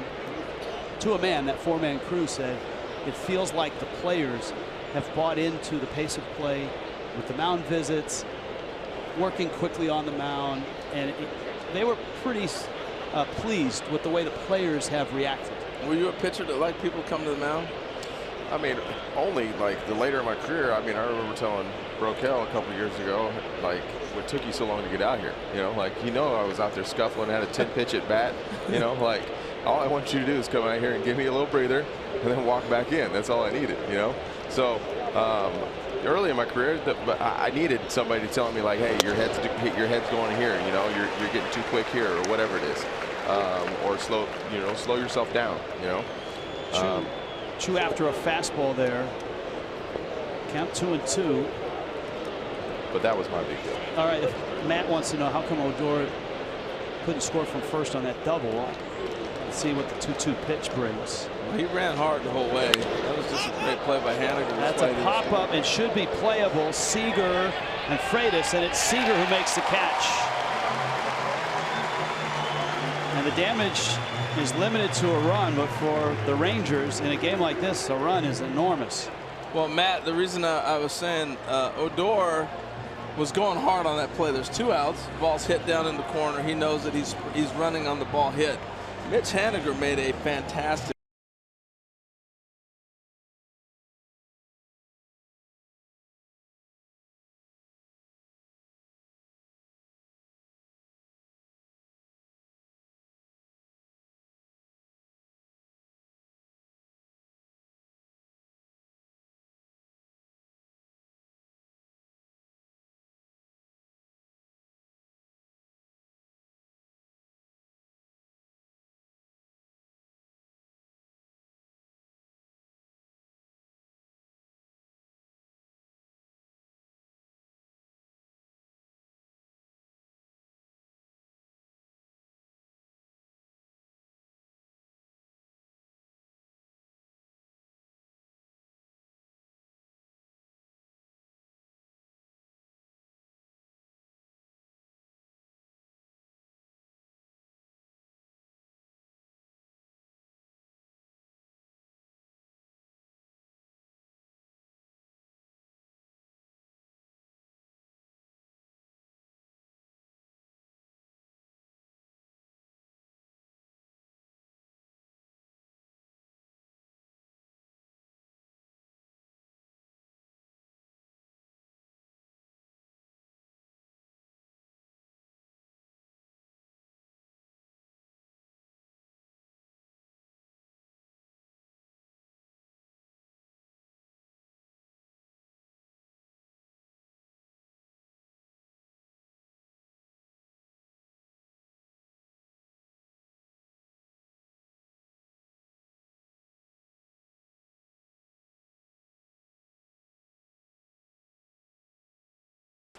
to a man, that 4-man crew said it feels like the players have bought into the pace of play with the mound visits, working quickly on the mound, and they were pretty pleased with the way the players have reacted. Were you a pitcher that liked people come to the mound? I mean, only like the later in my career. I mean, I remember telling Broquel a couple years ago, like, what took you so long to get out here? You know, like, I was out there scuffling, had a 10-pitch at bat. You know, like, all I want you to do is come out here and give me a little breather and then walk back in. That's all I needed, you know? So early in my career, but I needed somebody telling me, like, hey, your head's going here, you know, you're getting too quick here, or whatever it is. Or slow yourself down, you know? Chew after a fastball there. Count 2-2. But that was my big deal. All right, Matt wants to know how come Odor couldn't score from first on that double. Let's see what the 2-2 pitch brings. Well, he ran hard the whole way. That was just a great play by Haniger. That's a pop-up and should be playable. Seager and Freitas, and it's Seager who makes the catch. And the damage is limited to a run, but for the Rangers in a game like this, a run is enormous. Well, Matt, the reason I was saying Odor was going hard on that play. There's 2 outs. Ball's hit down in the corner. He knows that he's running on the ball hit. Mitch Haniger made a fantastic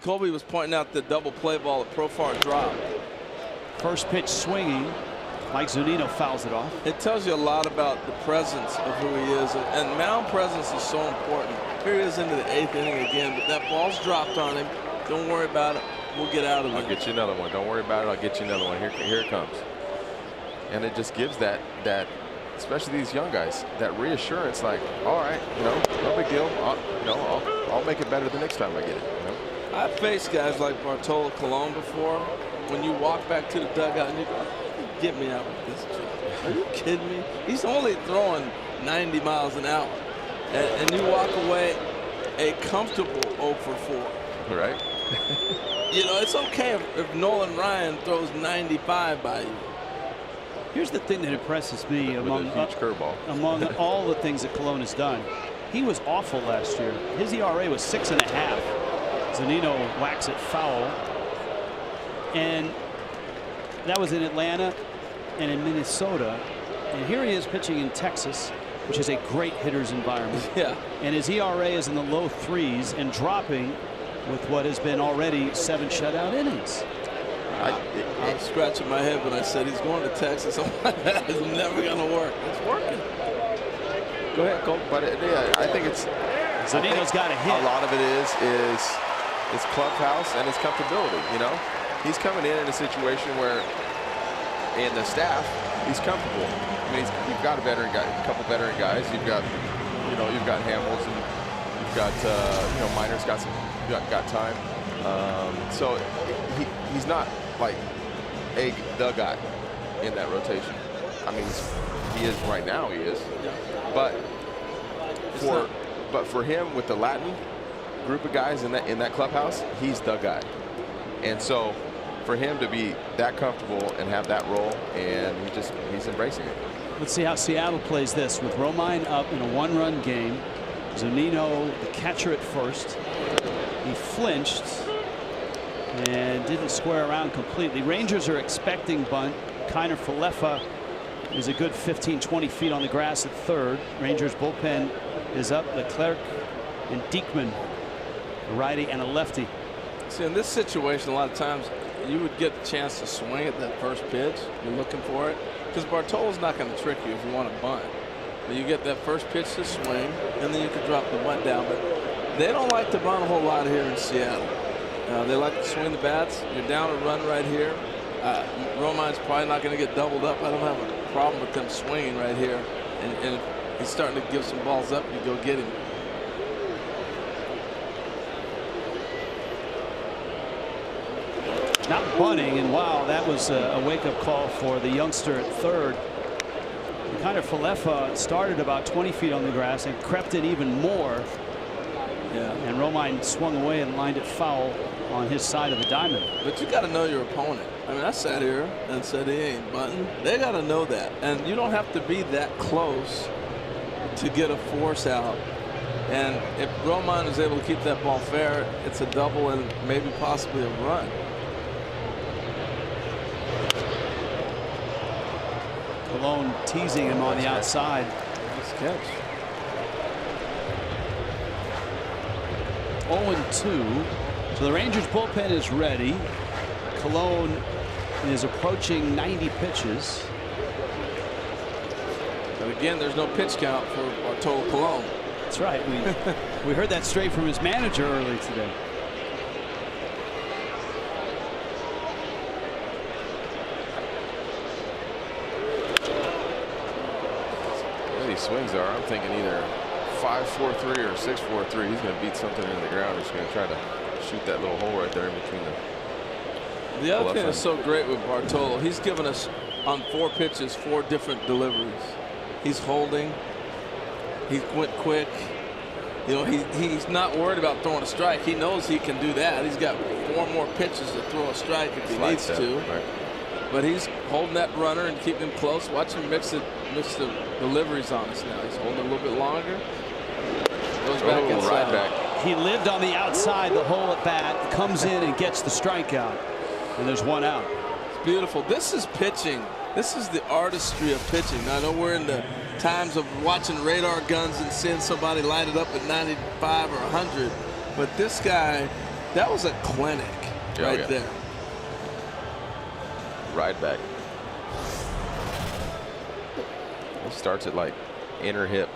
Colby was pointing out the double play ball that Profar dropped. First pitch swinging. Mike Zunino fouls it off. It tells you a lot about the presence of who he is, and mound presence is so important. Here he is into the 8th inning again, but that ball's dropped on him. Don't worry about it. We'll get out of it. I'll get you another one. Don't worry about it. I'll get you another one. Here it comes. And it just gives that especially these young guys, that reassurance, like, all right, no big deal. I'll make it better the next time I get it. I've faced guys like Bartolo Colon before. When you walk back to the dugout and you go, get me out with this job. Are you kidding me? He's only throwing 90 miles an hour. And you walk away a comfortable 0 for 4. Right. It's okay if Nolan Ryan throws 95 by you. Here's the thing that impresses me among all the things that Colon has done. He was awful last year. His ERA was 6.5. Zunino whacks it foul. And that was in Atlanta and in Minnesota. And here he is pitching in Texas, which is a great hitter's environment. Yeah. And his ERA is in the low 3s and dropping with what has been already 7 shutout innings. I'm scratching my head when I said he's going to Texas. I'm like, that is never going to work. It's working. Go ahead, Cole. But I think it's. Zunino's got a hit. A lot of it is clubhouse and his comfortability. He's coming in a situation where, in the staff, he's comfortable. I mean, you've got a couple veteran guys. You've got Hamels, and you've got Minor's got time. So he's not like the guy. in that rotation. I mean, he is right now. He is, but for him with the Latin group of guys in that clubhouse, he's the guy. And so for him to be that comfortable and have that role, and he's embracing it. Let's see how Seattle plays this with Romine up in a one-run game. Zunino, the catcher at first. He flinched and didn't square around completely. Rangers are expecting bunt. Kiner Falefa is a good 15-20 feet on the grass at third. Rangers bullpen is up. Leclerc and Diekman, a righty and a lefty. See, in this situation, a lot of times you would get the chance to swing at that first pitch. You're looking for it because Bartolo's not going to trick you if you want to bunt. But you get that first pitch to swing, and then you can drop the bunt down. But they don't like to bunt a whole lot here in Seattle. They like to swing the bats. You're down a run right here. Romine's probably not going to get doubled up. I don't have a problem with them swinging right here. And if he's starting to give some balls up, you go get him. Not bunting, and wow, that was a wake-up call for the youngster at third. Kiner Falefa started about 20 feet on the grass and crept in even more. Yeah. And Romine swung away and lined it foul on his side of the diamond. But you got to know your opponent. I mean, I sat here and said he ain't bunting. They got to know that. And you don't have to be that close to get a force out. And if Romine is able to keep that ball fair, it's a double and maybe possibly a run. Cologne teasing him on the outside. Nice catch. 0-2. So the Rangers bullpen is ready. Cologne is approaching 90 pitches. But again, there's no pitch count for Bartolo Cologne. That's right. We heard that straight from his manager early today. These swings are, I'm thinking either 5-4-3 or 6-4-3. He's going to beat something into the ground. He's going to try to shoot that little hole right there in between them. The other thing that's so great with Bartolo, he's given us on 4 pitches 4 different deliveries. He's holding. He went quick. You know, he's not worried about throwing a strike. He knows he can do that. He's got 4 more pitches to throw a strike if he needs to. Right. But he's holding that runner and keeping him close. Watch him mix the deliveries on us now. He's holding a little bit longer. Goes back inside. Right back. He lived on the outside the hole at bat, comes in and gets the strikeout. And there's 1 out. It's beautiful. This is pitching. This is the artistry of pitching. Now, I know we're in the times of watching radar guns and seeing somebody light it up at 95 or 100. But this guy, that was a clinic right there. Ride back. He starts at like inner hip.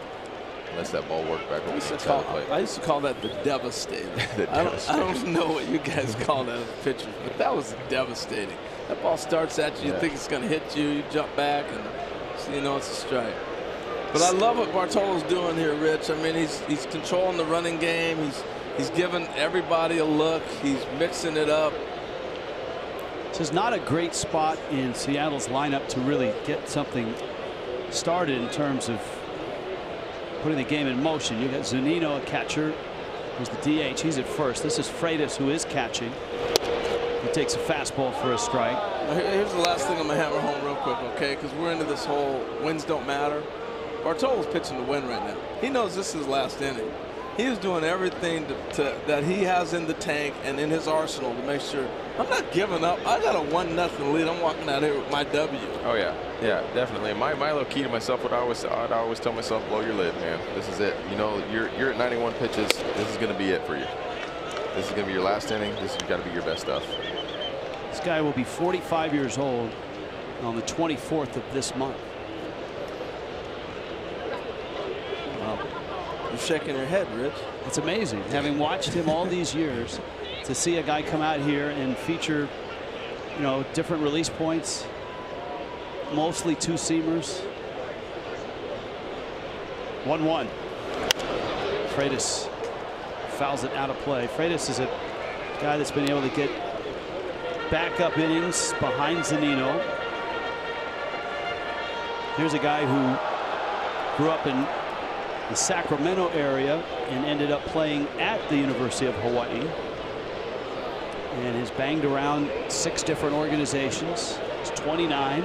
Lets that ball work back over the inside plate. I used to call that the devastator. I don't know what you guys call that as pitchers, but that was devastating. That ball starts at you, you think it's going to hit you, you jump back, and so you know it's a strike. But I love what Bartolo's doing here, Rich. I mean, he's controlling the running game. He's giving everybody a look. He's mixing it up. This is not a great spot in Seattle's lineup to really get something started in terms of putting the game in motion. You got Zunino, a catcher, who's the DH. He's at first. This is Freitas, who is catching. He takes a fastball for a strike. Here's the last thing I'm going to hammer home real quick, okay? Because we're into this whole wins don't matter. Bartolo's pitching to win right now. He knows this is his last inning. He is doing everything that he has in the tank and in his arsenal to make sure I'm not giving up. I got a 1-0 lead. I'm walking out here with my W. Oh yeah, definitely. My little key to myself, I'd always tell myself, blow your lid, man. This is it. You know, you're at 91 pitches. This is going to be it for you. This is going to be your last inning. This has got to be your best stuff. This guy will be 45 years old on the 24th of this month. Wow. You're shaking your head, Rich. It's amazing, having watched him all these years, to see a guy come out here and feature, you know, different release points, mostly 2-seamers. 1-1. Freitas fouls it out of play. Freitas is a guy that's been able to get backup innings behind Zunino. Here's a guy who grew up in the Sacramento area and ended up playing at the University of Hawaii and has banged around 6 different organizations. He's 29.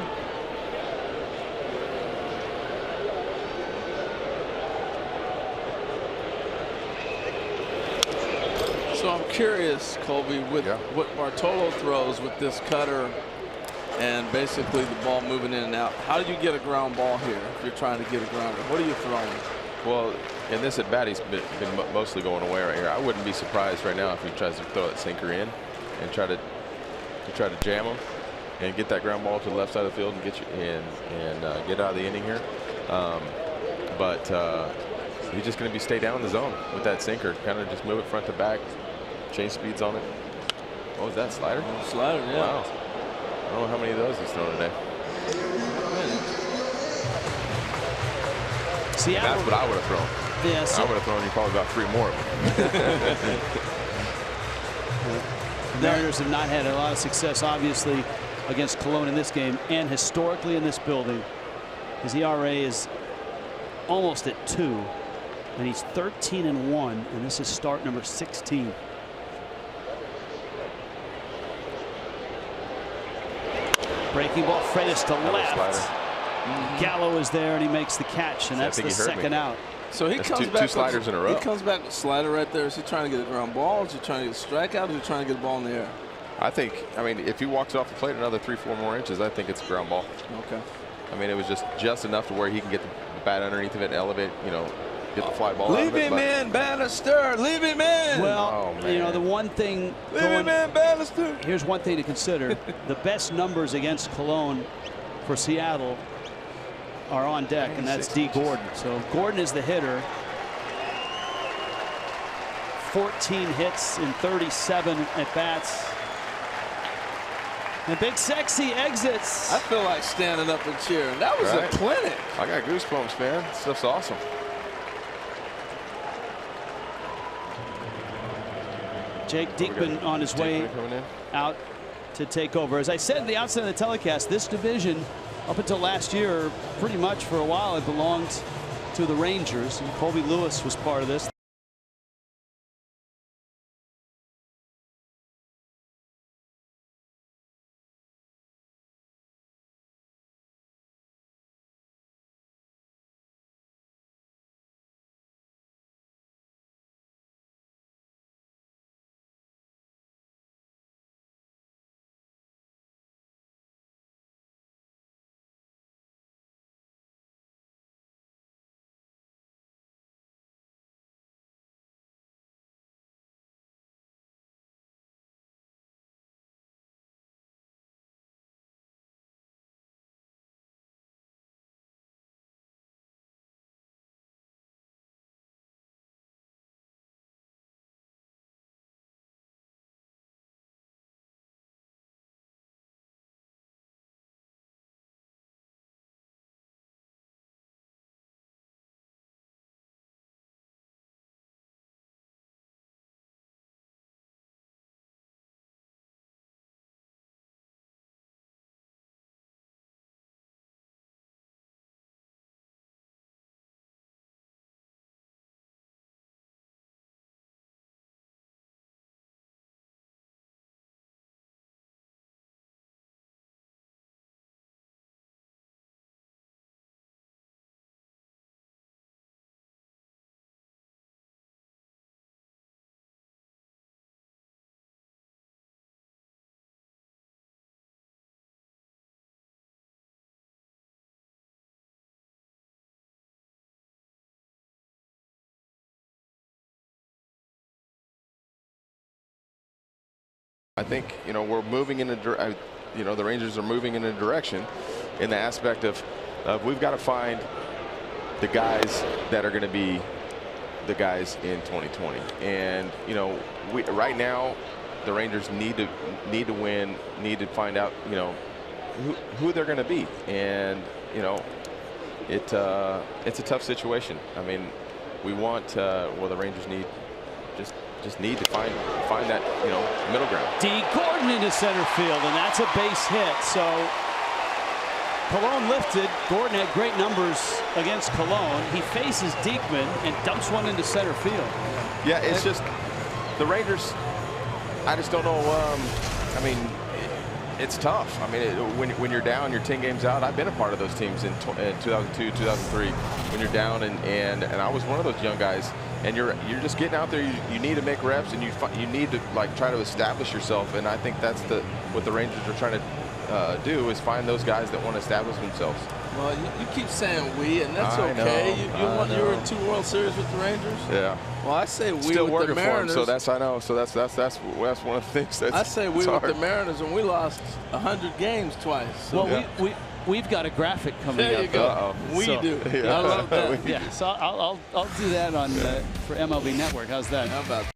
So I'm curious, Colby, with what Bartolo throws with this cutter and basically the ball moving in and out, how do you get a ground ball here if you're trying to get a grounder? What are you throwing? Well, in this at bat, he's been mostly going away right here. I wouldn't be surprised right now if he tries to throw that sinker in and try to jam him and get that ground ball to the left side of the field and get you and get out of the inning here. But he's just going to be stay down in the zone with that sinker, kind of just move it front to back, change speeds on it. What was that, slider? Slider, yeah. Wow. I don't know how many of those he's thrown today. Seattle. That's what I would have thrown. Yeah, I would have thrown you probably about 3 more of them. The Mariners have not had a lot of success, obviously, against Cologne in this game, and historically in this building. His ERA is almost at 2, and he's 13-1, and this is start number 16. Breaking ball, Freitas to left. Gallo is there, and he makes the catch, and that's the second out. So he comes back. 2 sliders in a row. He comes back with a slider right there. Is he trying to get a ground ball? Is he trying to get a strikeout? Or is he trying to get a ball in the air? I mean, if he walks off the plate another 3-4 more inches, I think it's a ground ball. Okay. I mean, it was just enough to where he can get the bat underneath of it and elevate, get the fly ball out Leave of it. him in, Bannister. Leave him in. Well, the one thing. Leave him in, Bannister. Here's one thing to consider. The best numbers against Cologne for Seattle are on deck, and that's D. Gordon. So Gordon is the hitter. 14 hits in 37 at bats. The Big Sexy exits. I feel like standing up and cheering. That was a clinic. I got goosebumps, man. This stuff's awesome. Jake Diekman on his way out to take over. As I said at the outset of the telecast, this division, up until last year, pretty much for a while, it belonged to the Rangers. And Colby Lewis was part of this. I think, we're moving in the Rangers are moving in a direction in the aspect of we've got to find the guys that are going to be the guys in 2020. And, right now the Rangers need to win, need to find out, who they're going to be. And, it's a tough situation. I mean, we want, the Rangers need just need to find that middle ground. D. Gordon into center field, and that's a base hit. So Cologne lifted. Gordon had great numbers against Cologne. He faces Diekman and dumps one into center field. Yeah, it's just the Rangers. I just don't know. I mean, it's tough. I mean, when you're down, you're 10 games out. I've been a part of those teams in 2002, 2003. When you're down, and I was one of those young guys. And you're just getting out there. You need to make reps, and you need to like try to establish yourself. And I think that's what the Rangers are trying to do, is find those guys that want to establish themselves. Well, you keep saying we, and that's okay. You were in 2 World Series with the Rangers. Yeah. Well, I say we Still with working the Mariners. for them, so I know. So that's one of the things that's. I say we hard. with the Mariners, and we lost 100 games twice. So. Well, we've got a graphic coming up. There you go. We do. Yeah. I love that. Yeah, so I'll do that on for MLB Network. How's that? How about that?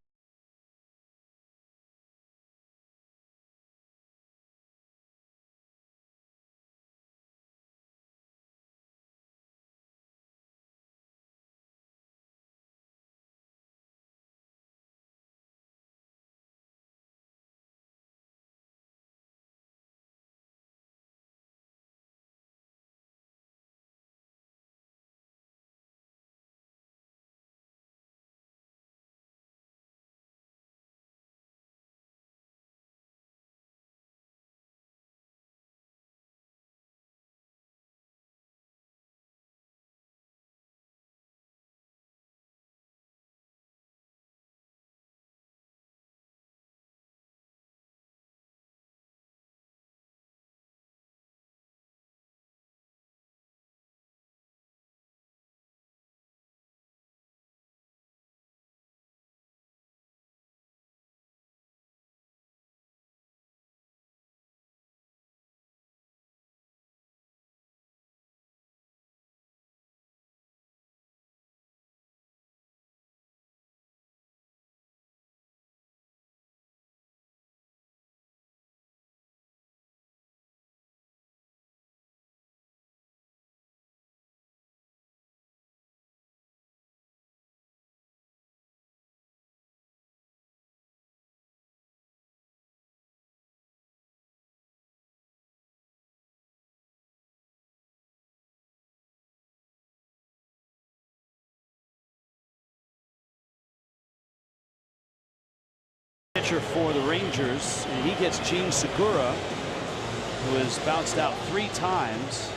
Pitcher for the Rangers, and he gets Gene Segura, who has bounced out 3 times.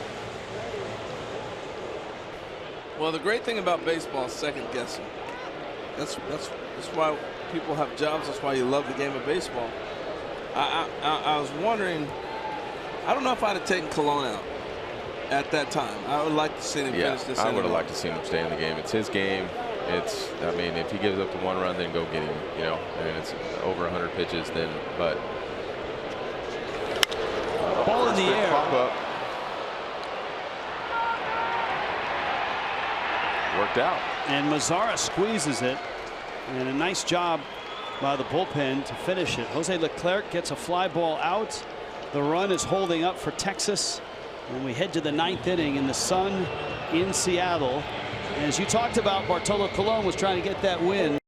Well, the great thing about baseball is second guessing. That's why people have jobs. That's why you love the game of baseball. I was wondering. I don't know if I'd have taken Cologne out at that time. I would like to see him finish this. I would have liked to see him stay in the game. It's his game. I mean, if he gives up to 1 run, then go get him. You know, and it's over 100 pitches, then. But ball in the air. Pop up. Worked out. And Mazzara squeezes it, and a nice job by the bullpen to finish it. Jose Leclerc gets a fly ball out. The run is holding up for Texas, and we head to the 9th inning in the sun in Seattle. And as you talked about, Bartolo Colon was trying to get that win.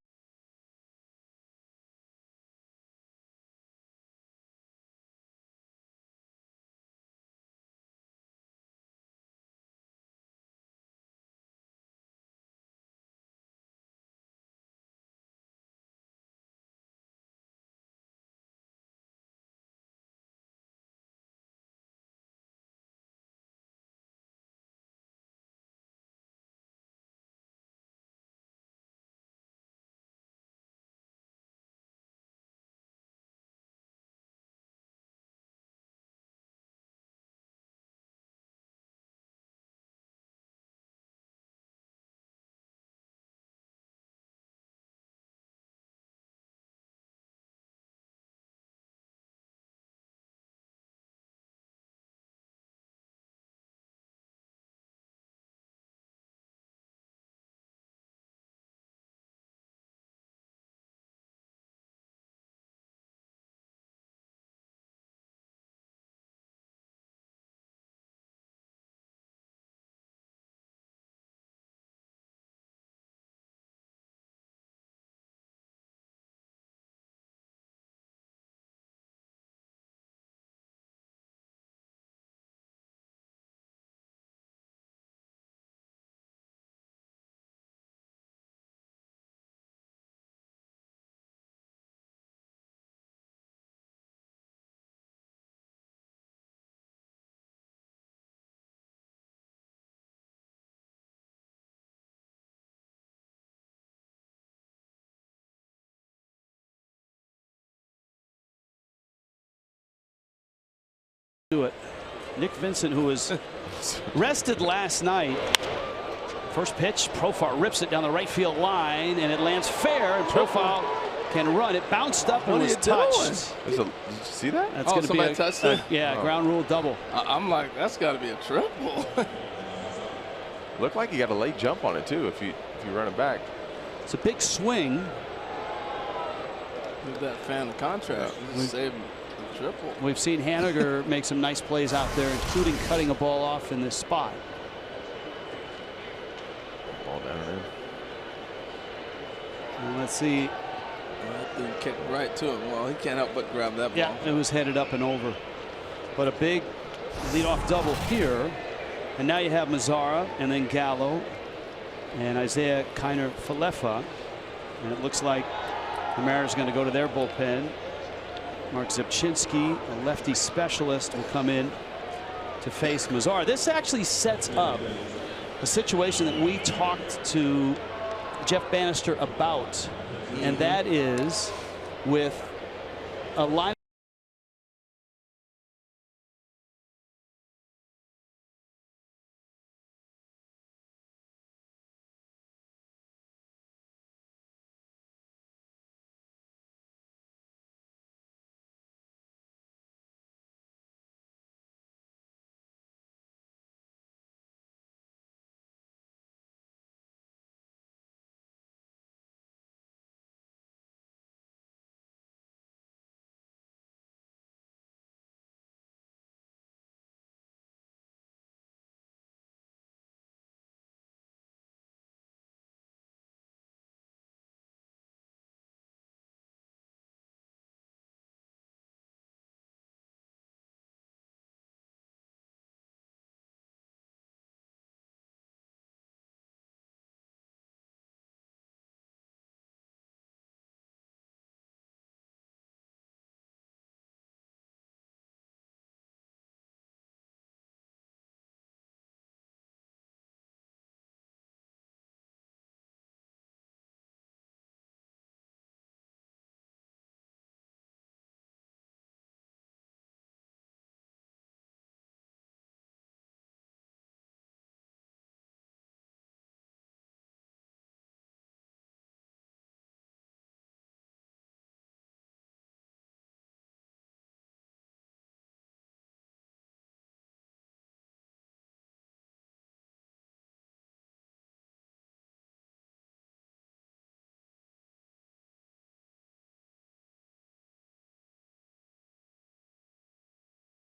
Do it. Nick Vincent, who was rested last night. First pitch, Profile rips it down the right field line, and it lands fair, and Profile can run. It bounced up and was touched. Did you see that? That's going to be a ground rule double. I'm like, that's got to be a triple. Looked like he got a late jump on it too. If you run it back, it's a big swing. Give that fan a contract. Save the triple. We've seen Haniger make some nice plays out there, including cutting a ball off in this spot. Ball down in. And let's see. That thing kicked right to him. Well, he can't help but grab that ball. Yeah, it was headed up and over. But a big leadoff double here. And now you have Mazzara and then Gallo and Isaiah Kiner-Falefa. And it looks like the Mariners are going to go to their bullpen. Mark Zepchinski, a lefty specialist, will come in to face Mazzara. This actually sets up a situation that we talked to Jeff Bannister about, and that is with a line.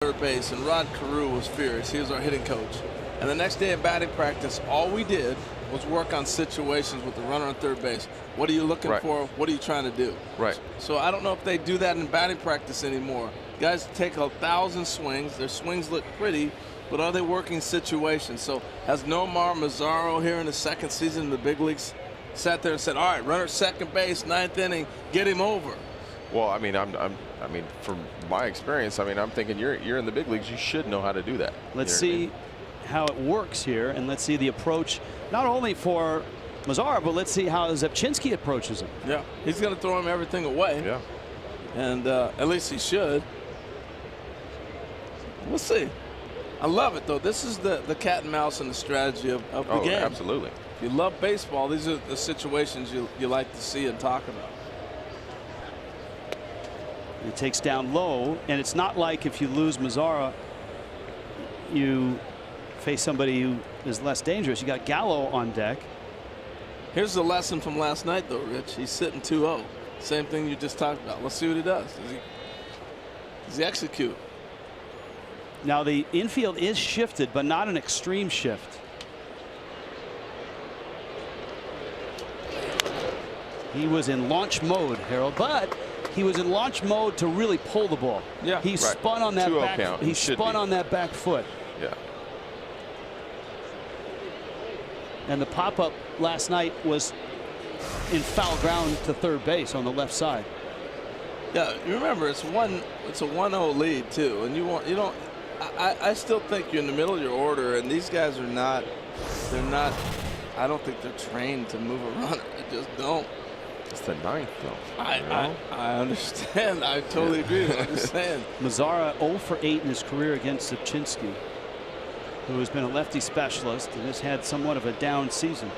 Third base, and Rod Carew was furious. He was our hitting coach. And the next day at batting practice, all we did was work on situations with the runner on third base. What are you looking for? What are you trying to do? Right. So I don't know if they do that in batting practice anymore. Guys take 1,000 swings. Their swings look pretty, but are they working situations? So has Nomar Mazzaro here in the second season in the big leagues sat there and said, all right, runner second base, ninth inning, get him over? Well, I mean, I mean, from my experience, I mean, I'm thinking you're in the big leagues. You should know how to do that. Let's see how it works here, and let's see the approach not only for Mazzara, but let's see how Zepchinski approaches him. Yeah, he's going to throw him everything away. Yeah, and at least he should. We'll see. I love it though. This is the cat and mouse and the strategy of the game. Absolutely. If you love baseball, these are the situations you like to see and talk about. He takes down low, and it's not like if you lose Mazzara, you face somebody who is less dangerous. You got Gallo on deck. Here's the lesson from last night, though, Rich. He's sitting 2-0. Same thing you just talked about. Let's see what he does. Does he execute? Now the infield is shifted, but not an extreme shift. He was in launch mode, Harold, but he was in launch mode to really pull the ball. Yeah, he spun on that back. Count. He spun on that back foot. Yeah. And the pop-up last night was in foul ground to third base on the left side. Yeah, you remember it's a 1-0 lead too, and you don't. I still think you're in the middle of your order, and these guys are not. They're not. I don't think they're trained to move a runner. They just don't. It's the 9th, though. I understand. I totally agree. I'm just saying. Mazzara 0 for 8 in his career against Zipchinski, who has been a lefty specialist and has had somewhat of a down season.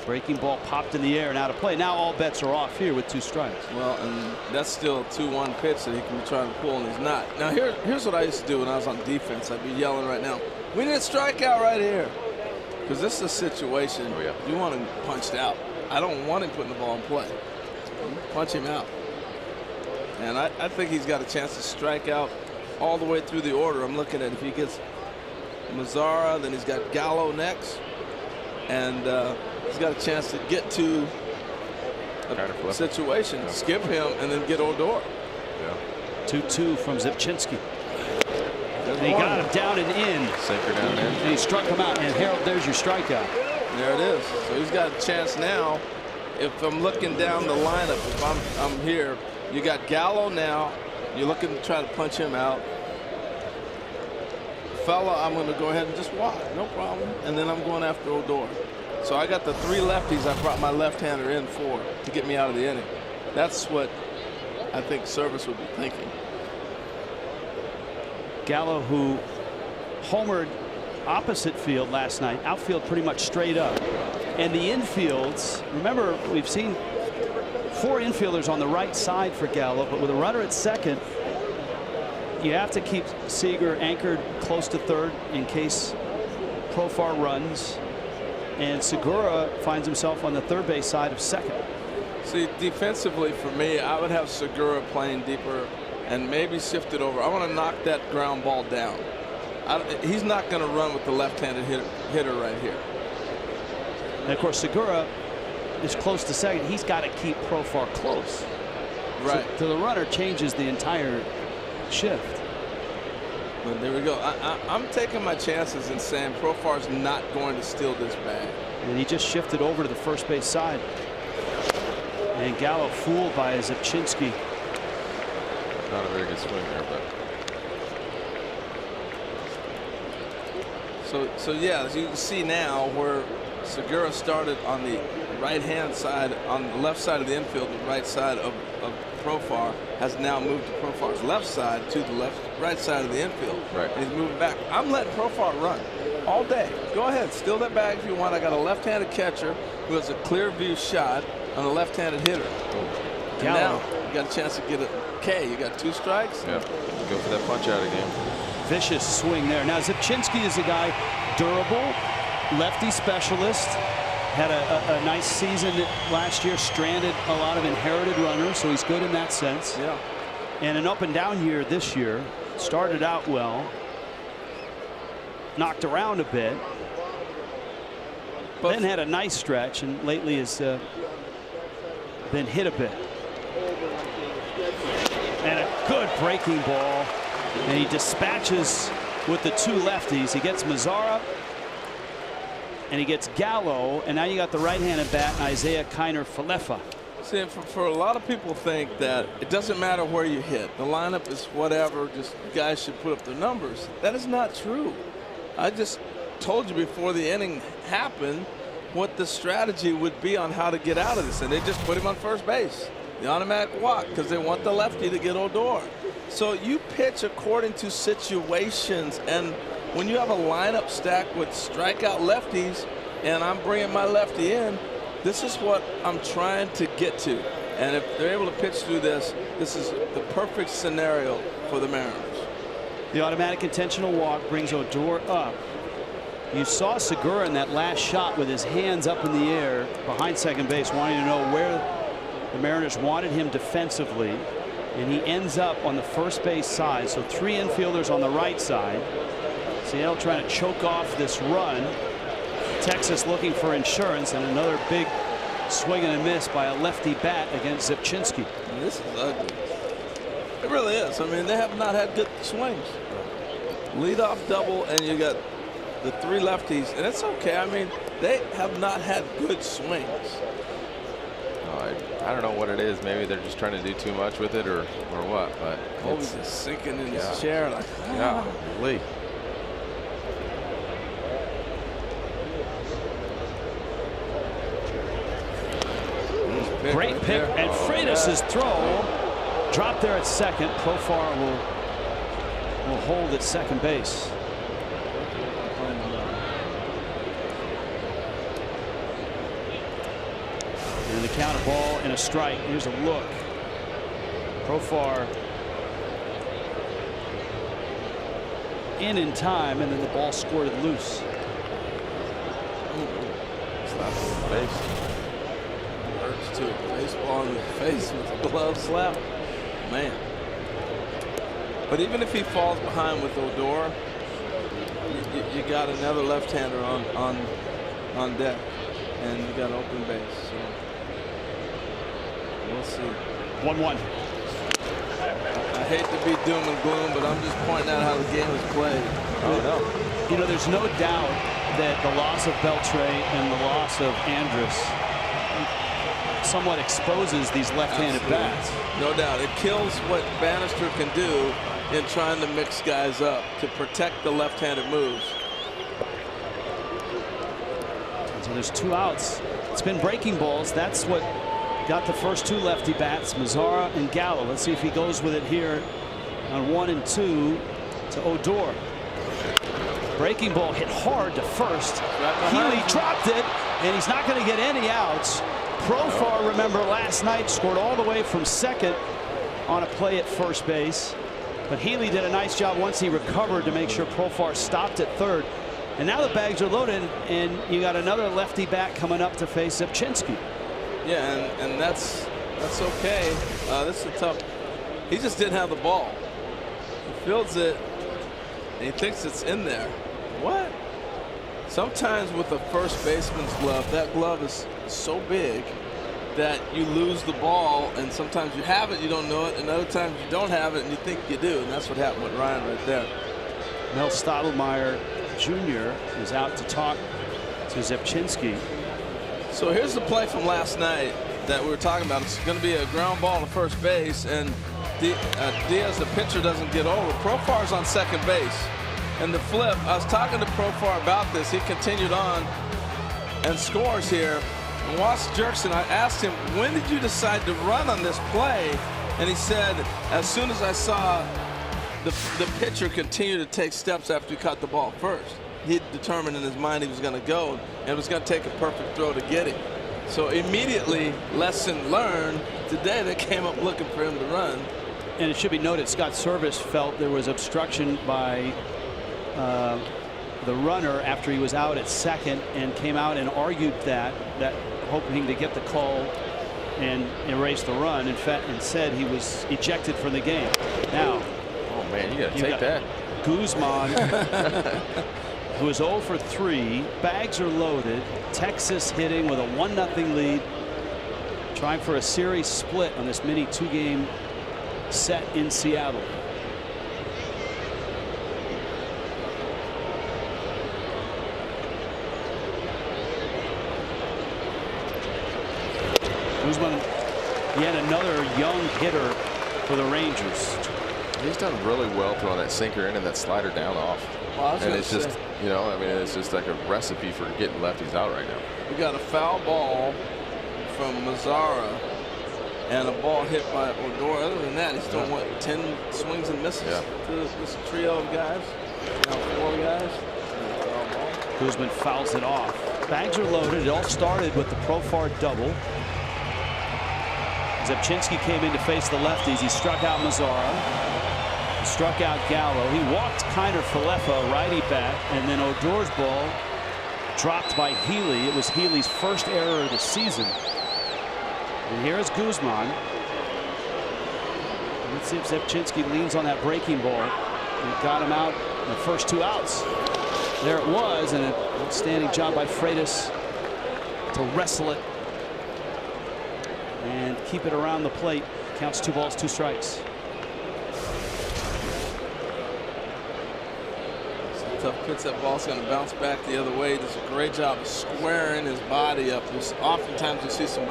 Breaking ball popped in the air and out of play. Now all bets are off here with 2 strikes. Well, and that's still a 2-1 pitch that he can be trying to pull, and he's not. Now here's what I used to do when I was on defense. I'd be yelling right now, "We need a strikeout right here," because this is a situation you want him punched out. I don't want him putting the ball in play. Punch him out. And I think he's got a chance to strike out all the way through the order. I'm looking at if he gets Mazzara, then he's got Gallo next, and he's got a chance to get to a situation, skip him, and then get Odor. Yeah. 2-2 from Zipchinski. And he got him down and in. Sinker down there. And he struck him out. And Harold, there's your strikeout. There it is. So he's got a chance now. If I'm looking down the lineup, if I'm here, you got Gallo now. You're looking to try to punch him out. Fella, I'm going to go ahead and just walk. No problem. And then I'm going after Odor. So I got the 3 lefties I brought my left-hander in for to get me out of the inning. That's what I think Service would be thinking. Gallo, who homered opposite field last night, outfield pretty much straight up. And the infields, remember, we've seen 4 infielders on the right side for Gallo, but with a runner at second, you have to keep Seager anchored close to third in case Profar runs. And Segura finds himself on the third base side of second. See, defensively for me, I would have Segura playing deeper and maybe shift it over. I want to knock that ground ball down. He's not going to run with the left-handed hitter right here. And of course, Segura is close to second. He's got to keep Profar close. Right. So the runner changes the entire shift. But there we go. I'm taking my chances and saying Profar's not going to steal this bag. And he just shifted over to the first base side. And Gallo fooled by Zipchinski. Not a very good swing there, but. So yeah, as you can see now, where Segura started on the right-hand side, on the left side of the infield, the right side of Profar, has now moved to Profar's left side to the right side of the infield. Right. And he's moving back. I'm letting Profar run all day. Go ahead, steal that bag if you want. I got a left-handed catcher who has a clear view shot on a left-handed hitter. And now you got a chance to get a K. You got 2 strikes. Yeah. Go for that punch out again. Vicious swing there. Now Zipchinski is a guy durable, lefty specialist. Had a nice season last year, stranded a lot of inherited runners, so he's good in that sense. Yeah. And an up and down year this year. Started out well, knocked around a bit, but then had a nice stretch, and lately has been hit a bit. And a good breaking ball, and he dispatches with the 2 lefties. He gets Mazzara, and he gets Gallo, and now you got the right-handed bat, Isaiah Kiner-Falefa. See, for a lot of people think that it doesn't matter where you hit. The lineup is whatever, just guys should put up their numbers. That is not true. I just told you before the inning happened what the strategy would be on how to get out of this, and they just put him on first base. The automatic walk, because they want the lefty to get Odor. So you pitch according to situations, and when you have a lineup stacked with strikeout lefties and I'm bringing my lefty in, this is what I'm trying to get to. And if they're able to pitch through this, this is the perfect scenario for the Mariners. The automatic intentional walk brings Odor up. You saw Segura in that last shot with his hands up in the air behind second base, wanting to know where the Mariners wanted him defensively. And he ends up on the first base side. So 3 infielders on the right side. Seattle trying to choke off this run. Texas looking for insurance, and another big swing and a miss by a lefty bat against Zipchinski. This is ugly. It really is. I mean, they have not had good swings. Leadoff double, and you got the 3 lefties, and it's okay. I mean, they have not had good swings. I don't know what it is. Maybe they're just trying to do too much with it, or what. But Colby's just sinking in his chair like, yeah, Lee. pick, and Freitas' throw dropped there at second. Profar will hold at second base. And the count, a ball and a strike. Here's a look. Profar in time, and then the ball squirted loose. Slap in the face. Hurts too. Baseball in the face with a glove slap. Man. But even if he falls behind with Odor, you got another left-hander on deck, and you got open base. So we'll see. 1-1. I hate to be doom and gloom, but I'm just pointing out how the game is played. Oh, no. You know, there's no doubt that the loss of Beltre and the loss of Andrus somewhat exposes these left-handed bats. No doubt. It kills what Bannister can do in trying to mix guys up to protect the left-handed moves. So there's 2 outs. It's been breaking balls. That's what got the first 2 lefty bats, Mazzara and Gallo. Let's see if he goes with it here on 1 and 2 to Odor. Breaking ball hit hard to first. Healy dropped it, and he's not going to get any outs. Profar, remember, last night scored all the way from second on a play at first base. But Healy did a nice job once he recovered to make sure Profar stopped at third. And now the bags are loaded, and you got another lefty bat coming up to face Zepchinski. Yeah, and that's okay. This is a tough. He just didn't have the ball. He fields it, and he thinks it's in there. What? Sometimes with a first baseman's glove, that glove is so big that you lose the ball, and sometimes you have it, you don't know it, and other times you don't have it, and you think you do, and that's what happened with Ryan right there. Mel Stottlemyre Jr. is out to talk to Zepchinski. So here's the play from last night that we were talking about. It's going to be a ground ball to first base, and Diaz, the pitcher, doesn't get over. Profar's on second base. And the flip, I was talking to Profar about this. He continued on and scores here. And Ross Jerkson, I asked him, when did you decide to run on this play? And he said, as soon as I saw the pitcher continue to take steps after he caught the ball first, he determined in his mind he was going to go and was going to take a perfect throw to get him. So immediately, lesson learned. Today they came up looking for him to run. And it should be noted, Scott Service felt there was obstruction by the runner after he was out at second, and came out and argued that hoping to get the call and erase the run. In fact, and said he was ejected from the game. Now, oh man, you got to take that. Guzman, who is 0 for 3. Bags are loaded. Texas hitting with a 1-0 lead, trying for a series split on this mini 2-game set in Seattle. Guzman, yet another young hitter for the Rangers. He's done really well throwing that sinker in and that slider down off. Well, and it's just, you know, I mean, it's just like a recipe for getting lefties out right now. We got a foul ball from Mazzara and a ball hit by Odor. Other than that, he's thrown, what, 10 swings and misses to this trio of guys? Now 4 guys. Guzman fouls it off. Bags are loaded. It all started with the Profar double. Zepchinski came in to face the lefties. He struck out Mazzara. He struck out Gallo. He walked Kiner Falefa, righty bat, and then Odor's ball dropped by Healy. It was Healy's first error of the season. And here is Guzman. Let's see if Zepchinski leans on that breaking ball. And got him out in the first 2 outs. There it was, and an outstanding job by Freitas to wrestle it and keep it around the plate. Counts 2 balls, 2 strikes. Tough pitch. That ball's going to bounce back the other way. Does a great job of squaring his body up. Oftentimes you see some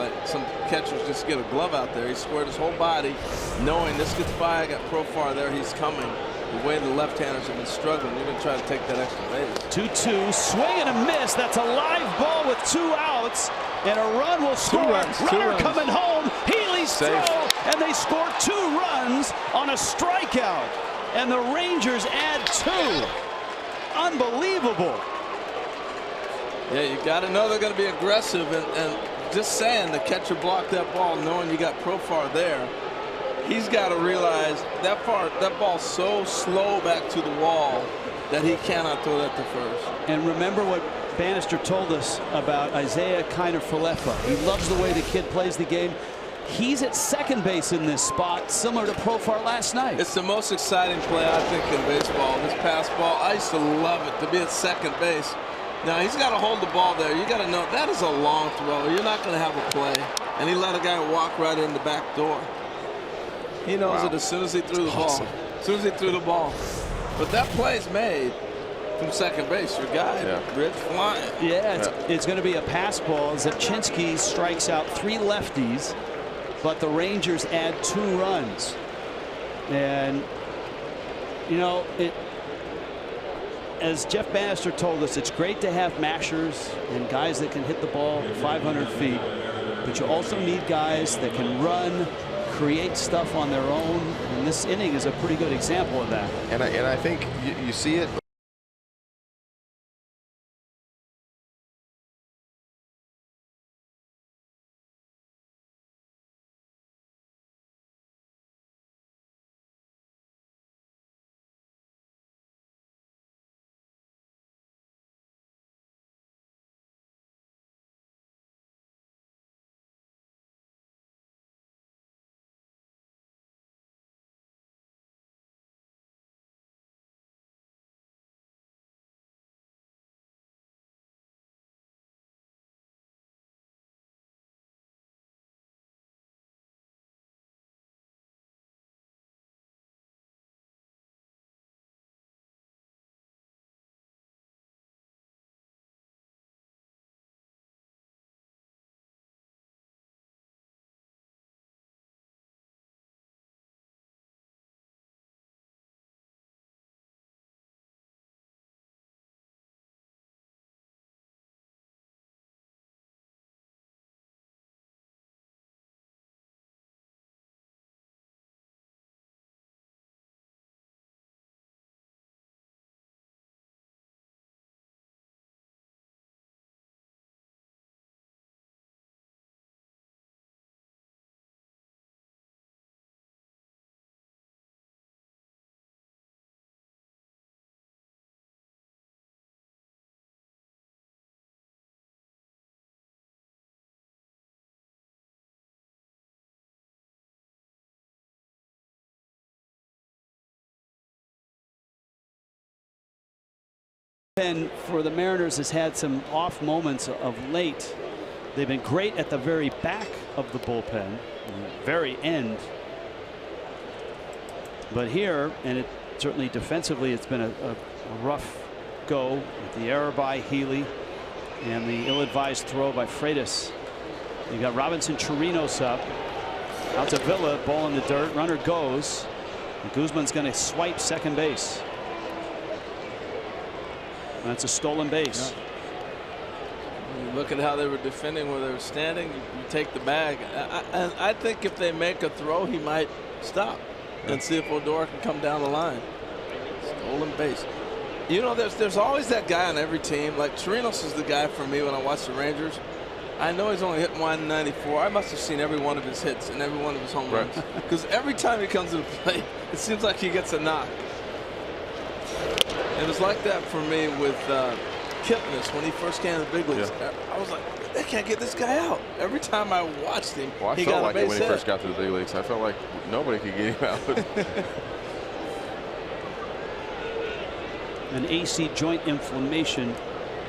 catchers just get a glove out there. He squared his whole body, knowing this gets by. I got Profar there. He's coming. The way the left-handers have been struggling, you're going to try to take that extra base. 2-2, swing and a miss. That's a live ball with 2 outs, and a run will score. Runner coming home. Healy's throw, and they score 2 runs on a strikeout. And the Rangers add 2. Unbelievable. Yeah, you got to know they're going to be aggressive, and just saying the catcher blocked that ball, knowing you got Profar there. He's got to realize that ball's so slow back to the wall that he cannot throw that to first. And remember what Bannister told us about Isaiah Kiner-Falefa. He loves the way the kid plays the game. He's at second base in this spot, similar to Profar last night. It's the most exciting play, I think, in baseball. This pass ball, I used to love it, to be at second base. Now, he's got to hold the ball there. You got to know that is a long throw. You're not going to have a play. And he let a guy walk right in the back door. He knows it as soon as he threw the ball. As soon as he threw the ball. But that play's made from second base. Your guy, Rich, flying. Yeah, it's going to be a pass ball. Zepchinski strikes out 3 lefties, but the Rangers add 2 runs. And, you know, as Jeff Bannister told us, it's great to have mashers and guys that can hit the ball 500 feet, but you also need guys that can run, create stuff on their own, and this inning is a pretty good example of that. And I think you see it. And for the Mariners has had some off moments of late. They've been great at the very back of the bullpen, very end. But here, and it certainly defensively, it's been a rough go with the error by Healy and the ill-advised throw by Freitas. You got Robinson Chirinos up. Out to Villa, ball in the dirt. Runner goes. And Guzman's going to swipe second base. That's a stolen base. Yeah. You look at how they were defending where they were standing. You take the bag. I think if they make a throw, he might stop and see if Odor can come down the line. Stolen base. You know, there's always that guy on every team. Like Chirinos is the guy for me when I watch the Rangers. I know he's only hit 194. I must have seen every one of his hits and every one of his home runs. Because every time he comes to the plate, it seems like he gets a knock. It was like that for me with Kipnis when he first came to the big leagues. I was like, they can't get this guy out. Every time I watched him, he felt like it when he first got to the big leagues. I felt like nobody could get him out. An AC joint inflammation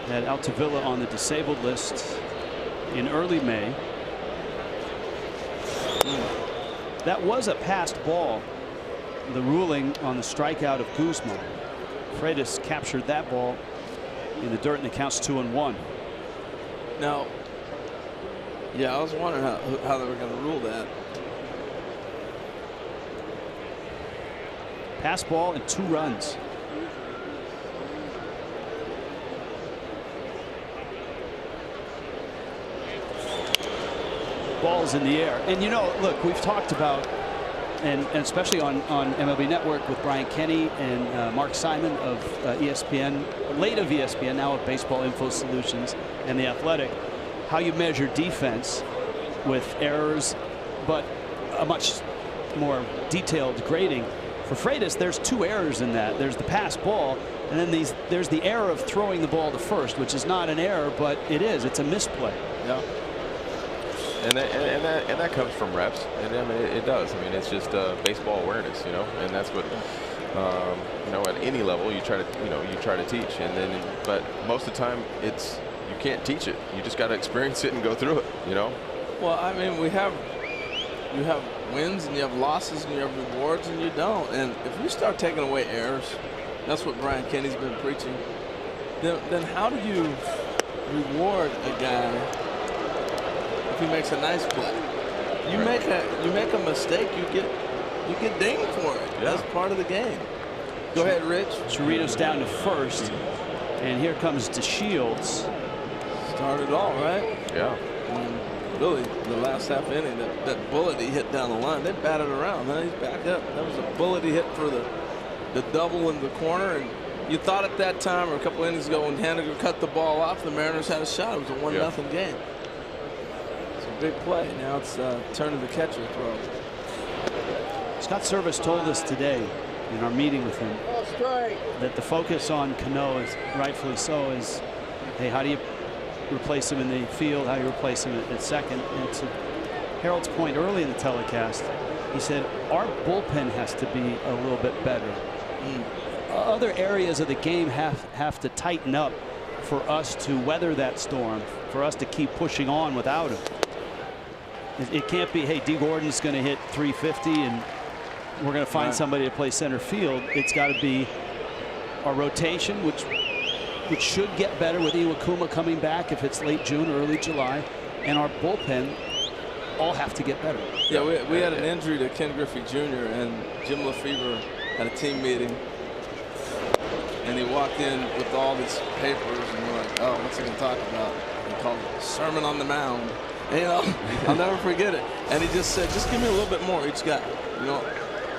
had Altavilla on the disabled list in early May. That was a passed ball. The ruling on the strikeout of Guzman. Freitas captured that ball in the dirt, and it counts 2-1. Now, yeah, I was wondering how they were going to rule that. Pass ball and 2 runs. balls in the air. And you know, look, we've talked about, and especially on MLB Network with Brian Kenny and Mark Simon of ESPN, late of ESPN, now of Baseball Info Solutions and The Athletic, how you measure defense with errors, but a much more detailed grading. For Freitas, there's 2 errors in that. There's the pass ball, and then there's the error of throwing the ball to first, which is not an error, but it is. It's a misplay. Yeah. And that comes from reps, and I mean it does. I mean, it's just baseball awareness, you know, and that's what you know, at any level you try to teach, and then but most of the time you can't teach it. You just got to experience it and go through it, you know. Well, I mean, you have wins and you have losses and you have rewards and you don't. And if you start taking away errors, that's what Brian Kenny's been preaching. Then how do you reward a guy if he makes a nice play? You make a mistake, you get dinged for it. Yeah. That's part of the game. Go ahead, Rich. Chirinos down to first, and here comes DeShields. Started all right. Yeah. Really, the last half inning, that bullet he hit down the line, they batted around. Then he's back up. That was a bullet he hit for the double in the corner. And you thought at that time, or a couple innings ago, when Haniger cut the ball off, the Mariners had a shot. It was a 1-0 game. It's a big play. Now it's turn to the catcher throw. Scott Service told us today in our meeting with him that the focus on Cano, is rightfully so, is, hey, how do you replace him in the field, how you replace him at second. And to Harold's point early in the telecast, he said our bullpen has to be a little bit better. Other areas of the game have to tighten up for us to weather that storm, for us to keep pushing on without him. It can't be, hey, D. Gordon's going to hit 350 and we're going to find somebody to play center field. It's got to be our rotation, which should get better with Iwakuma coming back if it's late June or early July, and our bullpen all have to get better. Yeah, we had an injury to Ken Griffey Jr. and Jim Lefebvre had a team meeting, and he walked in with all these papers, and we're like, oh, what's he going to talk about? He called it Sermon on the Mound. And, you know, I'll never forget it. And he just said, just give me a little bit more each guy. You know,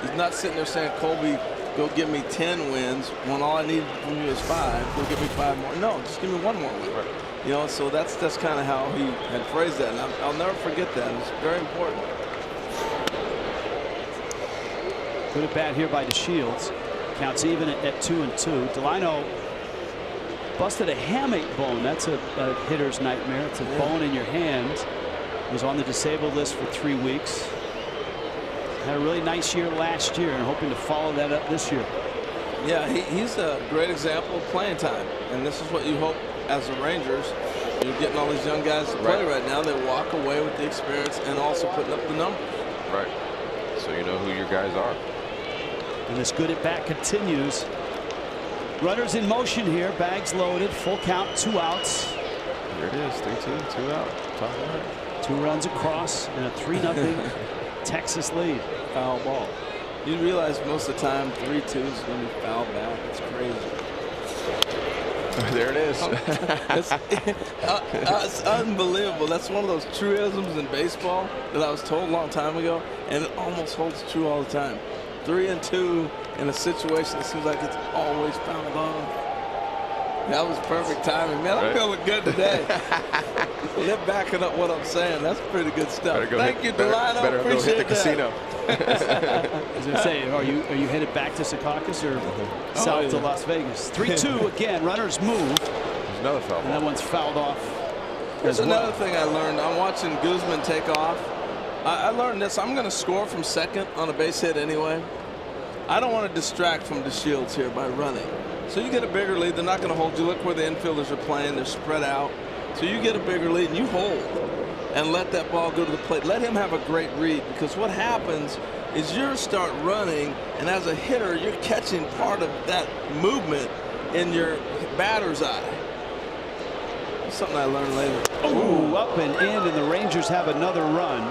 he's not sitting there saying, Colby, go give me 10 wins when all I need from you is 5. Go give me 5 more. No, just give me 1 more win. Right. You know, so that's kind of how he had phrased that, and I'll never forget that. It's very important. Good at bat here by DeShields. Counts even at 2-2. Delino busted a hamate bone. That's a hitter's nightmare. It's a bone in your hand. Was on the disabled list for 3 weeks. Had a really nice year last year and hoping to follow that up this year. Yeah, he's a great example of playing time. And this is what you hope as the Rangers. You're getting all these young guys to play right now. They walk away with the experience and also putting up the numbers. Right. So you know who your guys are. And this good at bat continues. Runners in motion here. Bags loaded. Full count. 2 outs. Here it is. 3-2. 2 out. Top line. 2 runs across and a 3-0 Texas lead. Foul ball. You realize most of the time 3-2 is when you foul back. It's crazy. There it is. It's unbelievable. That's one of those truisms in baseball that I was told a long time ago, and it almost holds true all the time. 3-2 in a situation that seems like it's always fouled off. That was perfect timing. Man, I'm feeling good today. They're backing up what I'm saying. That's pretty good stuff. Thank you, Delino. Better go hit the casino. I was going to say, are you headed back to Secaucus or south to Las Vegas? 3-2 again. Runners move. There's another foul. And that one's fouled off. There's another thing I learned. I'm watching Guzman take off. I learned this. I'm going to score from second on a base hit anyway. I don't want to distract from DeShields here by running. So you get a bigger lead. They're not going to hold you. Look where the infielders are playing. They're spread out. So you get a bigger lead and you hold and let that ball go to the plate. Let him have a great read, because what happens is you start running, and as a hitter, you're catching part of that movement in your batter's eye. That's something I learned later. Oh, up and in, and the Rangers have another run.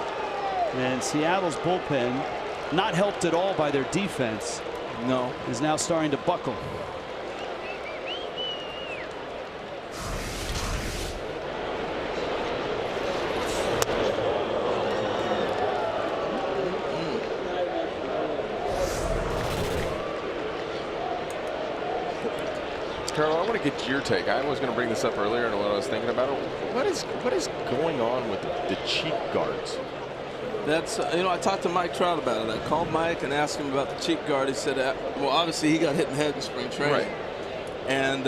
And Seattle's bullpen, not helped at all by their defense, is now starting to buckle. Carlo, I want to get your take. I was going to bring this up earlier and when I was thinking about it. What is going on with the cheek guards? That's, I talked to Mike Trout about it. I called Mike and asked him about the cheek guard. He said, well, obviously he got hit in the head in spring training. Right. And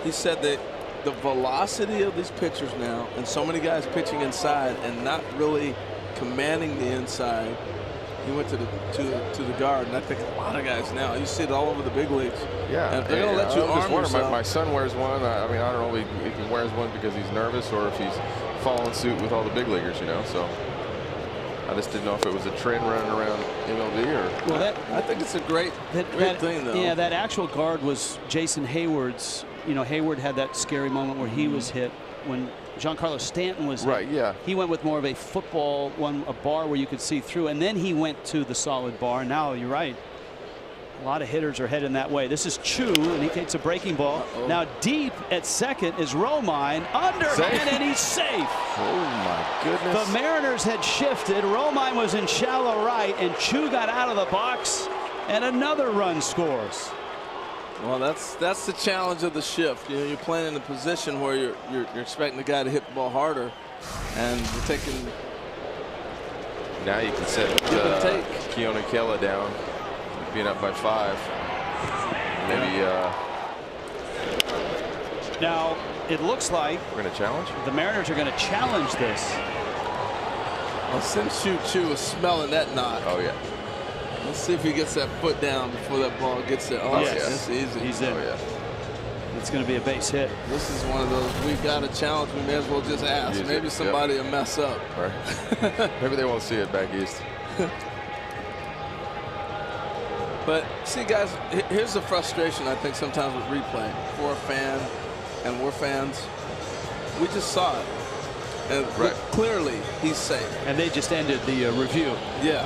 he said that the velocity of these pitchers now, and so many guys pitching inside and not really commanding the inside, he went to the guard, and I think a lot of guys now, you see it all over the big leagues. Yeah, and if they're going to let you arm yourself. My son wears one. I mean, I don't know if he wears one because he's nervous or if he's following suit with all the big leaguers, So I just didn't know if it was a trend running around MLB or. Well, I think it's a great thing, though. Yeah, that actual guard was Jason Hayward's. Hayward had that scary moment where he was hit when Giancarlo Stanton was right. hit. Yeah, he went with more of a football one, a bar where you could see through, and then he went to the solid bar. And now you're right. A lot of hitters are heading that way. This is Chu, and he takes a breaking ball. Now deep at second is Romine, underhand, and he's safe. Oh my goodness! The Mariners had shifted. Romine was in shallow right, and Chu got out of the box, and another run scores. Well, that's the challenge of the shift. You're playing in a position where you're expecting the guy to hit the ball harder, and you're taking. Now you can set Keone Kela down, being up by 5. Maybe. Now it looks like we're going to challenge. The Mariners are going to challenge this. Well, since Chu was smelling that knock. Oh yeah. Let's see if he gets that foot down before that ball gets there. Oh, yes. That's easy. He's in. Oh, yeah. It's going to be a base hit. This is one of those, we got a challenge, we may as well just ask. Maybe somebody will mess up. Right. Maybe they won't see it back east. But see, guys, here's the frustration I think sometimes with replay. For a fan, and we're fans, we just saw it. And clearly, he's safe. And they just ended the review. Yeah.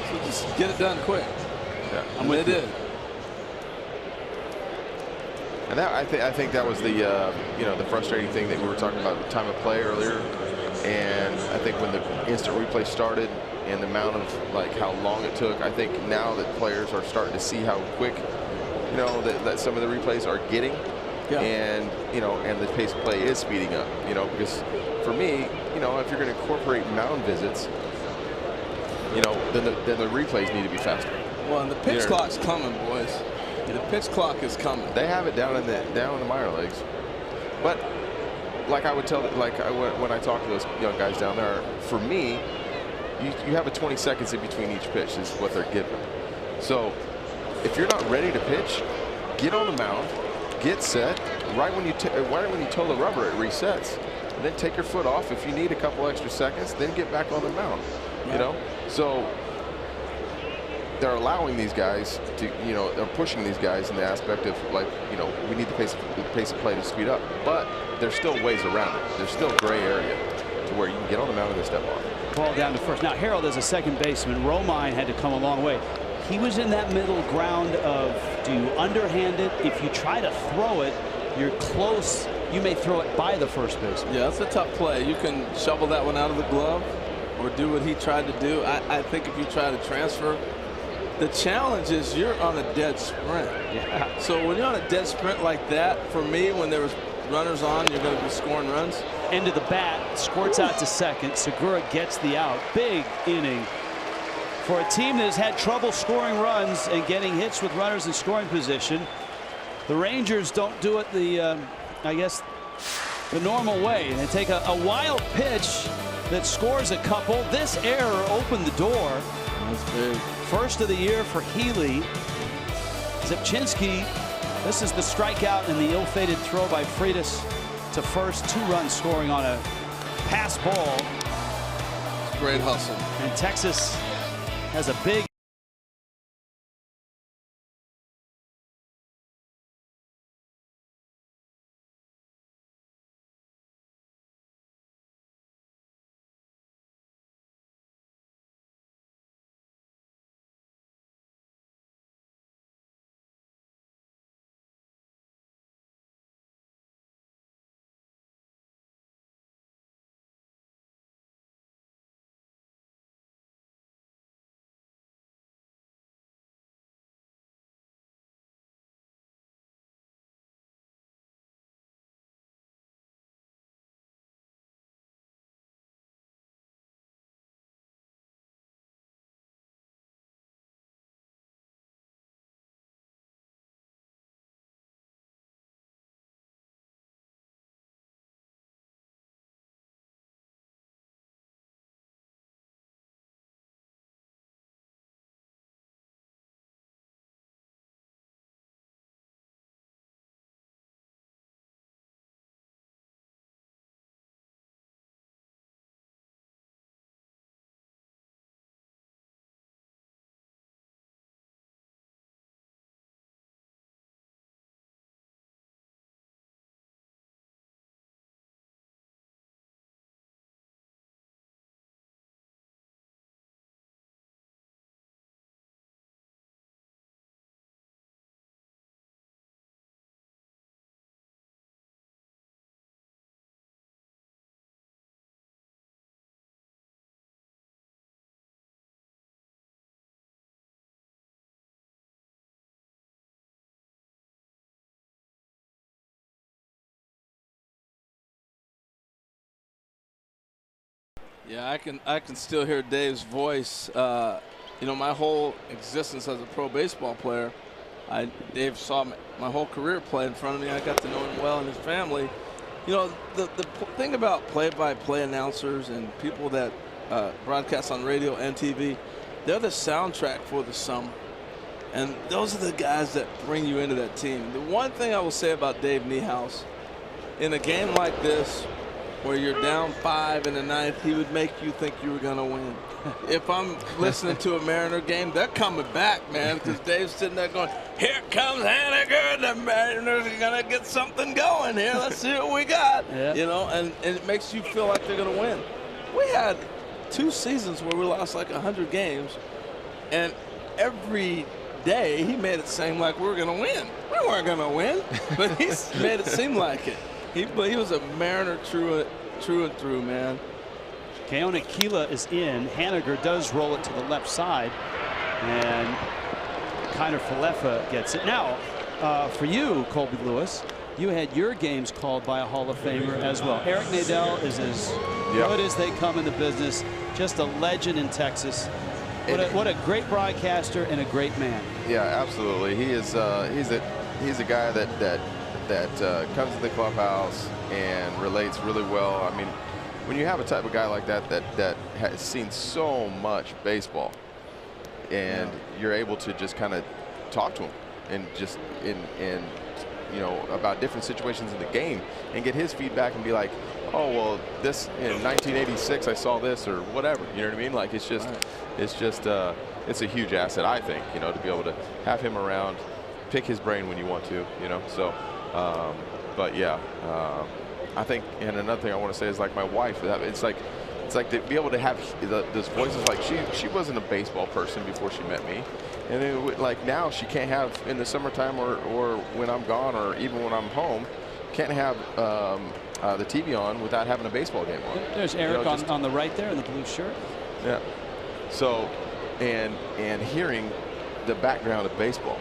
So just get it done quick. Yeah, and they did. And that I think that was the the frustrating thing that we were talking about, the time of play earlier. And I think when the instant replay started and the amount of how long it took, I think now that players are starting to see how quick that some of the replays are getting. Yeah. And and the pace of play is speeding up. Because for me, if you're going to incorporate mound visits, then the replays need to be faster. Well, and the pitch clock's coming, boys. The pitch clock is coming. They have it down in the minor leagues. But like I would tell, when I talk to those young guys down there, for me, you have a 20 seconds in between each pitch is what they're given. So if you're not ready to pitch, get on the mound, get set. Right when you toe the rubber, it resets. And then take your foot off. If you need a couple extra seconds, then get back on the mound. So they're allowing these guys to, they're pushing these guys in the aspect of we need the pace of play to speed up, but there's still ways around it. There's still gray area to where you can get on the mound and then step off. Ball down to first. Now Harold is a second baseman. Romine had to come a long way. He was in that middle ground of, do you underhand it? If you try to throw it, you're close. You may throw it by the first baseman. Yeah, that's a tough play. You can shovel that one out of the glove or do what he tried to do. I think if you try to transfer, the challenge is you're on a dead sprint. Yeah. So when you're on a dead sprint like that, for me, when there was runners on, you're going to be scoring runs. End of the bat, squirts out to second. Segura gets the out. Big inning for a team that has had trouble scoring runs and getting hits with runners in scoring position. The Rangers don't do it the, I guess, the normal way. They take a wild pitch that scores a couple. This error opened the door. That's big. First of the year for Healy. Zipchinski, this is the strikeout and the ill-fated throw by Freitas to first. 2 runs scoring on a pass ball. Great hustle. And Texas has a big Yeah, I can still hear Dave's voice. You know, my whole existence as a pro baseball player, Dave saw my whole career play in front of me. I got to know him well and his family. You know, the thing about play-by-play announcers and people that broadcast on radio and TV, they're the soundtrack for the summer. And those are the guys that bring you into that team. The one thing I will say about Dave Niehaus, in a game like this, where you're down 5 in the 9th, he would make you think you were going to win. If I'm listening to a Mariner game, they're coming back, man, because Dave's sitting there going, here comes Haniger, the Mariners are going to get something going here. Let's see what we got. Yeah. You know, and it makes you feel like they're going to win. We had 2 seasons where we lost like 100 games, and every day he made it seem like we were going to win. We weren't going to win, but he made it seem like it. He was a Mariner true and through, man. Keone Kela is in. Haniger does roll it to the left side, and Kiner Falefa gets it. Now, for you, Colby Lewis, you had your games called by a Hall of Famer as well. Eric Nadel is as good as they come in the business. Just a legend in Texas. What a great broadcaster and a great man. Yeah, absolutely. He is. He's a guy that comes to the clubhouse and relates really well. I mean, when you have a type of guy like that has seen so much baseball, and you're able to just kind of talk to him and just in you know, about different situations in the game and get his feedback and be like, oh well, this in 1986 I saw this or whatever. You know what I mean? Like it's just it's a huge asset, I think, you know, to be able to have him around, pick his brain when you want to, you know. So but yeah, I think, and another thing I want to say is like my wife, it's like to be able to have those voices. Like she wasn't a baseball person before she met me, and then like now she can't have in the summertime or when I'm gone or even when I'm home, can't have the TV on without having a baseball game on. There's Eric, you know, on the right there in the blue shirt. Yeah. So and hearing the background of baseball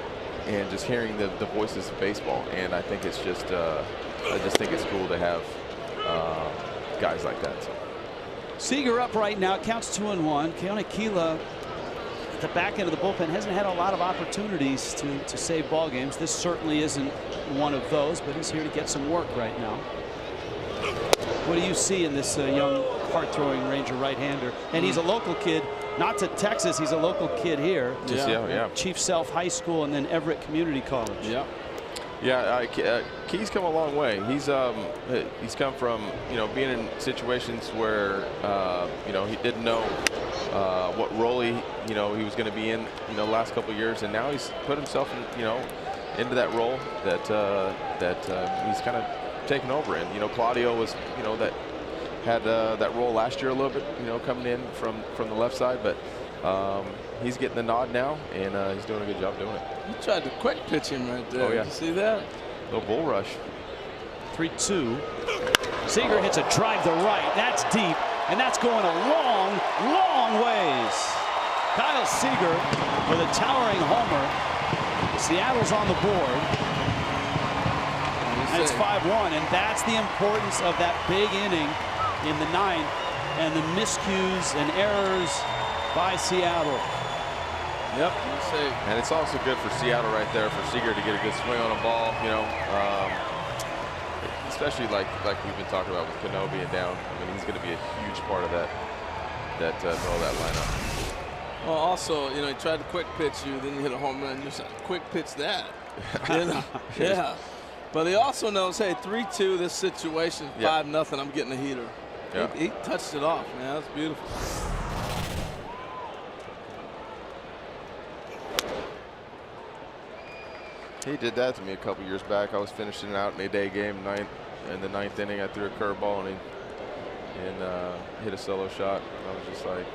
and just hearing the voices of baseball, and I think it's just I just think it's cool to have guys like that. So. Seager up right now, counts 2-1. Keone Kela at the back end of the bullpen hasn't had a lot of opportunities to save ball games. This certainly isn't one of those, but he's here to get some work right now. What do you see in this young hard-throwing Ranger right-hander? And he's a local kid, not to Texas. He's a local kid here. Yeah. Chief Sealth High School and then Everett Community College. Yeah. Yeah, Key's come a long way. He's come from, you know, being in situations where you know, he didn't know what role he was going to be in, you know, last couple of years, and now he's put himself in, you know, into that role that he's kind of taken over in. You know, Claudio was, you know, that had that role last year a little bit, you know, coming in from the left side, but he's getting the nod now, and he's doing a good job doing it. You tried to quick pitch him right there. Oh, yeah. Did you see that? Little bull rush. 3-2. Seager hits a drive to right. That's deep, and that's going a long, long ways. Kyle Seager with a towering homer. Seattle's on the board. And it's 5-1, and that's the importance of that big inning in the 9th, and the miscues and errors by Seattle. Yep. And it's also good for Seattle right there for Seager to get a good swing on a ball, you know, especially like we've been talking about with Kenobi and down. I mean, he's going to be a huge part of that lineup. Well, also, you know, he tried to quick pitch you, then you hit a home run. You said, quick pitch that. You know? Yeah. But he also knows, hey, 3-2, this situation, 5-0, I'm getting a heater. Yeah. He touched it off, man. That's beautiful. He did that to me a couple years back. I was finishing out in a day game, in the 9th inning. I threw a curveball and hit a solo shot. I was just like,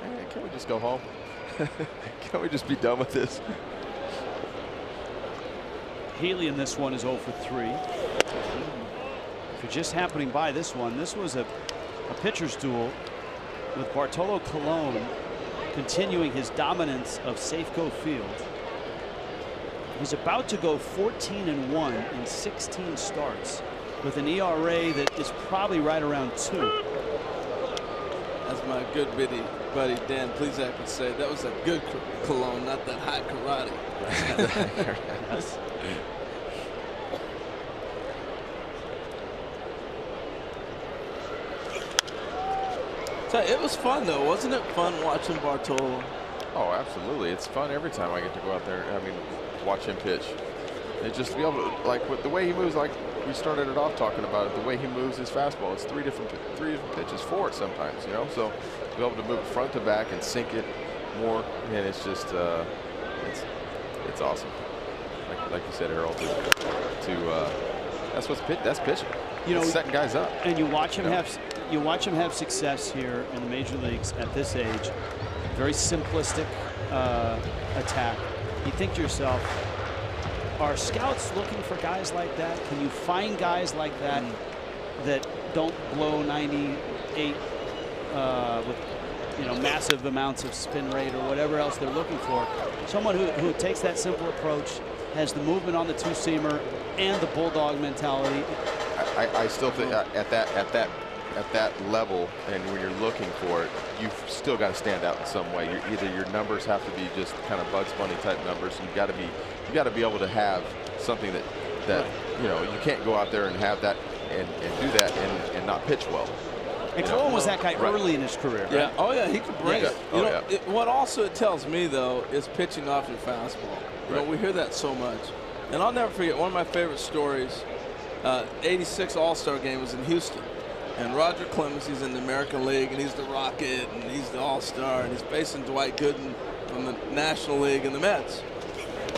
hey, can we just go home? Can we just be done with this? Healy in this one is 0 for 3. If you're just happening by this one, this was a pitcher's duel with Bartolo Colon continuing his dominance of Safeco Field. He's about to go 14-1 in 16 starts with an ERA that is probably right around 2. my good buddy Dan Plezak would say, that was a good cologne, not that hot karate. Yes. So it was fun, though. Wasn't it fun watching Bartolo? Oh, absolutely. It's fun every time I get to go out there. I mean, watch him pitch. It just to be able to, like, with the way he moves, like we started it off talking about it, the way he moves his fastball, it's three different pitches for it sometimes, you know. So to be able to move front to back and sink it more, and it's just it's awesome. Like you said, Harold, that's what's pitch. That's pitching. You know, it's setting guys up. And you watch him have success here in the major leagues at this age. Very simplistic attack. You think to yourself, are scouts looking for guys like that? Can you find guys like that that don't blow 98 with, you know, massive amounts of spin rate or whatever else they're looking for? Someone who takes that simple approach, has the movement on the two-seamer and the bulldog mentality. I still think at that level, and when you're looking for it, you've still got to stand out in some way. Either your numbers have to be just kind of Bugs Bunny type numbers. You got to be able to have something that you know, you can't go out there and have that and do that and not pitch well. And Colon was that guy early in his career, right? Yeah. Oh yeah, he could bring it. You know, yeah. What also it tells me though is pitching off your fastball. You know, we hear that so much, and I'll never forget one of my favorite stories. '86 All-Star game was in Houston. And Roger Clemens, he's in the American League, and he's the Rocket, and he's the All-Star, and he's facing Dwight Gooden from the National League and the Mets.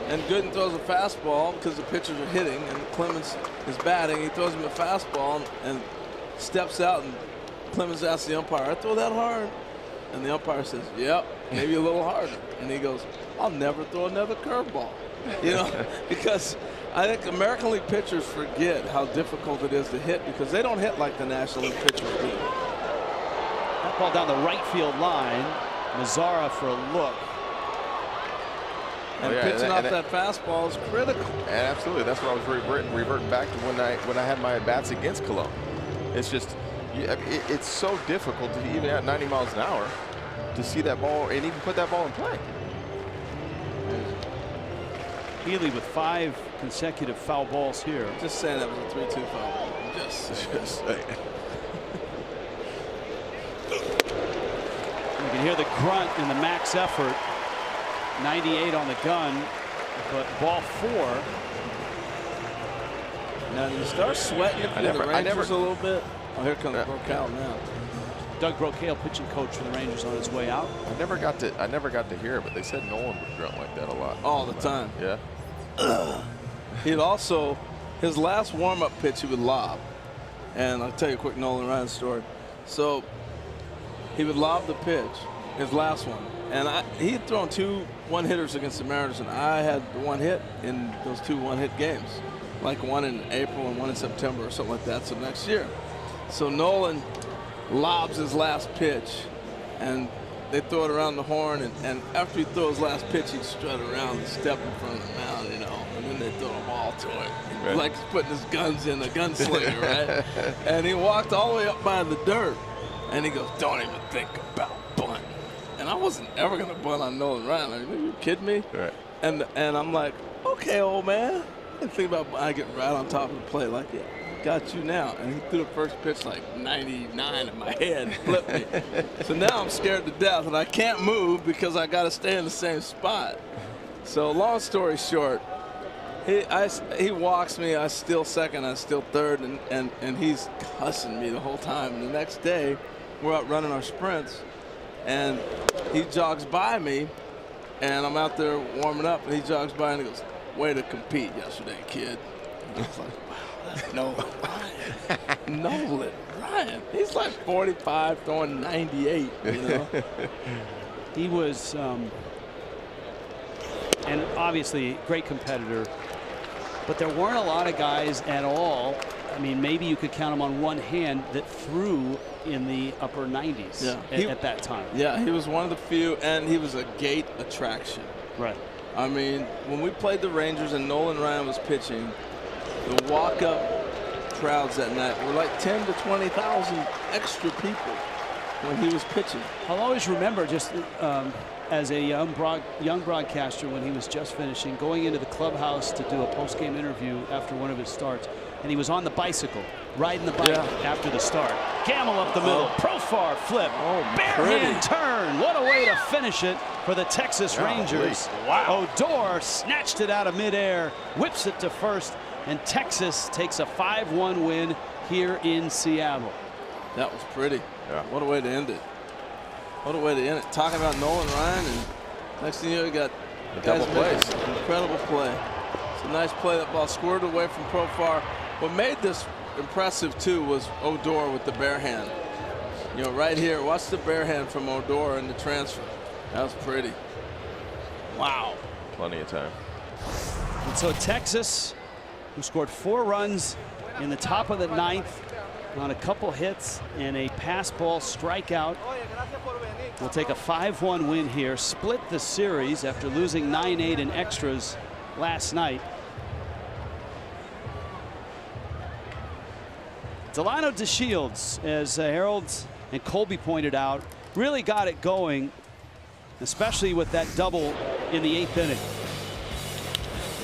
And Gooden throws a fastball because the pitchers are hitting, and Clemens is batting. He throws him a fastball and steps out, and Clemens asks the umpire, "I throw that hard?" And the umpire says, "Yep, maybe a little harder." And he goes, "I'll never throw another curveball." You know, because I think American League pitchers forget how difficult it is to hit because they don't hit like the National League pitchers do. That ball down the right field line. Mazzara for a look. And pitching off that fastball is critical. And absolutely, that's what I was reverting back to when I had my at-bats against Cologne. It's just, it's so difficult to even at 90 miles an hour to see that ball and even put that ball in play. Healy with 5 consecutive foul balls here. Just saying that was a 3-2 foul ball. Just saying. You can hear the grunt in the max effort. 98 on the gun, but ball 4. Now you start sweating if you're the Rangers a little bit. Oh, here comes Brocail now. Doug Brocail, pitching coach for the Rangers, on his way out. I never got to hear it, but they said Nolan would grunt like that a lot. All the time. Yeah. He'd also, his last warm-up pitch, he would lob. And I'll tell you a quick Nolan Ryan story. So he would lob the pitch, his last one. And he had thrown 2 one-hitters against the Mariners, and I had 1 hit in those 2 one-hit games. Like one in April and one in September or something like that, so next year. So Nolan lobs his last pitch, and they throw it around the horn, and after he throws his last pitch, he'd strut around and step in front of the mound, you know, and then they throw a ball to him. Right. Like he's putting his guns in, a gunslinger, right? And he walked all the way up by the dirt, and he goes, "Don't even think about bunt." And I wasn't ever going to bunt on Nolan Ryan. Like, are you kidding me? Right. And I'm like, "Okay, old man." And think about I get right on top of the plate, like, "Yeah, got you now." And he threw the first pitch like 99 in my head and flipped me. So now I'm scared to death, and I can't move because I got to stay in the same spot. So long story short, he walks me. I steal second. I steal third, and he's cussing me the whole time. And the next day, we're out running our sprints, and he jogs by me, and I'm out there warming up, and he jogs by and he goes, "Way to compete yesterday, kid." And I was like, wow, that's Nolan Ryan. Nolan Ryan. He's like 45, throwing 98, you know. He was, and obviously great competitor, but there weren't a lot of guys at all. I mean, maybe you could count them on one hand that threw in the upper 90s at that time. Yeah, he was one of the few, and he was a gate attraction. Right. I mean, when we played the Rangers and Nolan Ryan was pitching, the walk-up crowds that night were like 10 to 20,000 extra people. when he was pitching. I'll always remember just as a young broadcaster when he was just finishing, going into the clubhouse to do a post-game interview after one of his starts, and he was on the bicycle, riding the bike after the start. Gamble up the middle, profar flip, barehand turn. What a way to finish it for the Texas Rangers. Wow. Odor snatched it out of midair, whips it to first, and Texas takes a 5-1 win here in Seattle. That was pretty. Yeah. What a way to end it. What a way to end it. Talking about Nolan Ryan, and next thing you know, you got guys making incredible play. It's a nice play. That ball squirted away from Profar. What made this impressive too was Odor with the bare hand. You know, right here, watch the bare hand from Odor in the transfer. That was pretty. Wow. Plenty of time. And so Texas, who scored 4 runs in the top of the 9th on a couple hits and a pass ball strikeout, will take a 5-1 win here, split the series after losing 9-8 in extras last night. Delino DeShields, as Harold and Colby pointed out, really got it going, especially with that double in the 8th inning.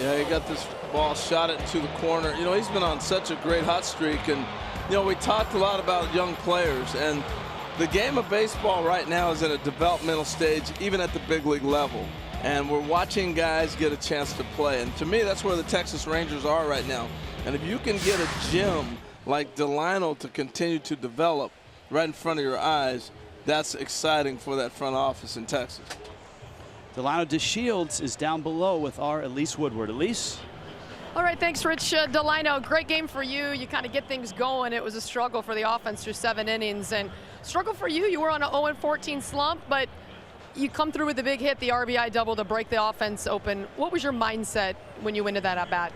Yeah, he got this ball, shot it into the corner. You know, he's been on such a great hot streak, and you know, we talked a lot about young players, and the game of baseball right now is in a developmental stage, even at the big league level. And we're watching guys get a chance to play. And to me, that's where the Texas Rangers are right now. And if you can get a gem like Delino to continue to develop right in front of your eyes, that's exciting for that front office in Texas. Delino DeShields is down below with our Elise Woodward. Elise? All right, thanks, Rich. Delino, great game for you. You kind of get things going. It was a struggle for the offense through 7 innings. And struggle for you. You were on an 0-14 slump, but you come through with a big hit, the RBI double to break the offense open. What was your mindset when you went into that at-bat?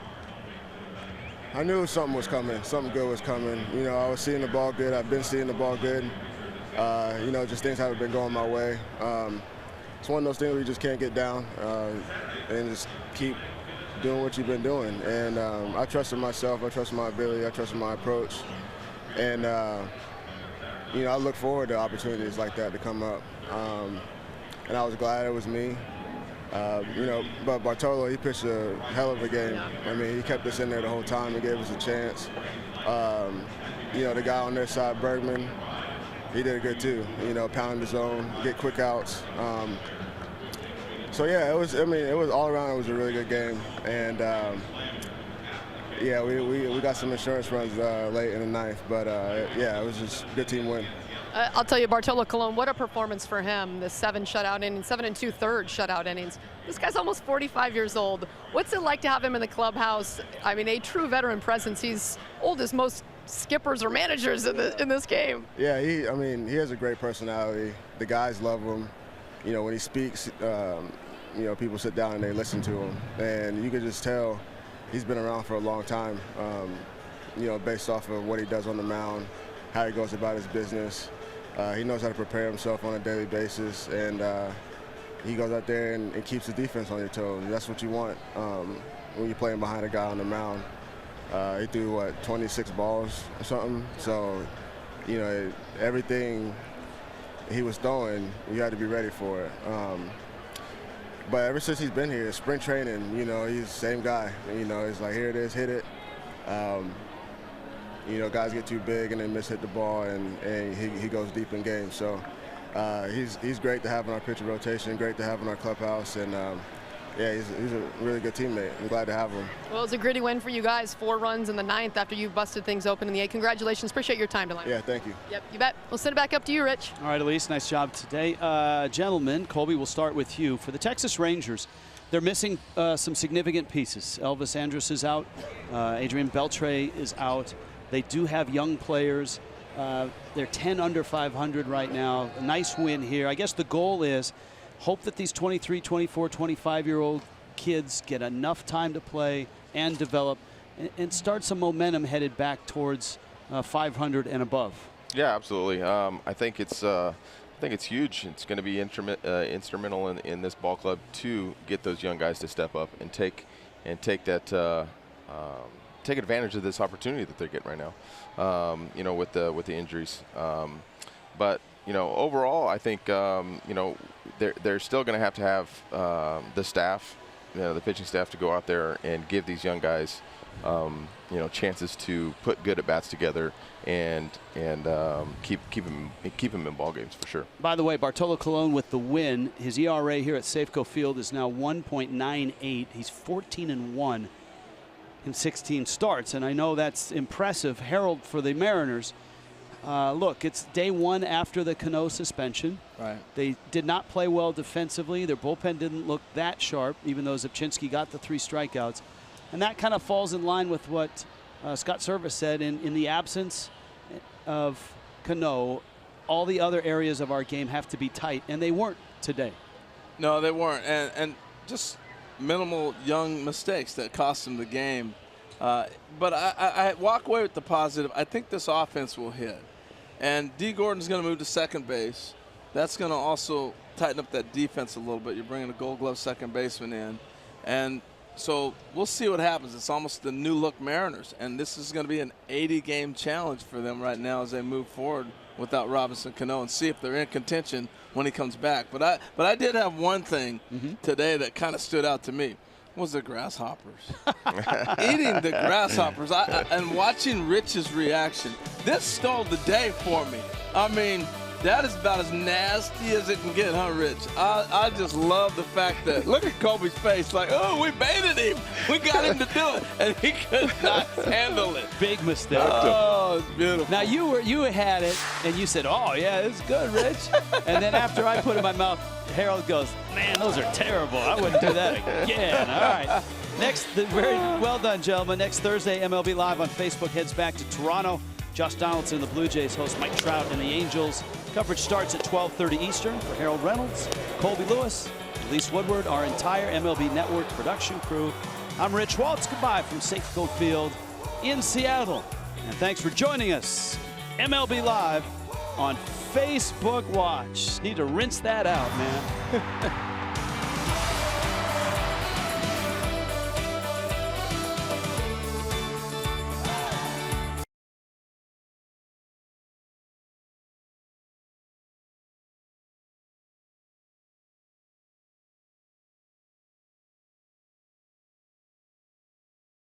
I knew something was coming. Something good was coming. You know, I was seeing the ball good. I've been seeing the ball good. You know, just things haven't been going my way. It's one of those things where you just can't get down and just keep doing what you've been doing. And I trusted myself. I trusted my ability. I trusted my approach. And, you know, I look forward to opportunities like that to come up. And I was glad it was me. You know, but Bartolo, he pitched a hell of a game. I mean, he kept us in there the whole time. He gave us a chance. You know, the guy on their side, Bergman, he did it good too. You know, pound the zone, get quick outs. So yeah, it was. I mean, it was all around. It was a really good game, and yeah, we got some insurance runs late in the 9th, but yeah, it was just a good team win. I'll tell you, Bartolo Colon, what a performance for him. The 7 shutout innings, 7 2/3 shutout innings. This guy's almost 45 years old. What's it like to have him in the clubhouse? I mean, a true veteran presence. He's old as most skippers or managers in this game. Yeah, I mean, he has a great personality. The guys love him. You know, when he speaks, you know, people sit down and they listen to him. And you can just tell he's been around for a long time, you know, based off of what he does on the mound, how he goes about his business. He knows how to prepare himself on a daily basis, and he goes out there and keeps the defense on your toes. That's what you want when you're playing behind a guy on the mound. He threw, what, 26 balls or something? So, you know, everything he was throwing, you had to be ready for it. But ever since he's been here, spring training, you know, he's the same guy. You know, it's like, here it is, hit it. You know, guys get too big and they miss-hit the ball, and he goes deep in games. So he's great to have in our pitcher rotation, great to have in our clubhouse, and yeah, he's a really good teammate. I'm glad to have him. Well, it was a gritty win for you guys, 4 runs in the 9th after you busted things open in the 8th. Congratulations. Appreciate your time, Delino. Yeah, thank you. Yep, you bet. We'll send it back up to you, Rich. All right, Elise, nice job today. Gentlemen, Colby, we'll start with you. For the Texas Rangers, they're missing some significant pieces. Elvis Andrus is out. Adrian Beltre is out. They do have young players. They're 10 under 500 right now. A nice win here. I guess the goal is hope that these 23, 24, 25-year-old kids get enough time to play and develop and start some momentum headed back towards 500 and above. Yeah, absolutely. I think it's huge. It's going to be instrumental in this ball club to get those young guys to step up and take advantage of this opportunity that they're getting right now. You know, with the injuries. But you know, overall, I think, you know, they're still going to have the staff, you know, the pitching staff to go out there and give these young guys, you know, chances to put good at bats together and keep them in ball games for sure. By the way, Bartolo Colon with the win. His ERA here at Safeco Field is now 1.98. He's 14-1 in 16 starts, and I know that's impressive. Harold, for the Mariners, look, it's day one after the Cano suspension. Right. They did not play well defensively. Their bullpen didn't look that sharp, even though Zipchinski got the 3 strikeouts. And that kind of falls in line with what Scott Service said. In the absence of Cano, all the other areas of our game have to be tight, and they weren't today. No, they weren't. And just minimal young mistakes that cost them the game. But I walk away with the positive. I think this offense will hit. And D. Gordon's going to move to second base. That's going to also tighten up that defense a little bit. You're bringing a Gold Glove second baseman in. And so we'll see what happens. It's almost the new look Mariners. And this is going to be an 80-game challenge for them right now as they move forward without Robinson Cano, and see if they're in contention when he comes back. But I did have one thing today that kind of stood out to me. Was the grasshoppers. Eating the grasshoppers. And watching Rich's reaction. This stole the day for me. I mean, that is about as nasty as it can get, huh, Rich? I just love the fact that, look at Kobe's face, like, oh, we baited him. We got him to do it. And he could not handle it. Big mistake. Oh, it's beautiful. Now, you had it, and you said, oh, yeah, it's good, Rich. And then after I put it in my mouth, Harold goes, man, those are terrible. I wouldn't do that again. All right. Next, very well done, gentlemen. Next Thursday, MLB Live on Facebook heads back to Toronto. Josh Donaldson and the Blue Jays host Mike Trout and the Angels. Coverage starts at 12:30 Eastern. For Harold Reynolds, Colby Lewis, Elise Woodward, our entire MLB Network production crew, I'm Rich Waltz. Goodbye from Safeco Field in Seattle. And thanks for joining us. MLB Live on Facebook Watch. Need to rinse that out, man.